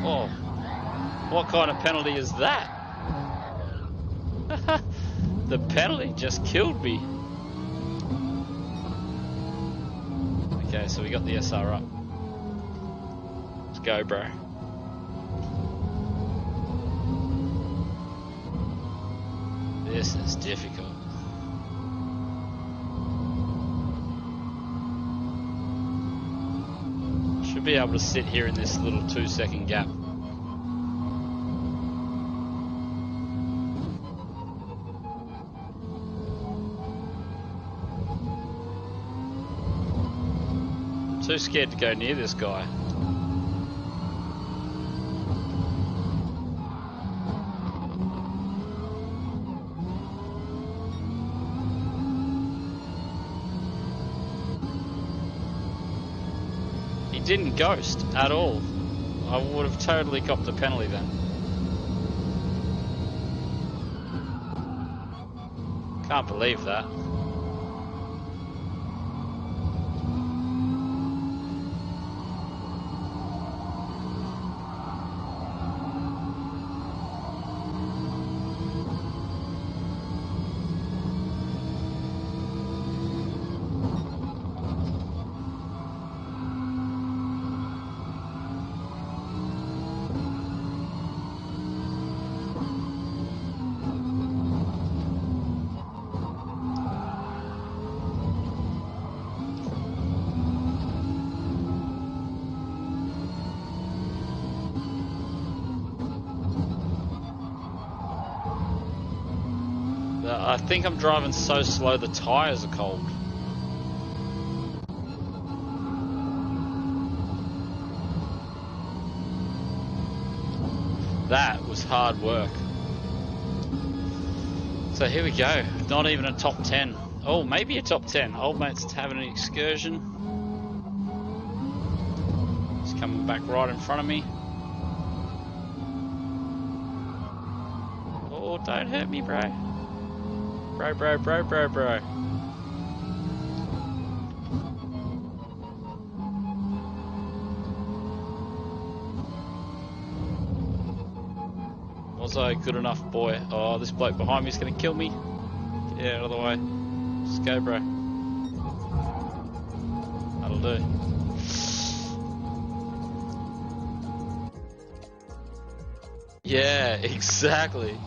Oh, what kind of penalty is that? The penalty just killed me. Okay, so we got the SR up. Let's go, bro. This is difficult. Should be able to sit here in this little 2 second gap. Too scared to go near this guy. He didn't ghost at all. I would have totally copped the penalty then. Can't believe that. I think I'm driving so slow the tyres are cold. That was hard work. So here we go. Not even a top 10. Oh, maybe a top 10. Old mate's having an excursion. He's coming back right in front of me. Oh, don't hurt me, bro. Bro. so good enough, boy. Oh, this bloke behind me is going to kill me. Get out of the way. Just go, bro. That'll do. Yeah, exactly.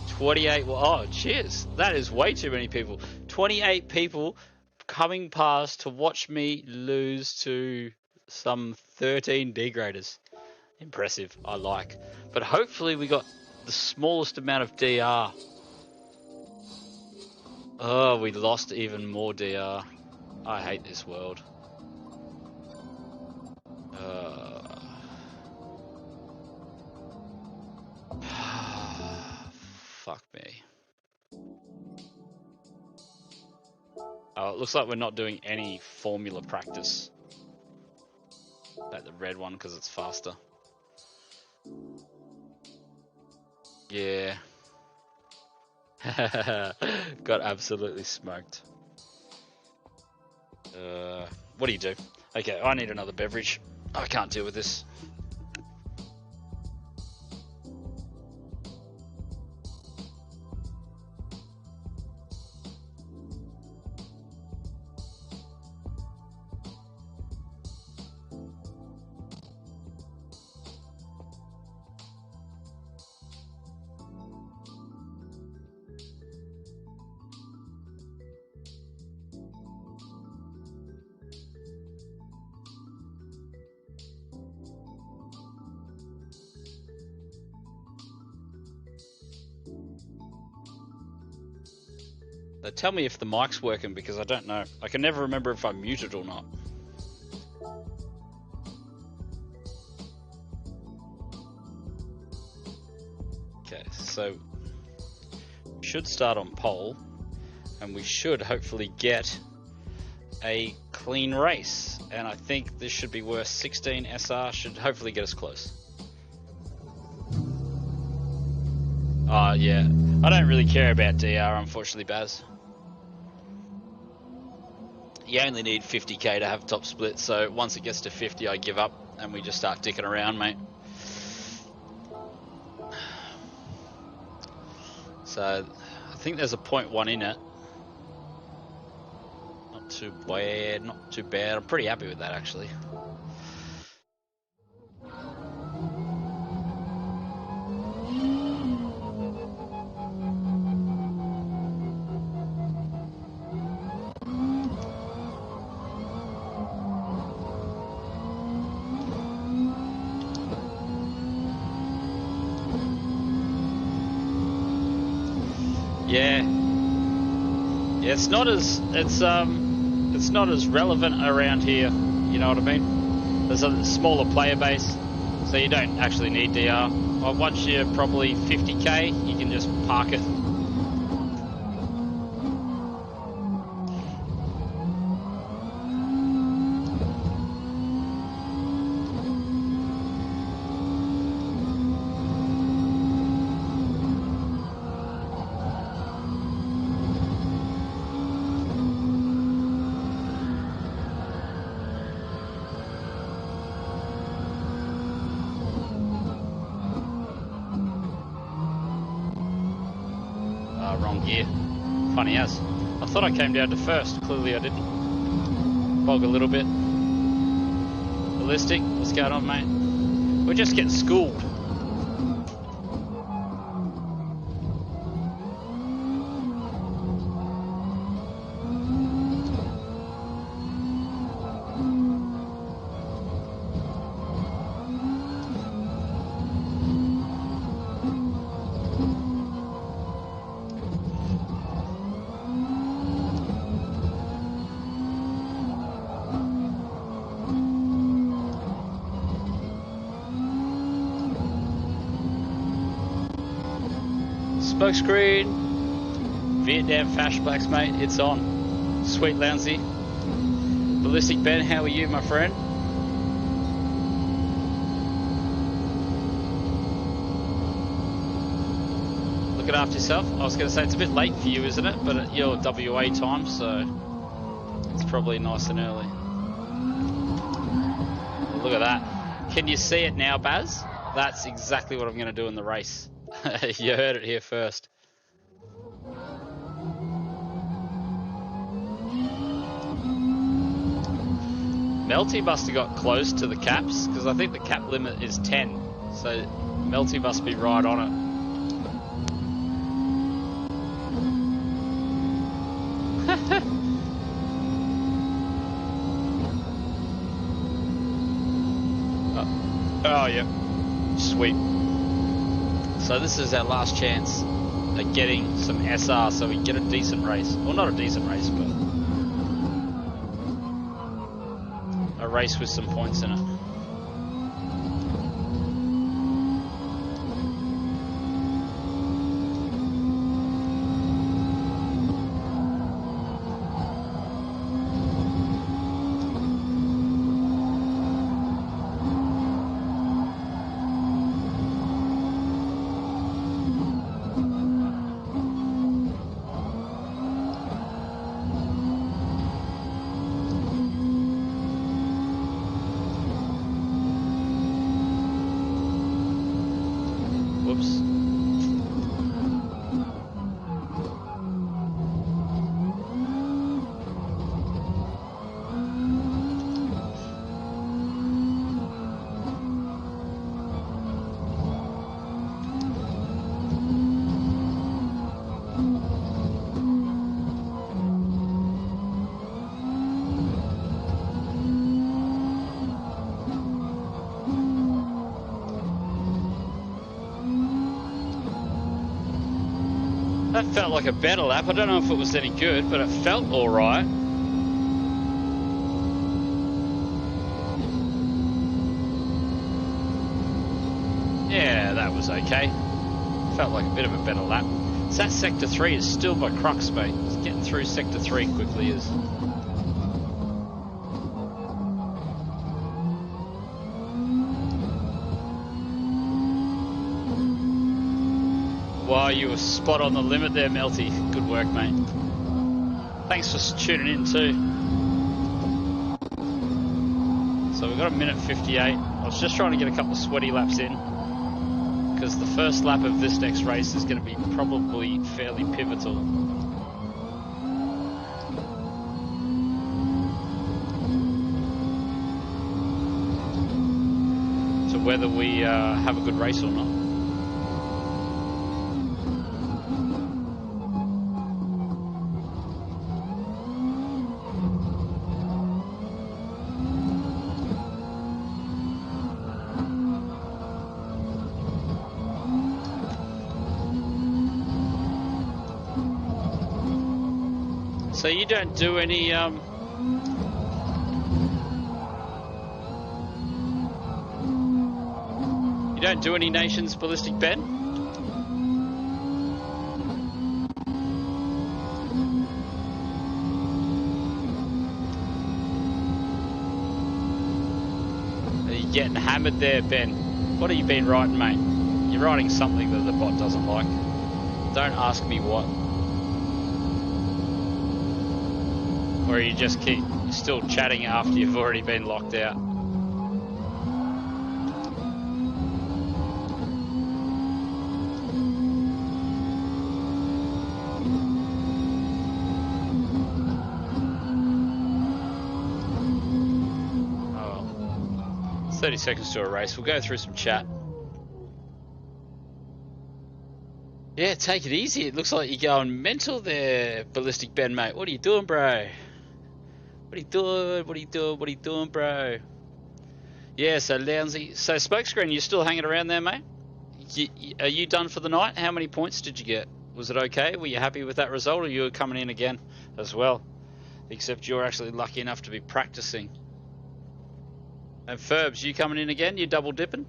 28. Oh, cheers. That is way too many people. 28 people coming past to watch me lose to some 13 degraders. Impressive. I like. But hopefully we got the smallest amount of DR. Oh, we lost even more DR. I hate this world. Fuck me. Oh, it looks like we're not doing any formula practice. Like the red one, because it's faster. Yeah. Got absolutely smoked. What do you do? Okay, I need another beverage. I can't deal with this. Tell me if the mic's working, because I don't know. I can never remember if I'm muted or not. Okay, so we should start on pole, and we should hopefully get a clean race. And I think this should be worth 16 SR, should hopefully get us close. Oh yeah, I don't really care about DR, unfortunately, Baz. You only need 50k to have top split, so once it gets to 50 I give up and we just start dicking around, mate. So I think there's a 0.1 in it. Not too bad, not too bad. I'm pretty happy with that, actually. Yeah, it's not as relevant around here. You know what I mean? There's a smaller player base, so you don't actually need DR. Well, once you're probably 50k, you can just park it. Wrong gear. Funny as. I thought I came down to first. Clearly I didn't. Bog a little bit. Ballistic. What's going on, mate? We're just getting schooled. Smokescreen, Vietnam flashbacks, mate, it's on. Sweet Lounsey. Ballistic Ben, how are you, my friend? Looking after yourself. I was going to say it's a bit late for you, isn't it? But at your WA time, so it's probably nice and early. Look at that. Can you see it now, Baz? That's exactly what I'm going to do in the race. You heard it here first. Melty must have got close to the caps, because I think the cap limit is 10. So Melty must be right on it. Oh, yeah. Sweet. So this is our last chance at getting some SR so we can get a decent race. Well, not a decent race, but a race with some points in it. That felt like a better lap. I don't know if it was any good, but it felt alright. Yeah, that was okay. Felt like a bit of a better lap. So that Sector 3 is still my crux, mate. Just getting through Sector 3 quickly is... Wow, you were spot on the limit there, Melty. Good work, mate. Thanks for tuning in too. So we've got a minute 58. I was just trying to get a couple of sweaty laps in, because the first lap of this next race is going to be probably fairly pivotal. To whether we have a good race or not. So you don't do any you don't do any Nations Ballistic Ben? Are you getting hammered there, Ben? What have you been writing, mate? You're writing something that the bot doesn't like. Don't ask me what. Or you just keep still chatting after you've already been locked out. Oh well. It's 30 seconds to a race. We'll go through some chat. Yeah, take it easy. It looks like you're going mental there, Ballistic Ben, mate. What are you doing, bro? What are you doing? What are you doing? What are you doing, bro? Yeah, so Lownsy. So Smokescreen, you still hanging around there, mate? Are you done for the night? How many points did you get? Was it okay? Were you happy with that result, or you were coming in again as well? Except you're actually lucky enough to be practicing. And Ferbs, you coming in again? You double dipping?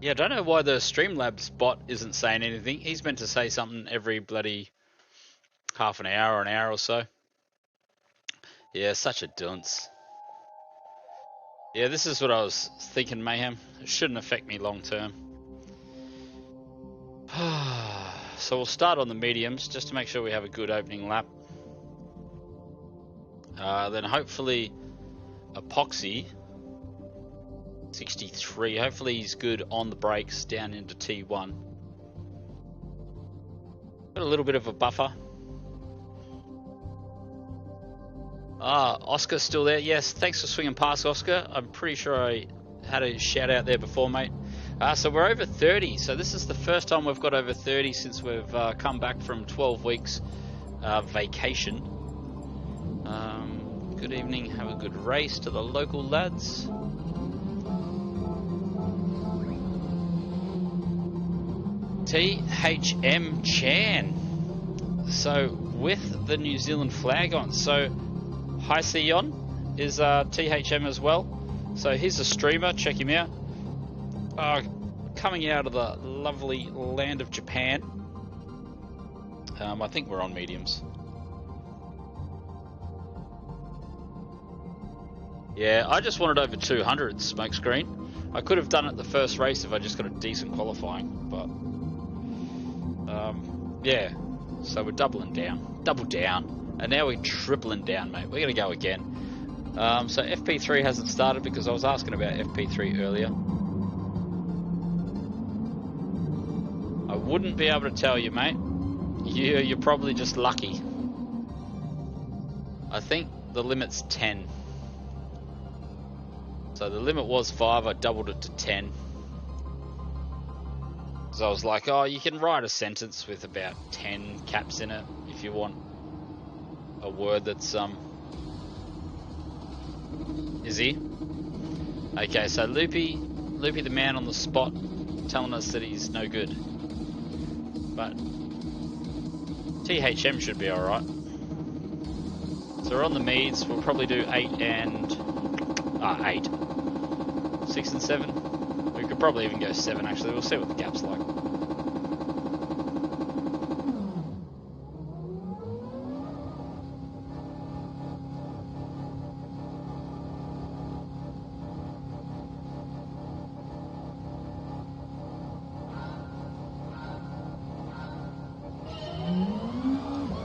Yeah, I don't know why the Streamlabs bot isn't saying anything. He's meant to say something every bloody half an hour or an hour or so. Yeah, such a dunce. Yeah, this is what I was thinking, Mayhem. It shouldn't affect me long term. So we'll start on the mediums just to make sure we have a good opening lap. Then hopefully Epoxy 63. Hopefully he's good on the brakes down into T1. Got a little bit of a buffer. Oscar's still there. Yes, thanks for swinging past, Oscar. I'm pretty sure I had a shout out there before, mate. So we're over 30. So this is the first time we've got over 30 since we've come back from 12 weeks vacation. Good evening. Have a good race to the local lads. THM Chan. So with the New Zealand flag on. So Hi Sion is THM as well. So he's a streamer, check him out. Coming out of the lovely land of Japan. I think we're on mediums. Yeah, I just wanted over 200 smokescreen. I could have done it the first race if I just got a decent qualifying, but yeah. So we're doubling down, double down, and now we're tripling down, mate. We're gonna go again. So FP3 hasn't started because I was asking about FP3 earlier. I wouldn't be able to tell you, mate. You're probably just lucky. I think the limit's 10. So the limit was 5, I doubled it to 10. So I was like, oh, you can write a sentence with about 10 caps in it if you want a word that's Is he? Okay, so Loopy the man on the spot telling us that he's no good. But THM should be alright. So we're on the meads, we'll probably do 8 and 8. 6 and 7. We could probably even go 7 actually, we'll see what the gap's like.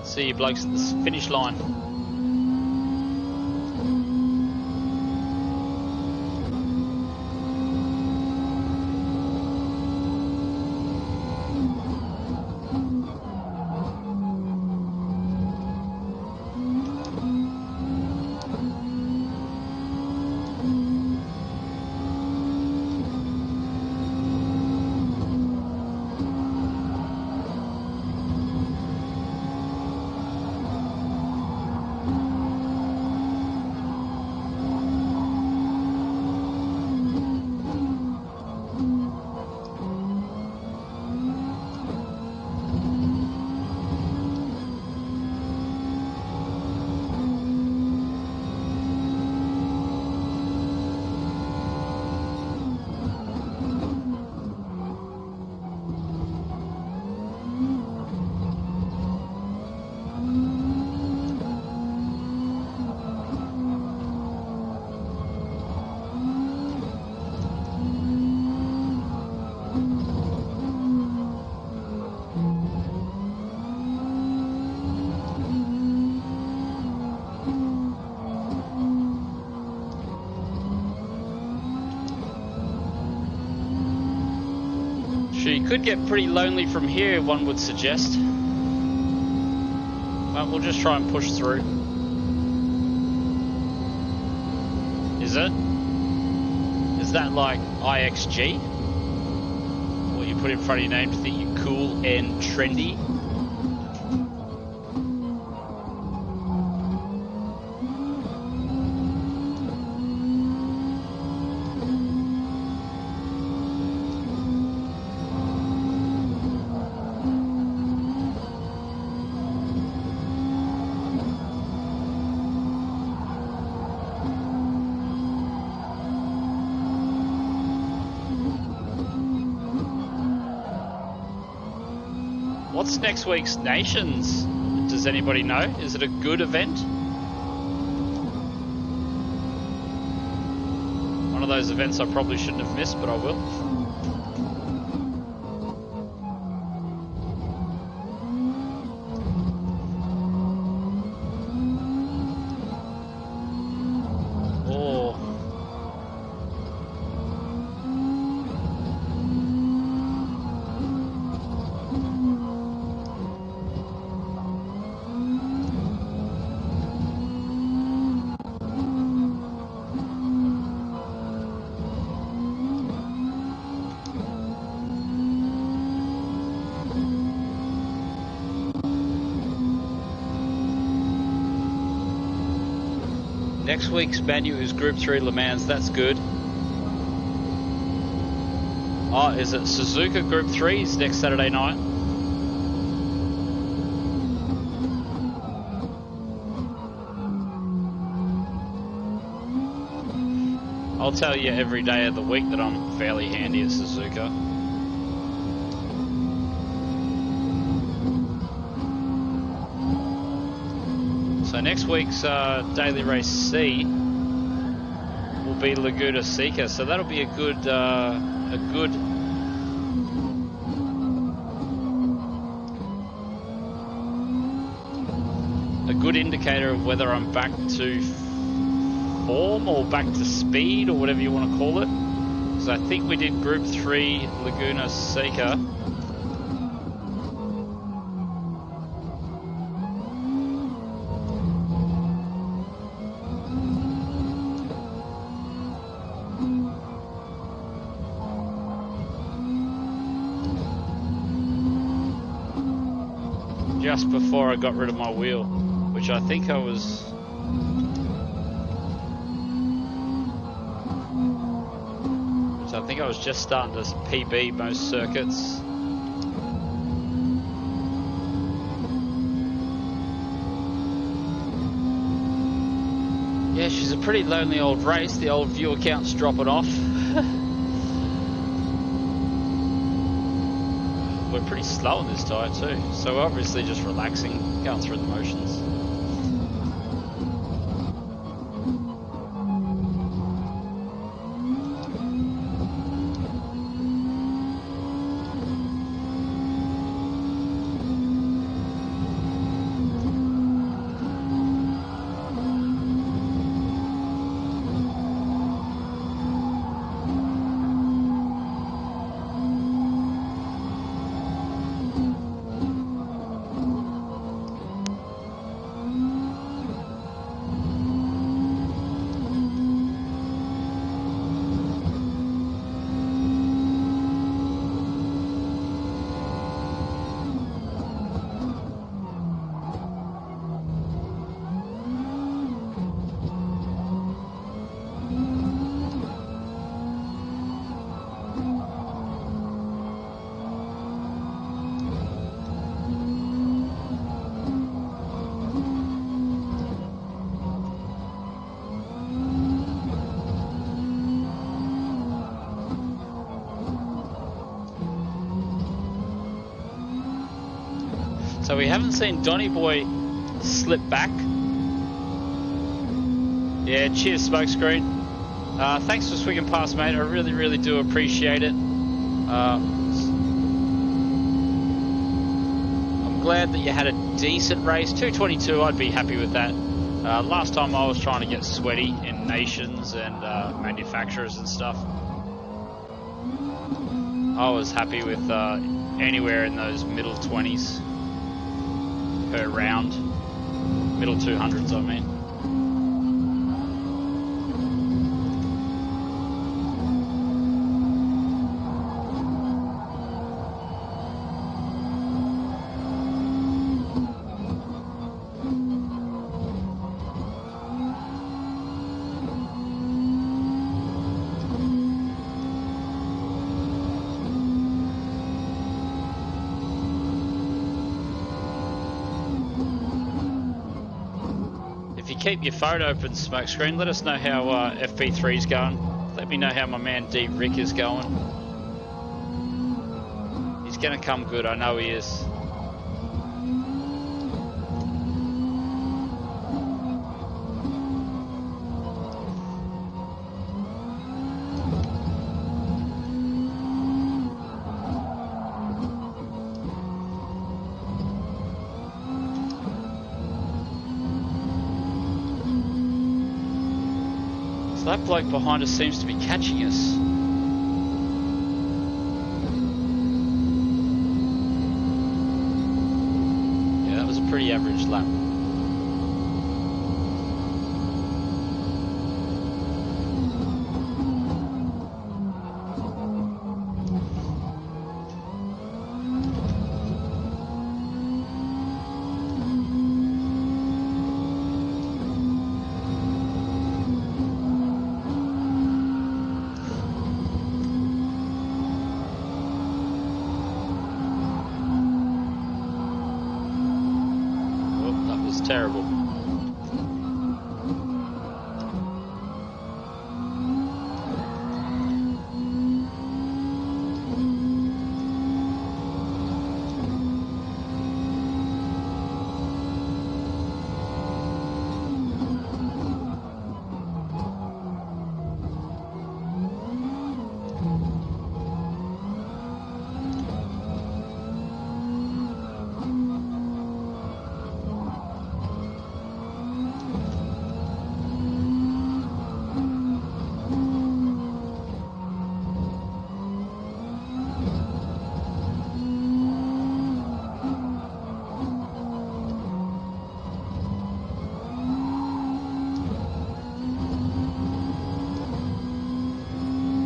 See you blokes at the finish line. It could get pretty lonely from here, one would suggest. But we'll just try and push through. Is it? Is that like IXG? What you put in front of your name to think you're cool and trendy? What's next week's Nations? Does anybody know? Is it a good event? One of those events I probably shouldn't have missed, but I will. next week's menu is Group 3 Le Mans. That's good. Oh, is it Suzuka Group 3's next Saturday night? I'll tell you every day of the week that I'm fairly handy at Suzuka. So next week's Daily Race C will be Laguna Seca, so that'll be a good indicator of whether I'm back to form or back to speed or whatever you want to call it. Because I think we did Group 3 Laguna Seca. Just before I got rid of my wheel, which I think I was... I think I was just starting to PB most circuits. Yeah, she's a pretty lonely old race. The old viewer count's dropping off. We're pretty slow on this tyre too, so we're obviously just relaxing, going through the motions. So we haven't seen Donny Boy slip back. Yeah, cheers, Smokescreen. Thanks for swinging past, mate. I really, really do appreciate it. I'm glad that you had a decent race. 222, I'd be happy with that. Last time I was trying to get sweaty in nations and manufacturers and stuff. I was happy with anywhere in those middle 20s. Per round, middle 200s I mean. Keep your phone open, Smokescreen. Let us know how FP3's going. Let me know how my man D Rick is going. He's gonna come good, I know he is. That bloke behind us seems to be catching us. Yeah, that was a pretty average lap. terrible.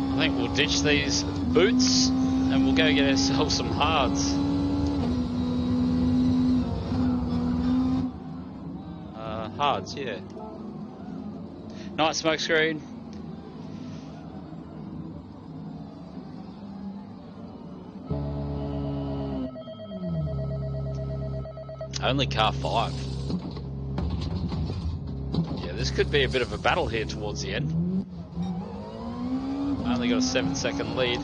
I think we'll ditch these boots and we'll go get ourselves some hards. Hards, yeah. Night smoke screen. Only car 5. Yeah, this could be a bit of a battle here towards the end. Only got a 7-second lead.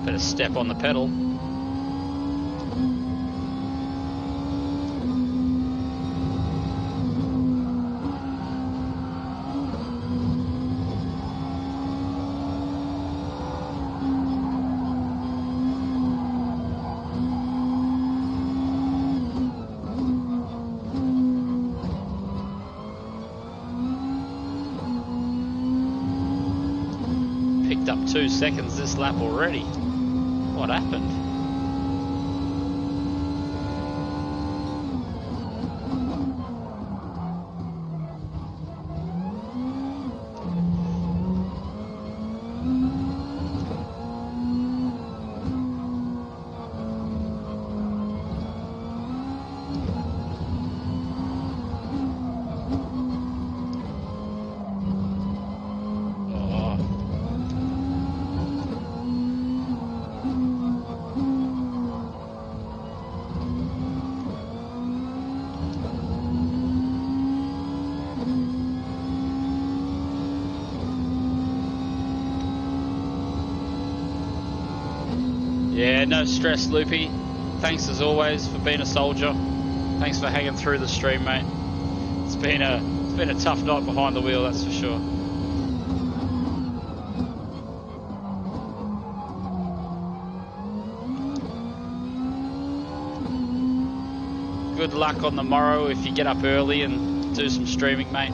Better step on the pedal. Picked up 2 seconds this lap already. What happened? Yeah, no stress, Loopy. Thanks as always for being a soldier. Thanks for hanging through the stream, mate. It's been a tough night behind the wheel, that's for sure. Good luck on the morrow if you get up early and do some streaming, mate.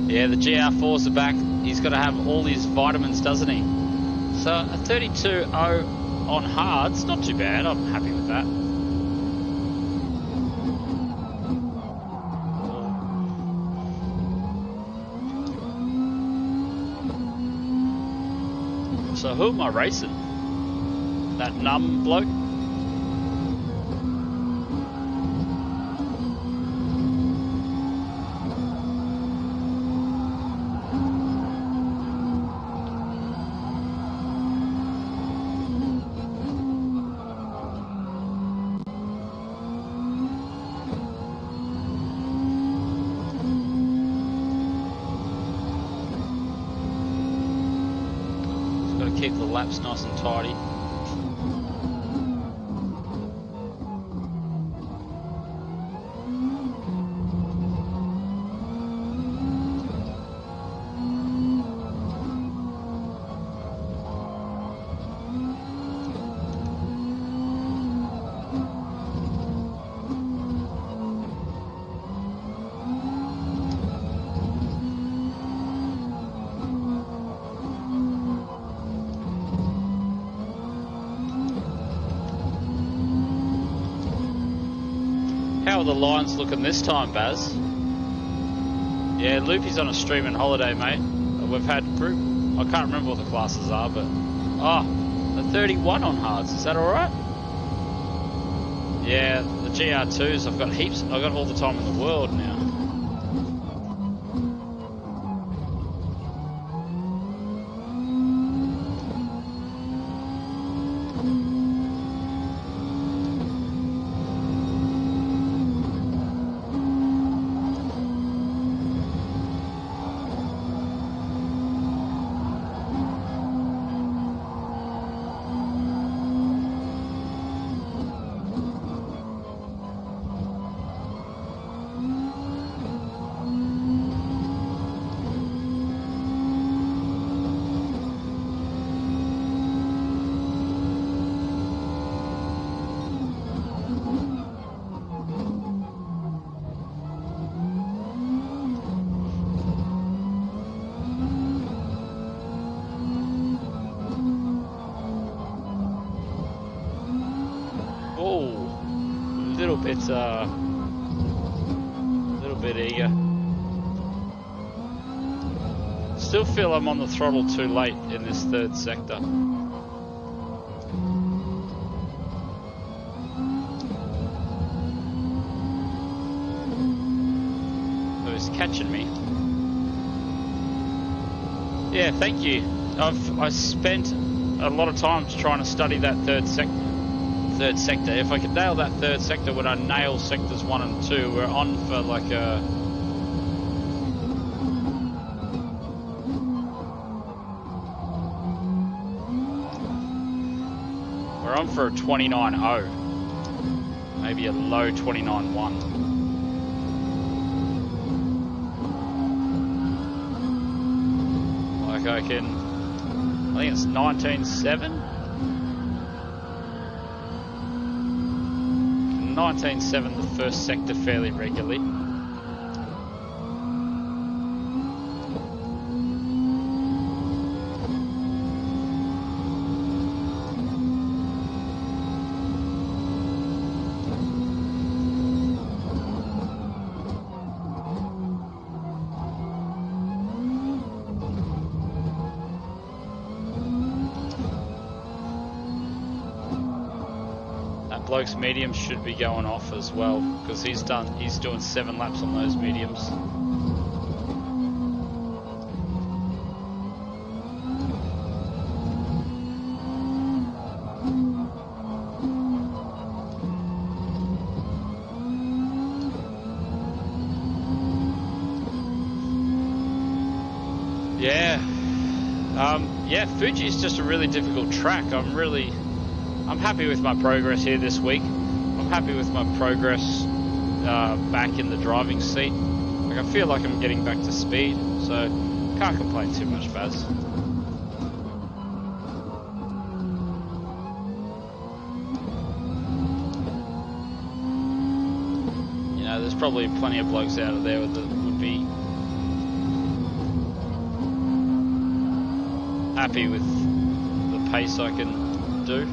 Yeah, the GR4s are back. He's got to have all his vitamins, doesn't he? So a 32.0 on hards, not too bad. I'm happy with that. So who am I racing? That numb bloke? keep the laps nice and tidy. How are the lines looking this time, Baz? Yeah, Loopy's on a streaming holiday, mate. We've had group... I can't remember what the classes are, but... Oh, a 31 on hards. Is that alright? Yeah, the GR2s, I've got heaps... I've got all the time in the world now. A little bit eager. Still feel I'm on the throttle too late in this third sector. Oh, he's catching me. Yeah, thank you. I spent a lot of time trying to study that third sector. If I could nail that third sector when I nail sectors 1 and 2, we're on for like a... We're on for a 29.0. Maybe a low 29.1. Like I think it's 19.7. 19.7 the first sector fairly regularly. Bloke's medium should be going off as well because he's doing 7 laps on those mediums. Yeah, Fuji is just a really difficult track. I'm happy with my progress here this week. I'm happy with my progress back in the driving seat. Like I feel like I'm getting back to speed, so can't complain too much, Baz. You know, there's probably plenty of blokes out there that would be happy with the pace I can do.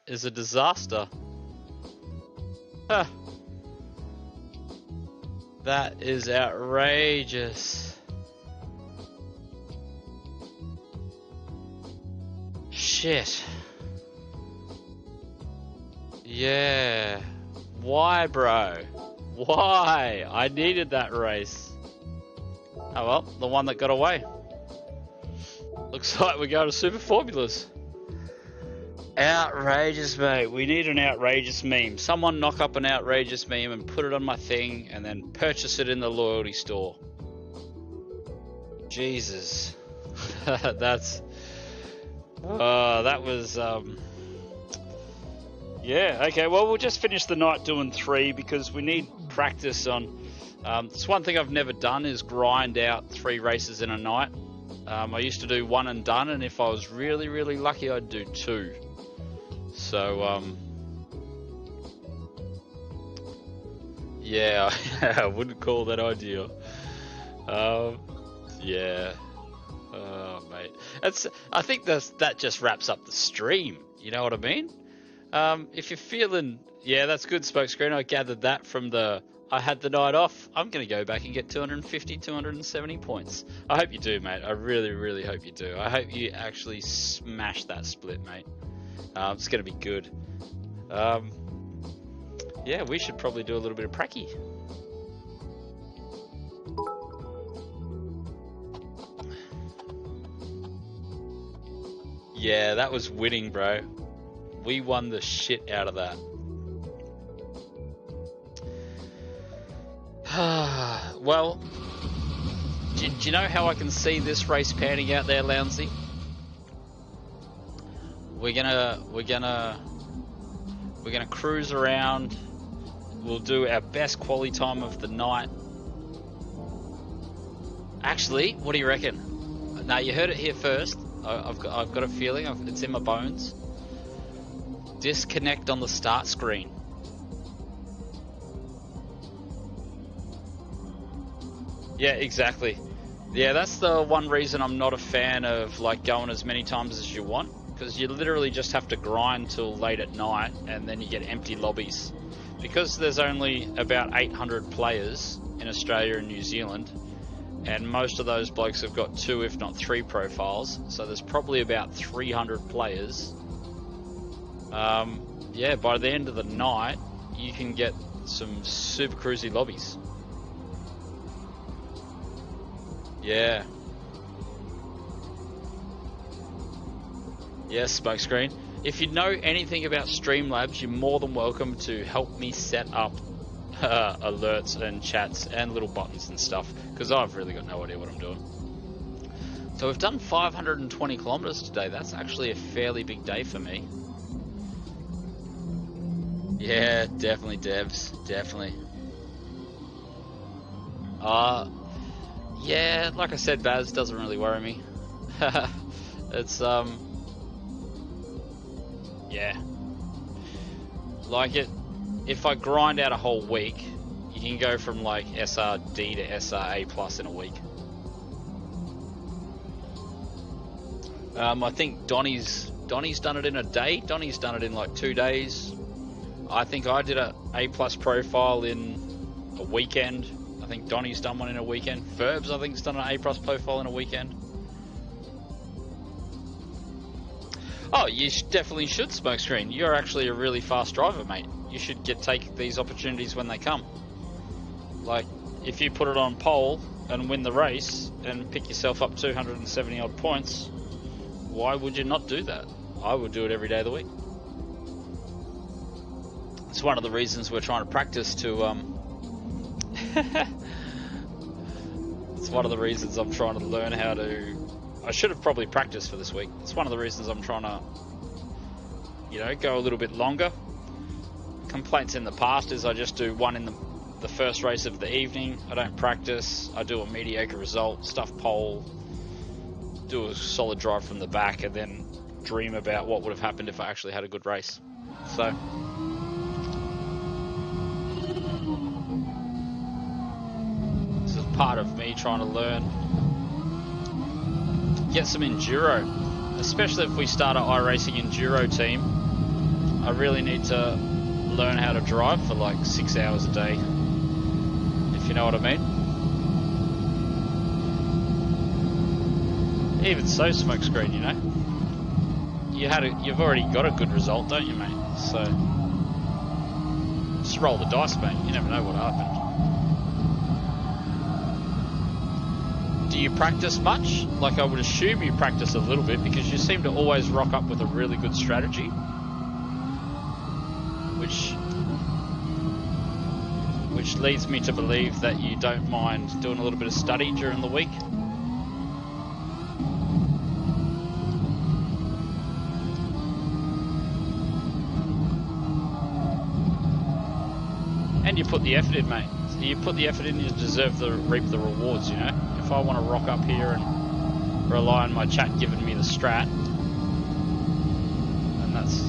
is a disaster. Huh. That is outrageous. Shit. Yeah. Why, bro? Why? I needed that race. Oh well, the one that got away. Looks like we're going to Super Formulas. Outrageous, mate. We need an outrageous meme. Someone knock up an outrageous meme and put it on my thing and then purchase it in the loyalty store. Jesus. That's... that was... Yeah, okay, well, we'll just finish the night doing 3 because we need practice on... it's one thing I've never done is grind out 3 races in a night. I used to do 1 and done, and if I was really, really lucky, I'd do 2. So, yeah, I wouldn't call that ideal. Yeah. Oh, mate. I think that just wraps up the stream. You know what I mean? If you're feeling... Yeah, that's good, Smokescreen. I gathered that from the... I had the night off. I'm going to go back and get 250, 270 points. I hope you do, mate. I really, really hope you do. I hope you actually smash that split, mate. It's going to be good. Yeah, we should probably do a little bit of pracky. Yeah, that was winning, bro. We won the shit out of that. Well, do you know how I can see this race panning out there, Lounsey? We're gonna cruise around. We'll do our best quality time of the night. Actually, what do you reckon? Now you heard it here first. I've got a feeling. It's in my bones. Disconnect on the start screen. Yeah, exactly. Yeah, that's the one reason I'm not a fan of like going as many times as you want, because you literally just have to grind till late at night and then you get empty lobbies. Because there's only about 800 players in Australia and New Zealand, and most of those blokes have got 2 if not 3 profiles, so there's probably about 300 players. Yeah, by the end of the night you can get some super cruisy lobbies. Yeah. Yes, Smokescreen. If you know anything about Streamlabs, you're more than welcome to help me set up alerts and chats and little buttons and stuff, because I've really got no idea what I'm doing. So we've done 520 kilometers today. That's actually a fairly big day for me. Yeah, definitely, devs. Definitely. Yeah, like I said, Baz, doesn't really worry me. It's, yeah. Like it, if I grind out a whole week, you can go from like SRD to SRA plus in a week. I think Donnie's done it in a day. Donnie's done it in like 2 days. I think I did a A+ profile in a weekend. I think Donnie's done one in a weekend. Ferbs, I think, has done an A+ profile in a weekend. Oh, you definitely should, Smokescreen. You're actually a really fast driver, mate. You should take these opportunities when they come. Like, if you put it on pole and win the race and pick yourself up 270 odd points, why would you not do that? I would do it every day of the week. It's one of the reasons we're trying to practice to, it's one of the reasons I'm trying to learn how to... I should have probably practiced for this week. It's one of the reasons I'm trying to, you know, go a little bit longer. Complaints in the past is I just do one in the first race of the evening. I don't practice. I do a mediocre result, stuff pole, do a solid drive from the back, and then dream about what would have happened if I actually had a good race. So... this is part of me trying to learn. Get some enduro, especially if we start an iRacing enduro team. I really need to learn how to drive for like 6 hours a day, if you know what I mean. Even so, Smokescreen, you know, you've already got a good result, don't you, mate? So just roll the dice, mate. You never know what happened. Do you practice much? Like, I would assume you practice a little bit, because you seem to always rock up with a really good strategy, which leads me to believe that you don't mind doing a little bit of study during the week. And you put the effort in, mate. So you put the effort in, you deserve to reap the rewards, you know? If I want to rock up here and rely on my chat giving me the strat, and that's...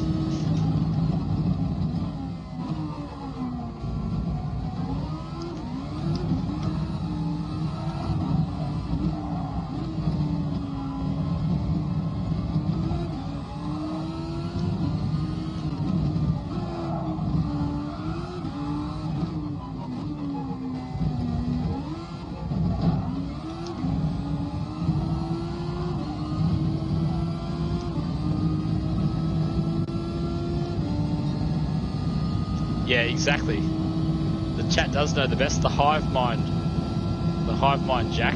Yeah, exactly. The chat does know the best. The hive mind Jack.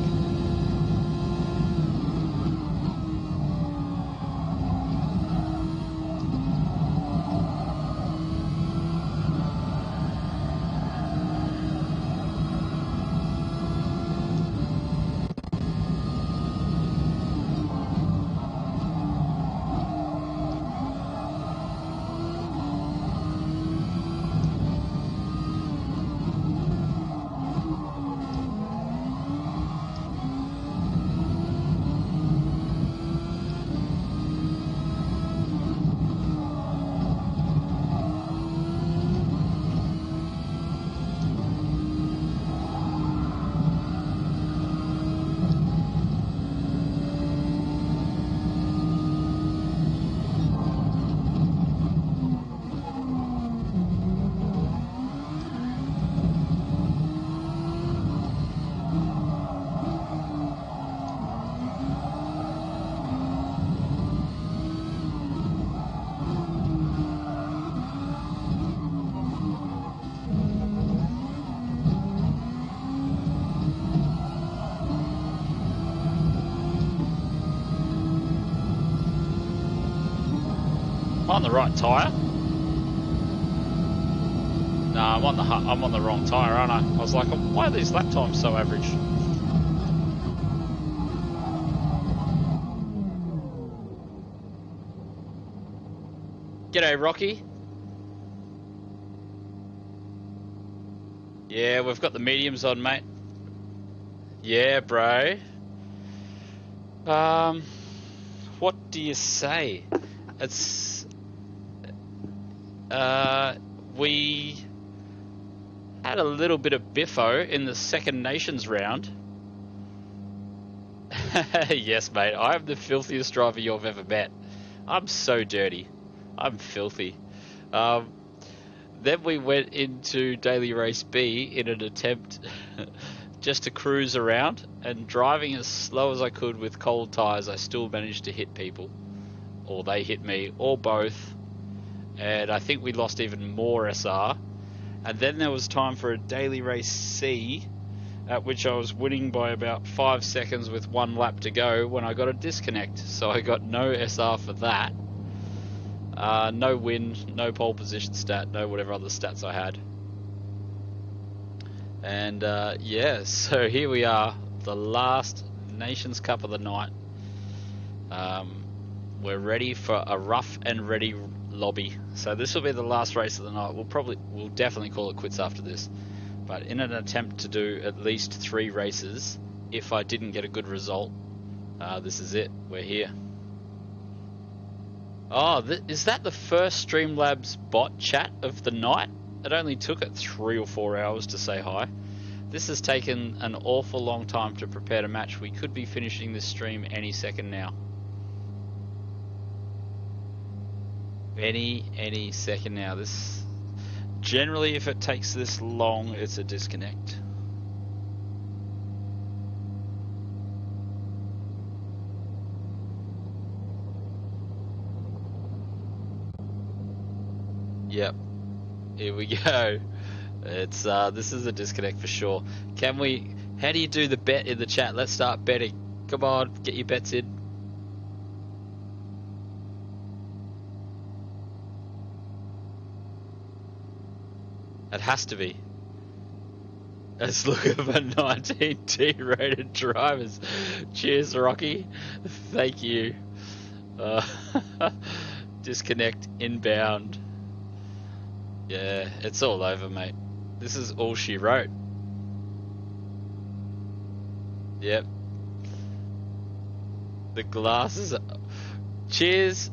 On the right tyre? No, I'm on the wrong tyre, aren't I? I was like, why are these lap times so average? G'day, Rocky. Yeah, we've got the mediums on, mate. Yeah, bro. What do you say? It's... we had a little bit of biffo in the Second Nations round. Yes, mate, I am the filthiest driver you've ever met. I'm so dirty. I'm filthy. Then we went into Daily Race B in an attempt just to cruise around, and driving as slow as I could with cold tyres, I still managed to hit people. Or they hit me, or both. And I think we lost even more SR. And then there was time for a Daily Race C, at which I was winning by about 5 seconds with 1 lap to go when I got a disconnect. So I got no SR for that. No win, no pole position stat, no whatever other stats I had. And yeah, so here we are, the last Nations Cup of the night. We're ready for a rough and ready lobby. So this will be the last race of the night. We'll definitely call it quits after this. But in an attempt to do at least 3 races, if I didn't get a good result, this is it. We're here. Oh, is that the first Streamlabs bot chat of the night? It only took it 3 or 4 hours to say hi. This has taken an awful long time to prepare to match. We could be finishing this stream any second now. Any second now. This generally, if it takes this long, it's a disconnect. Yep. Here we go. It's this is a disconnect for sure. Can we? How do you do the bet in the chat? Let's start betting. Come on, get your bets in. It has to be. Let's look at the 19T rated drivers. Cheers, Rocky. Thank you. Disconnect inbound. Yeah, it's all over, mate. This is all she wrote. Yep. The glasses. Cheers.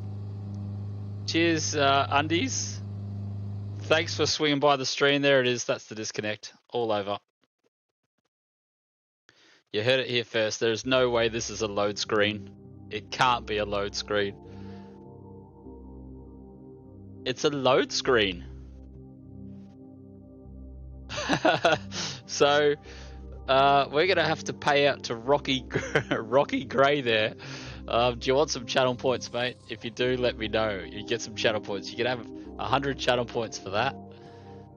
Cheers, undies. Thanks for swinging by the stream. There it is. That's the disconnect. All over. You heard it here first. There's no way this is a load screen. It can't be a load screen. It's a load screen. So, we're going to have to pay out to Rocky Gray there. Do you want some channel points, mate? If you do, let me know. You get some channel points. You can have 100 channel points for that.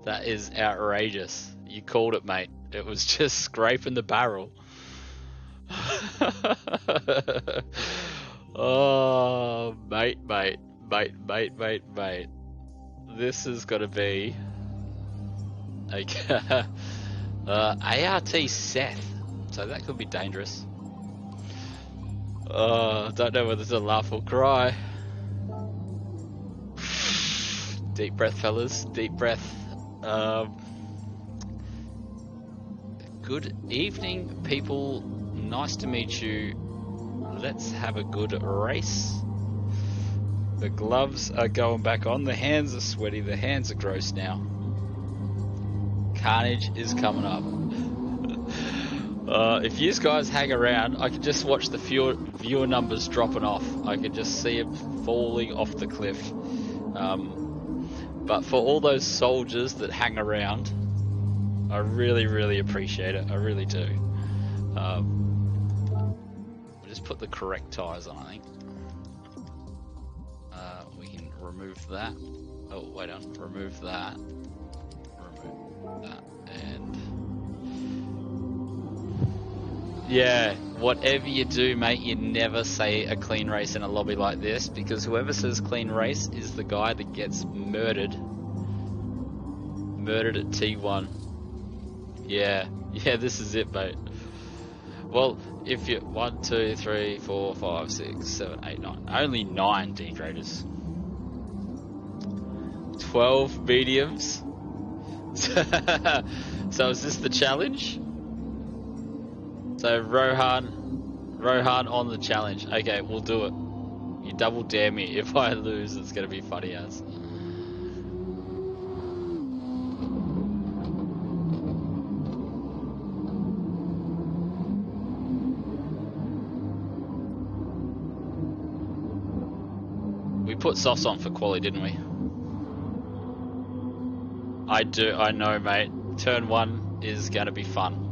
That is outrageous. You called it, mate. It was just scraping the barrel. Oh, mate. This is gonna be okay. ART Seth. So that could be dangerous. Don't know whether it's a laugh or cry. Deep breath, fellas. Deep breath. Good evening, people. Nice to meet you. Let's have a good race. The gloves are going back on. The hands are sweaty. The hands are gross now. Carnage is coming up. If you guys hang around, I can just watch the viewer numbers dropping off. I can just see them falling off the cliff. But for all those soldiers that hang around, I really appreciate it. I really do. We'll just put the correct tyres on, I think. We can remove that. Oh, wait on. Remove that. Remove that. And yeah, whatever you do, mate, you never say a clean race in a lobby like this, because whoever says clean race is the guy that gets murdered. Murdered at T1. Yeah, this is it, mate. Well, if you 1, 2, 3, 4, 5, 6, 7, 8, 9, only 9 degraders, 12 mediums. So is this the challenge? So Rohan on the challenge. Okay, we'll do it. You double dare me. If I lose, it's gonna be funny as. We put softs on for quali, didn't we? I know, mate. Turn 1 is gonna be fun.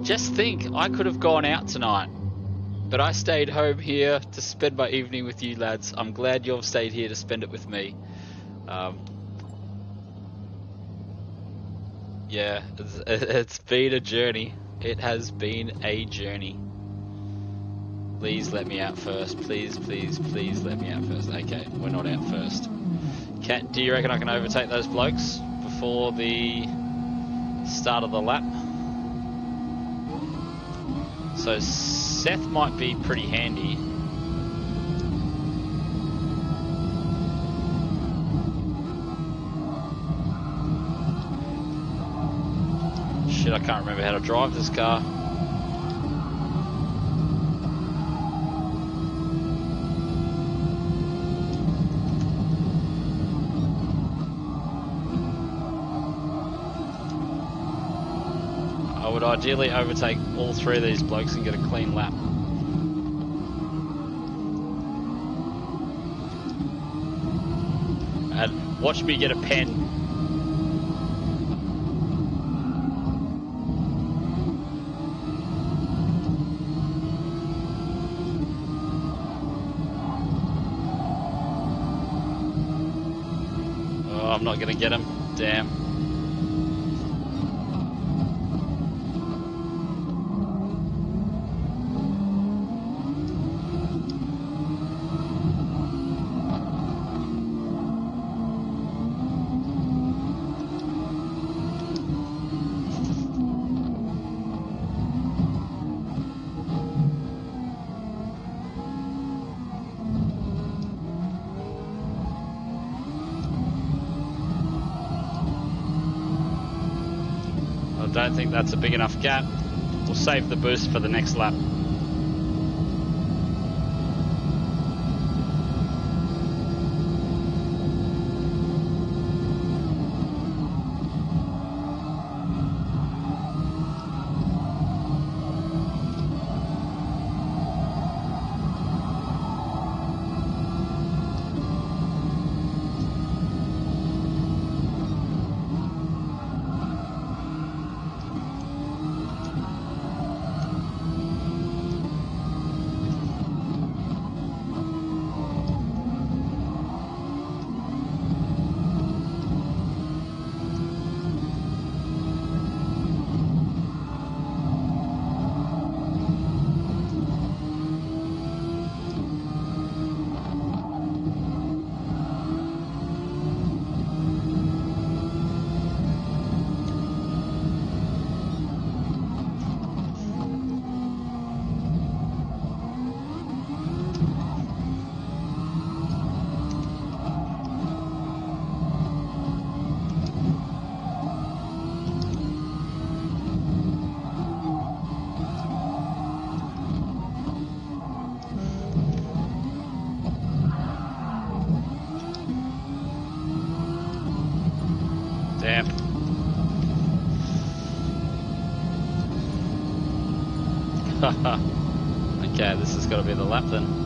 Just think, I could have gone out tonight, but I stayed home here to spend my evening with you lads. I'm glad you've stayed here to spend it with me. Yeah, it's been a journey. It has been a journey. Please let me out first. Please let me out first. Okay, we're not out first. Do you reckon I can overtake those blokes before the start of the lap? So Seth might be pretty handy. Shit, I can't remember how to drive this car. I would ideally overtake all 3 of these blokes and get a clean lap. Watch me get a pen. Oh, I'm not gonna get him. Damn. I don't think that's a big enough gap. We'll save the boost for the next lap. Damn. Okay, this has got to be the lap then.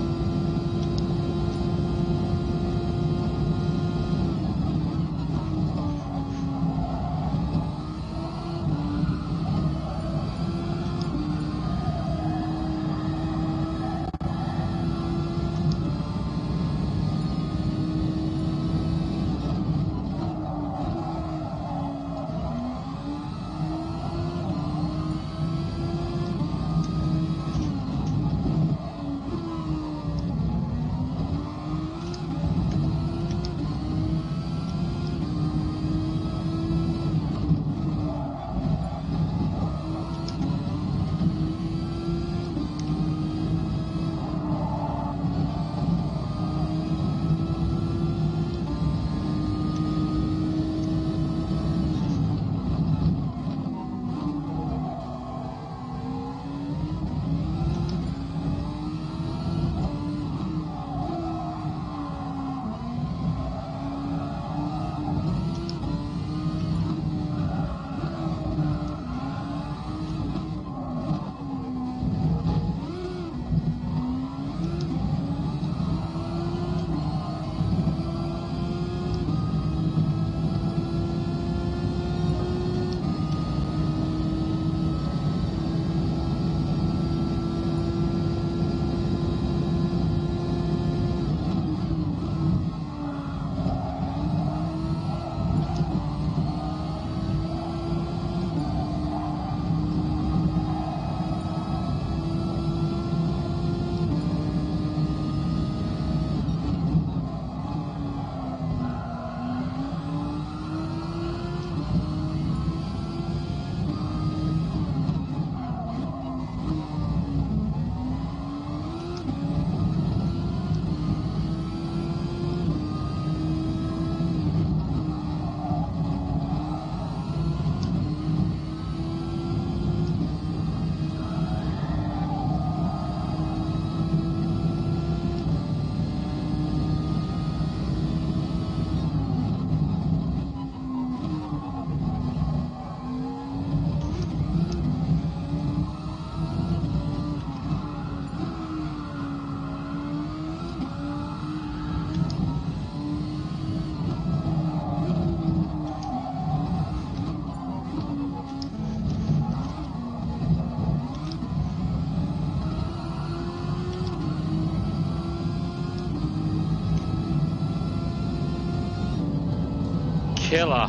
killer.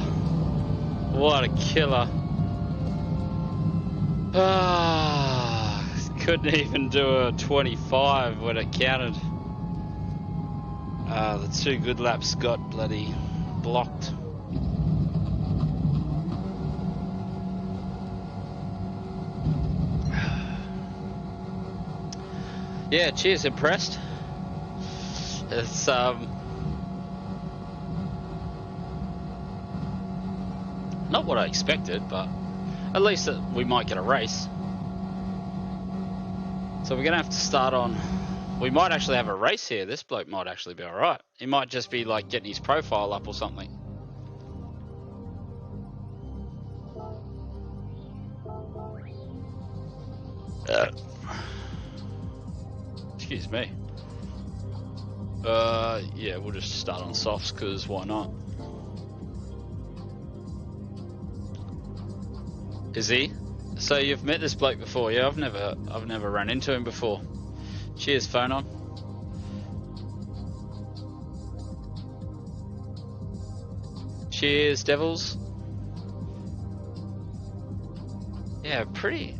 What a killer. Couldn't even do a 25 when it counted. The 2 good laps got bloody blocked. Yeah, cheers, impressed. It's not what I expected, but at least we might get a race. So we're gonna have to start on. We might actually have a race here. This bloke might actually be alright. He might just be like getting his profile up or something. Excuse me. Yeah, we'll just start on softs because why not? Is he? So you've met this bloke before? Yeah, I've never run into him before. Cheers, phone on. Cheers, Devils. Yeah, pretty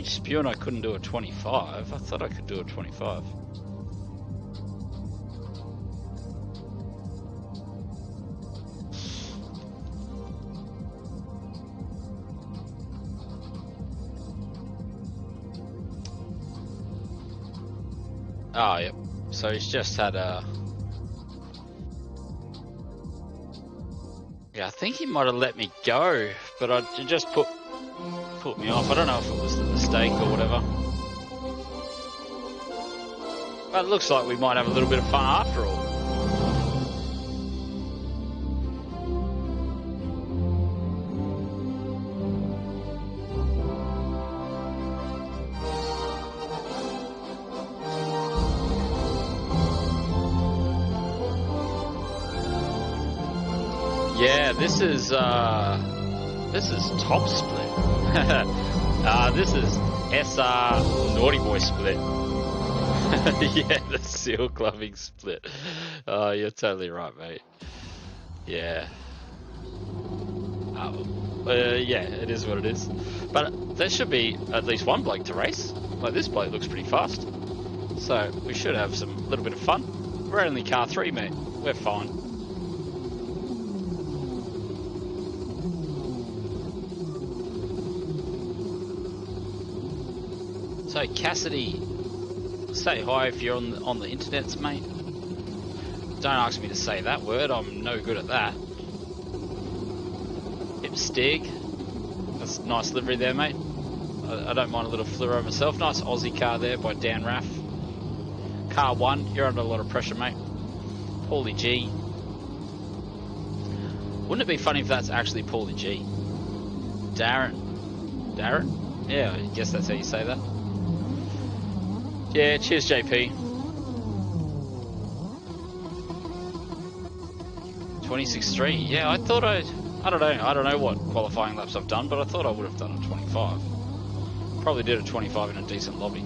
spewing I couldn't do a 25. I thought I could do a 25. Oh, yep. So he's just had a... Yeah, I think he might have let me go, but it just put me off. I don't know if it was a mistake or whatever. But it looks like we might have a little bit of fun after all. Yeah, this is top split. This is SR Naughty Boy split. Yeah, the seal clubbing split. Oh, you're totally right, mate. Yeah. Yeah, it is what it is. But there should be at least one bloke to race. Like, this bloke looks pretty fast. So we should have some little bit of fun. We're only car 3, mate. We're fine. So Cassidy, say hi if you're on the internets, mate. Don't ask me to say that word, I'm no good at that. Hipstig, that's a nice livery there, mate. I don't mind a little fluoro myself. Nice Aussie car there by Dan Raff. Car 1, you're under a lot of pressure, mate. Paulie G. Wouldn't it be funny if that's actually Paulie G? Darren? Yeah, I guess that's how you say that. Yeah, cheers, JP. 26.3. Yeah, I thought I don't know what qualifying laps I've done, but I thought I would have done a 25. Probably did a 25 in a decent lobby.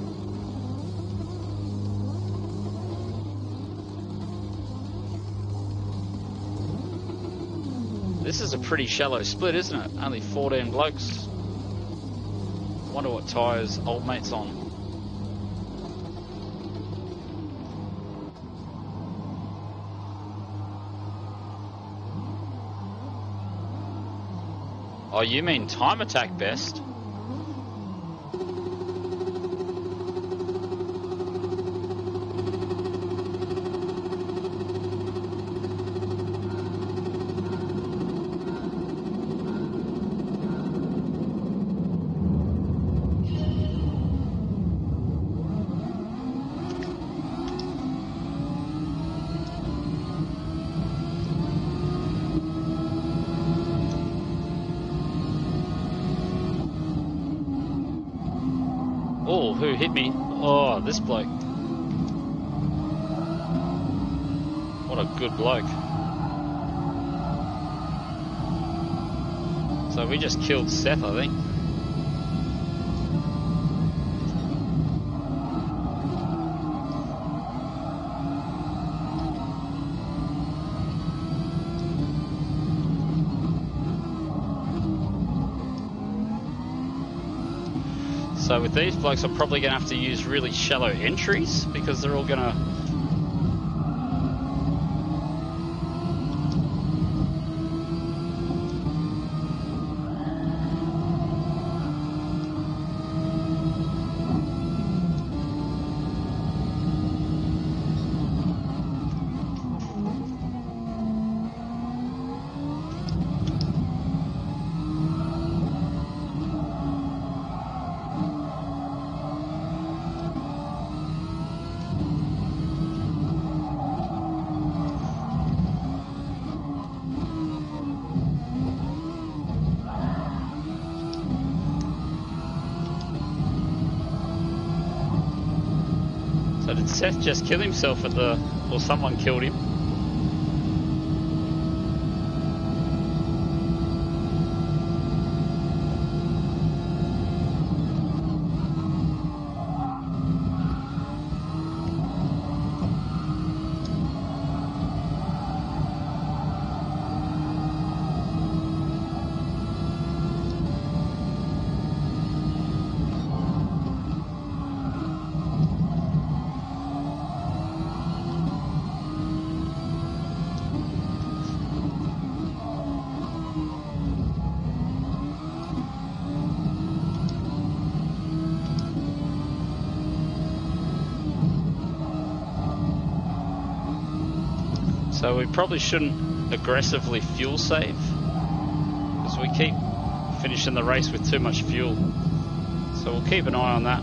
This is a pretty shallow split, isn't it? Only 14 blokes. Wonder what tyres old mate's on. Oh, you mean time attack best? Oh, who hit me? Oh, this bloke. What a good bloke. So we just killed Seth, I think. So with these blokes, I'm probably going to have to use really shallow entries because they're all going to... So did Seth just kill himself at the... or someone killed him? So we probably shouldn't aggressively fuel save because we keep finishing the race with too much fuel. So we'll keep an eye on that.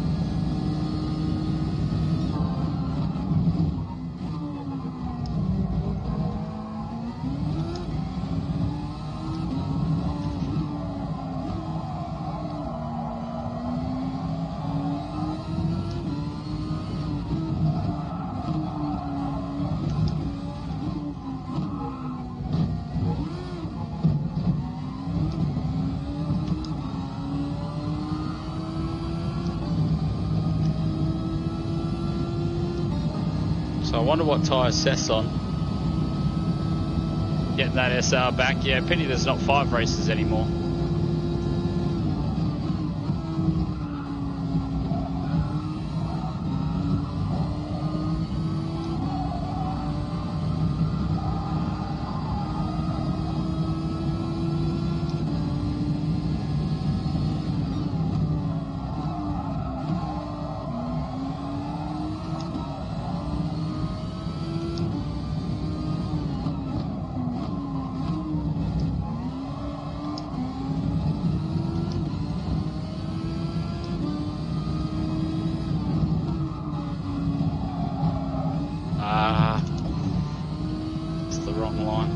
So I wonder what tyre Seth's on. Getting that SR back. Yeah, pity there's not 5 races anymore. It's the wrong line.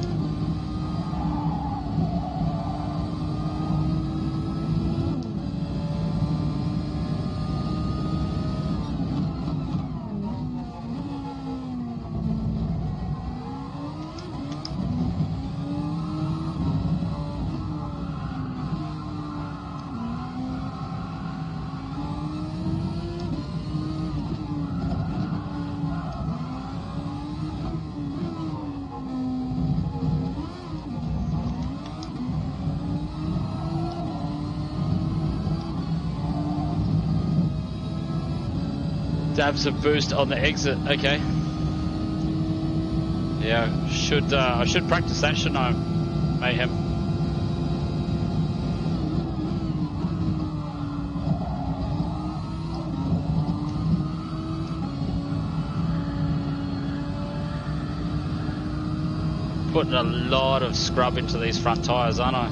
Dabs a boost on the exit. Okay. Yeah, I should practice that, shouldn't I, Mayhem? Putting a lot of scrub into these front tyres, aren't I?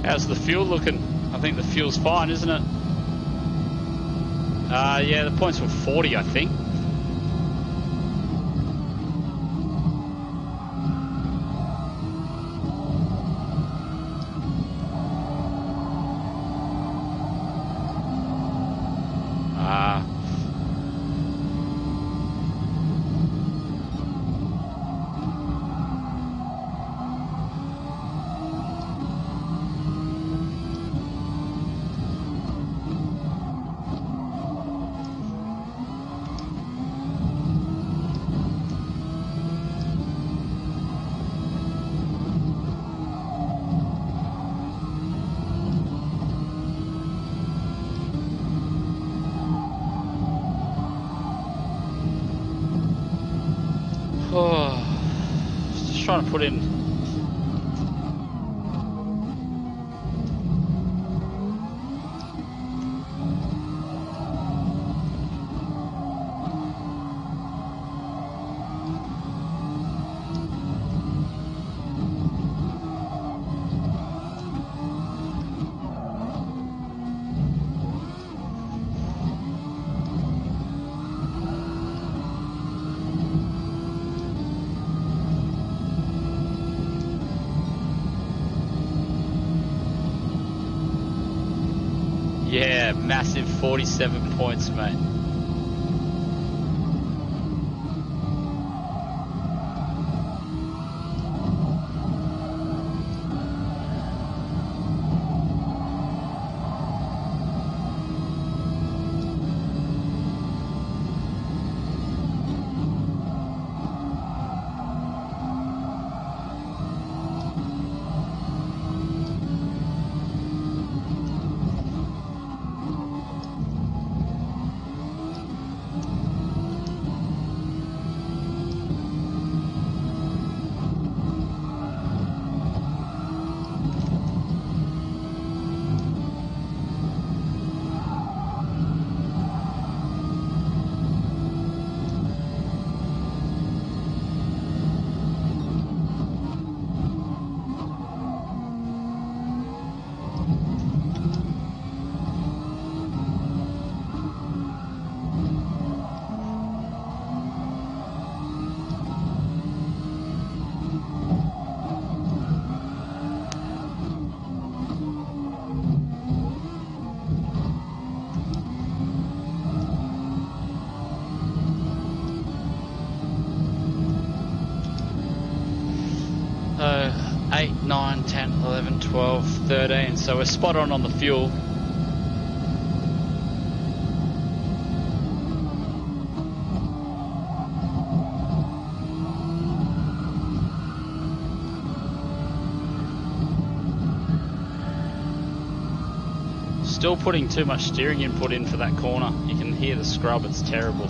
How's the fuel looking? I think the fuel's fine, isn't it? Yeah, the points were 40, I think. Just trying to put in. Yeah, massive 47 points, mate. So 8, 9, 10, 11, 12, 13. So we're spot on the fuel. Still putting too much steering input in for that corner. You can hear the scrub, it's terrible.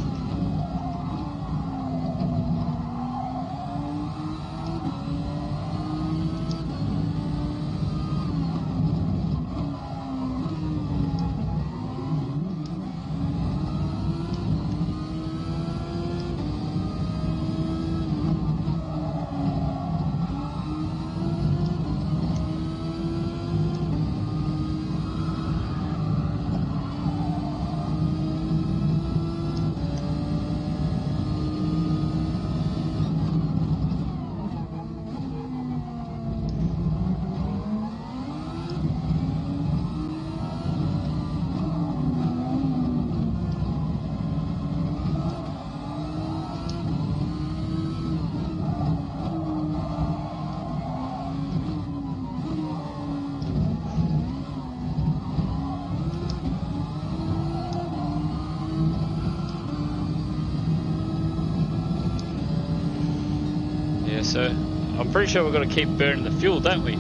So I'm pretty sure we've got to keep burning the fuel, don't we?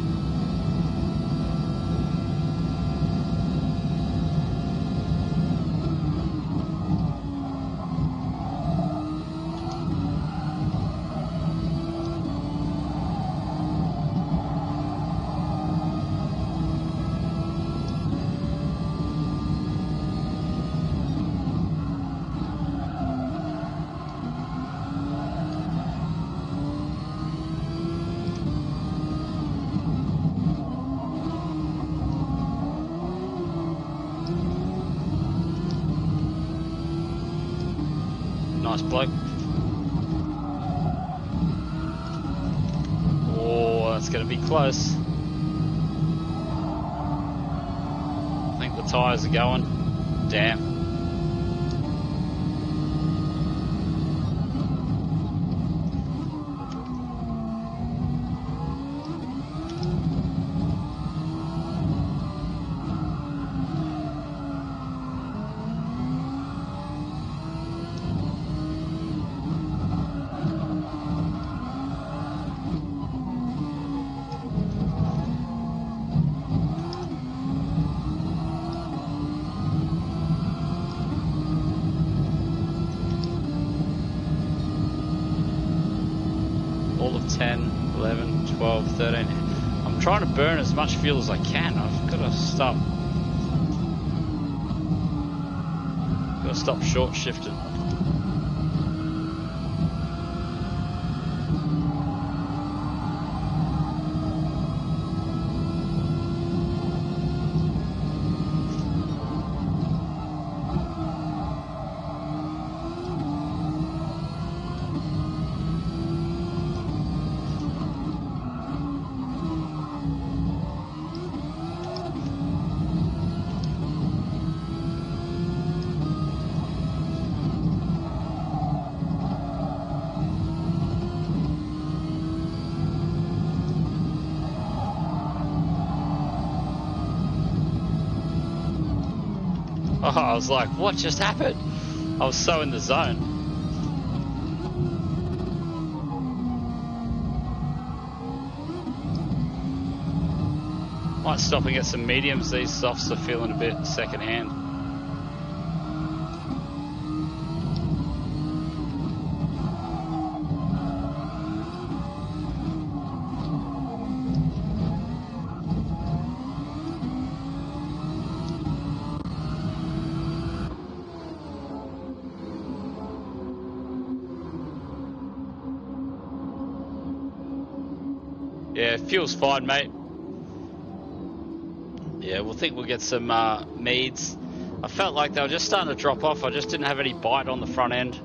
Nice bloke. Oh, that's going to be close. I think the tyres are going. Damn. All of 10, 11, 12, 13. I'm trying to burn as much fuel as I can. I've got to stop. Got to stop short shifting. Oh, I was like, what just happened? I was so in the zone. Might stop and get some mediums. These softs are feeling a bit secondhand. Yeah, fuel's fine, mate. Yeah, we'll think we'll get some meads. I felt like they were just starting to drop off. I just didn't have any bite on the front end.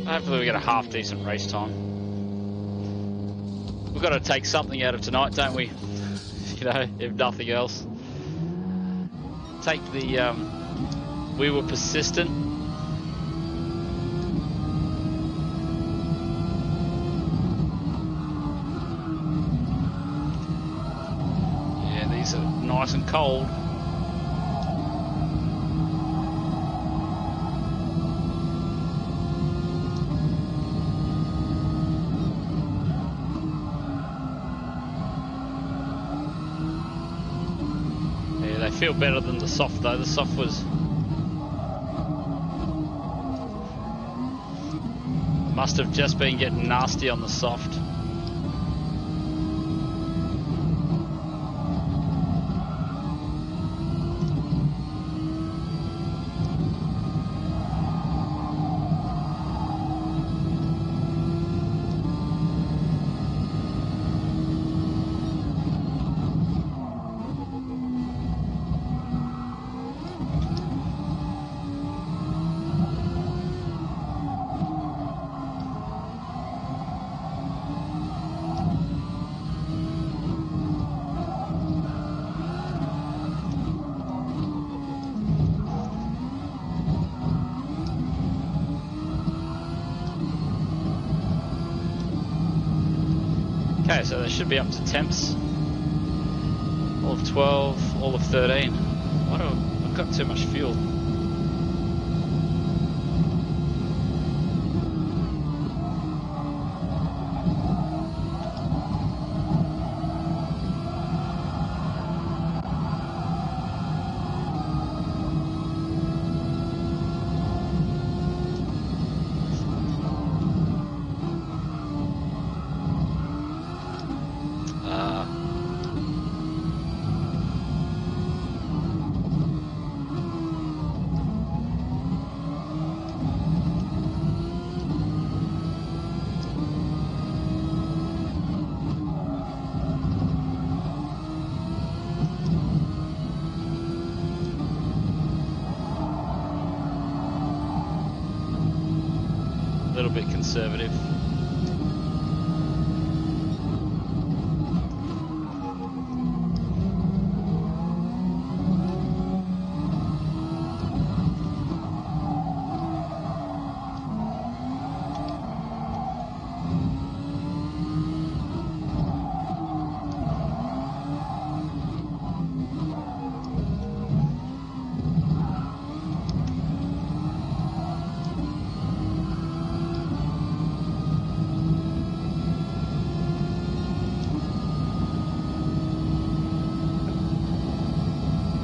Hopefully we get a half decent race time. We've got to take something out of tonight, don't we? You know, if nothing else. Take the, we were persistent. These are nice and cold. Yeah, they feel better than the soft though. The soft was... must have just been getting nasty on the soft. Okay, so they should be up to temps. All of 12, all of 13. Why do I've got too much fuel? bit conservative.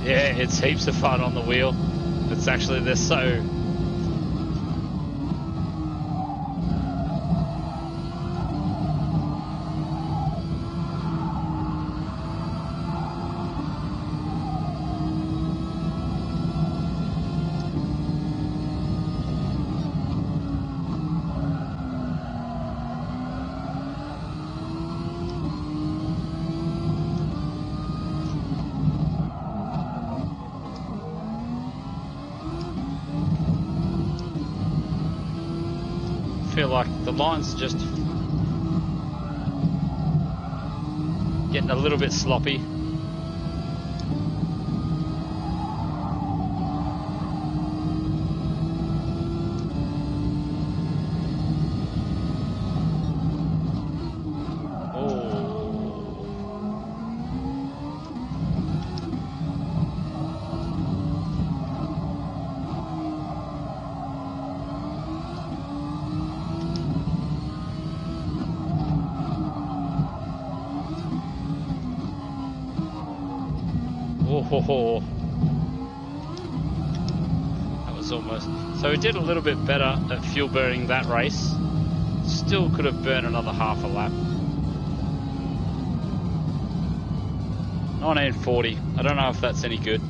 Yeah, it's heaps of fun on the wheel. It's actually, they're so... feel like the lines are just getting a little bit sloppy. Oh, that was almost... So we did a little bit better at fuel burning that race. Still could have burned another half a lap. 1940. I don't know if that's any good.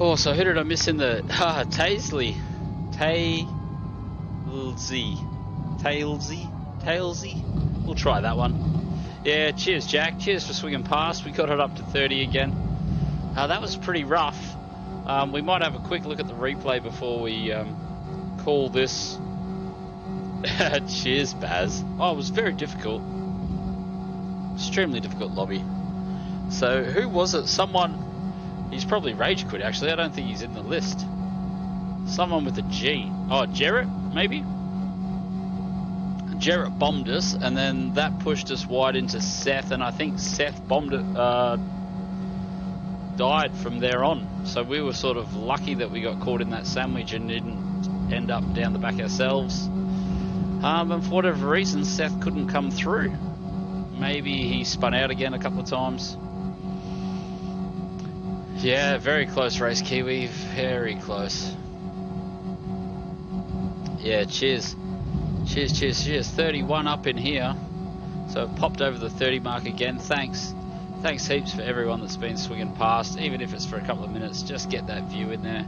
Oh, so who did I miss in the... Tailsy. We'll try that one. Yeah, cheers, Jack. Cheers for swinging past. We got it up to 30 again. That was pretty rough. We might have a quick look at the replay before we call this. Cheers, Baz. Oh, it was very difficult. Extremely difficult lobby. So, who was it? Someone... He's probably rage quit, actually. I don't think he's in the list. Someone with a G. Oh, Jarrett, maybe? Jarrett bombed us, and then that pushed us wide into Seth, and I think Seth bombed it, died from there on. So we were sort of lucky that we got caught in that sandwich and didn't end up down the back ourselves. And for whatever reason, Seth couldn't come through. Maybe he spun out again a couple of times. Yeah, very close race, Kiwi. Very close. Yeah, cheers. Cheers, cheers, cheers. 31 up in here. So it popped over the 30 mark again. Thanks. Thanks heaps for everyone that's been swinging past. Even if it's for a couple of minutes, just get that view in there.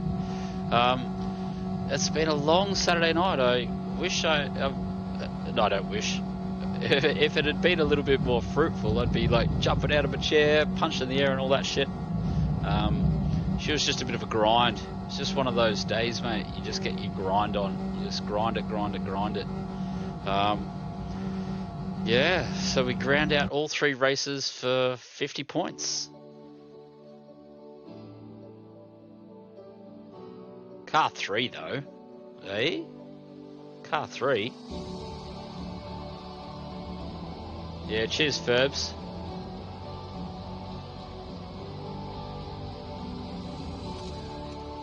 It's been a long Saturday night. I wish no, I don't wish. If it had been a little bit more fruitful, I'd be like jumping out of a chair, punching the air and all that shit. She was just a bit of a grind. It's just one of those days, mate. You just get your grind on. You just grind it, grind it, grind it. Yeah, so we ground out all 3 races for 50 points. Car 3 though, eh? Car 3. Yeah, cheers, Ferbs.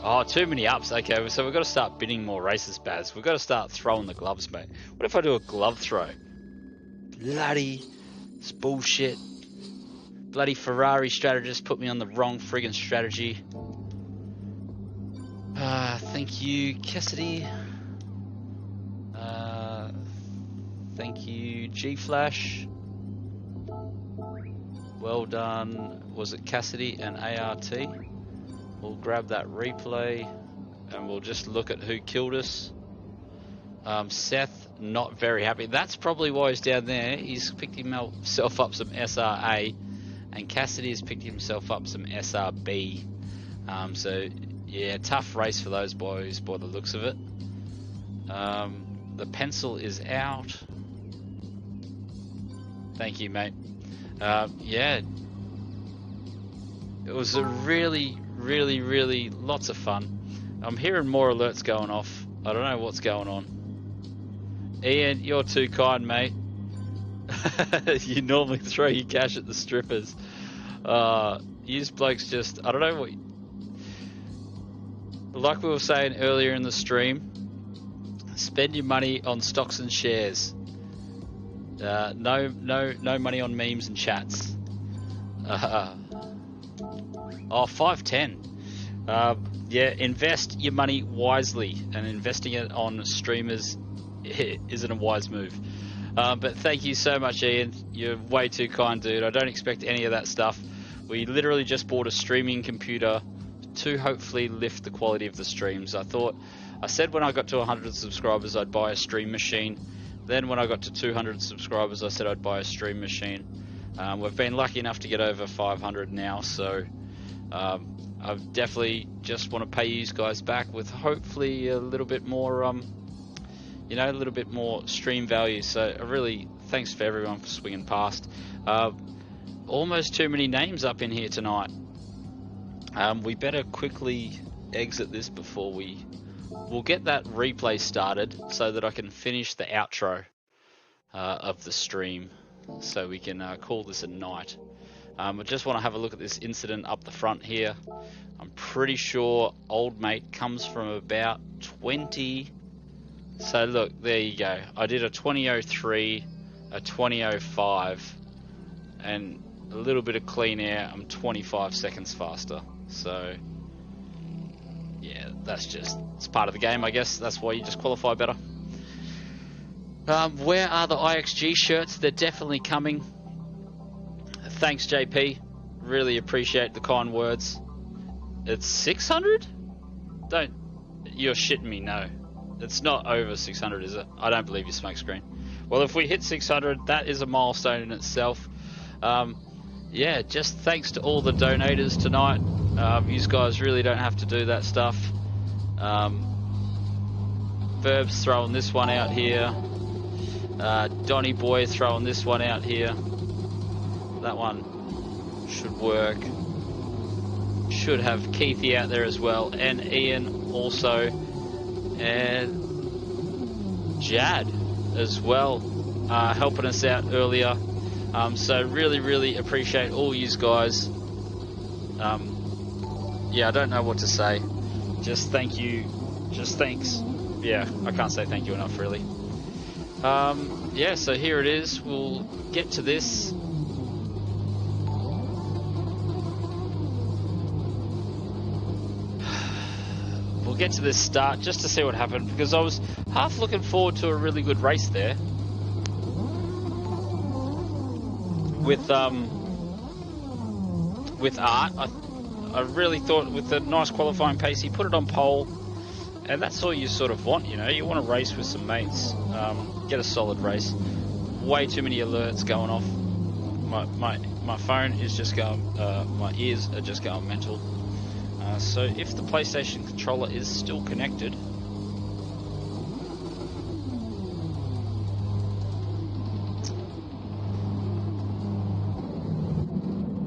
Oh, too many ups. Okay, so we've got to start bidding more races, Baz. We've got to start throwing the gloves, mate. What if I do a glove throw? Bloody, it's bullshit. Bloody Ferrari strategist put me on the wrong friggin' strategy. Thank you, Cassidy. Thank you, G-Flash. Well done. Was it Cassidy and ART? We'll grab that replay and we'll just look at who killed us. Seth, not very happy. That's probably why he's down there. He's picked himself up some SRA, and Cassidy has picked himself up some SRB. So, yeah, tough race for those boys by the looks of it. The pencil is out. Thank you, mate. Yeah, it was a really lots of fun. I'm hearing more alerts going off. I don't know what's going on. Ian, you're too kind, mate. You normally throw your cash at the strippers. You blokes just, I don't know what. Like we were saying earlier in the stream, spend your money on stocks and shares. No money on memes and chats. 510. Yeah, invest your money wisely, and investing it on streamers isn't a wise move. But thank you so much, Ian. You're way too kind, dude. I don't expect any of that stuff. We literally just bought a streaming computer to hopefully lift the quality of the streams. I said when I got to 100 subscribers I'd buy a stream machine. Then when I got to 200 subscribers I said I'd buy a stream machine. We've been lucky enough to get over 500 now, so I definitely just want to pay you guys back with hopefully a little bit more, you know, a little bit more stream value. So really thanks for everyone for swinging past. Almost too many names up in here tonight. We better quickly exit this before we'll get that replay started so that I can finish the outro of the stream, so we can call this a night. I just want to have a look at this incident up the front here. I'm pretty sure old mate comes from about 20. So look, there you go. I did a 2003, a 2005, and a little bit of clean air. I'm 25 seconds faster. So yeah, it's part of the game, I guess. That's why you just qualify better. Where are the IXG shirts? They're definitely coming. Thanks, JP. Really appreciate the kind words. It's 600? You're shitting me, no. It's not over 600, is it? I don't believe you, smokescreen. Well, if we hit 600, that is a milestone in itself. Yeah, just thanks to all the donators tonight. You guys really don't have to do that stuff. Verb's throwing this one out here. Donny Boy throwing this one out here. That one should work. Should have Keithy out there as well, and Ian also, and Jad as well, helping us out earlier. So really appreciate all you guys. Yeah, I don't know what to say. Just thank you. Just thanks. Yeah, I can't say thank you enough, really. Yeah, so here it is. We'll get to this. We'll get to this start just to see what happened, because I was half looking forward to a really good race there. With Art, I really thought with the nice qualifying pace, he put it on pole, and that's all you sort of want, you know. You want to race with some mates, get a solid race. Way too many alerts going off. My phone is just going, my ears are just going mental. So if the PlayStation controller is still connected,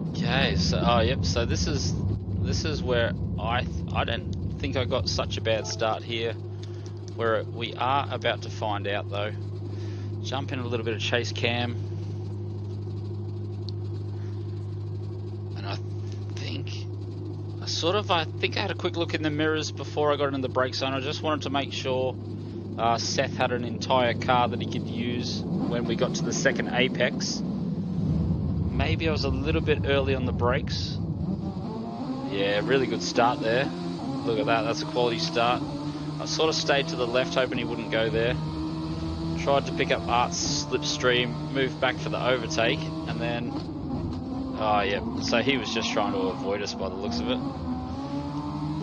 okay, so yep, so this is where I don't think I got such a bad start here, where we are about to find out though. Jump in a little bit of chase cam, and I think I had a quick look in the mirrors before I got into the brake zone. I just wanted to make sure Seth had an entire car that he could use when we got to the second apex. Maybe I was a little bit early on the brakes. Yeah, really good start there. Look at that, that's a quality start. I sort of stayed to the left, hoping he wouldn't go there. Tried to pick up Art's slipstream, moved back for the overtake, and then... oh, yeah, so he was just trying to avoid us by the looks of it.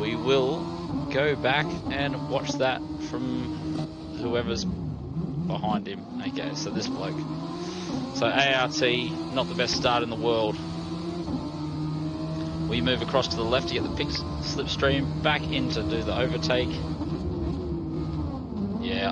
We will go back and watch that from whoever's behind him. Okay, so this bloke. So ART, not the best start in the world. We move across to the left to get the pick slipstream, back in to do the overtake. Yeah,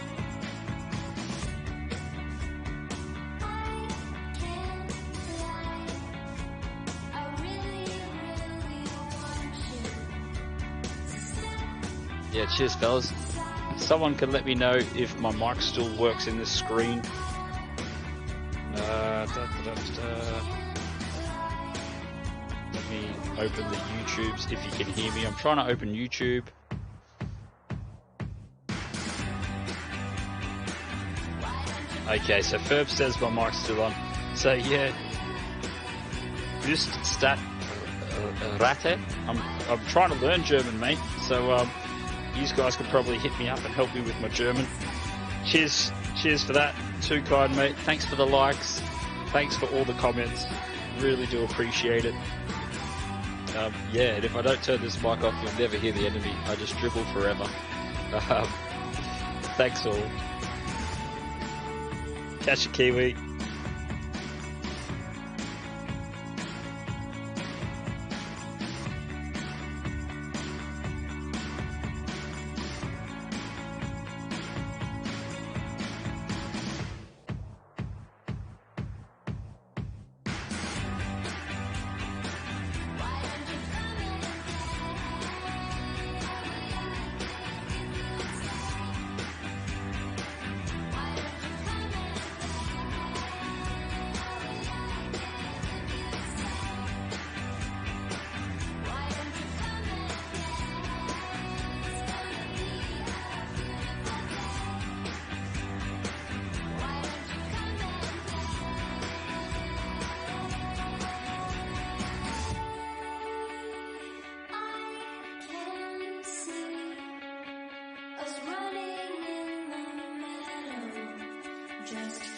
Yeah, cheers, fellas. Someone can let me know if my mic still works in this screen. Let me open the YouTubes if you can hear me. I'm trying to open YouTube. Okay, so Ferb says my mic's still on. So yeah, just stat Rate. I'm trying to learn German, mate. So you guys could probably hit me up and help me with my German. Cheers for that. Too kind, mate. Thanks for the likes. Thanks for all the comments. Really do appreciate it. Yeah, and if I don't turn this mic off, you'll never hear the end of me. I just dribble forever. Thanks all. Catch a Kiwi.
Just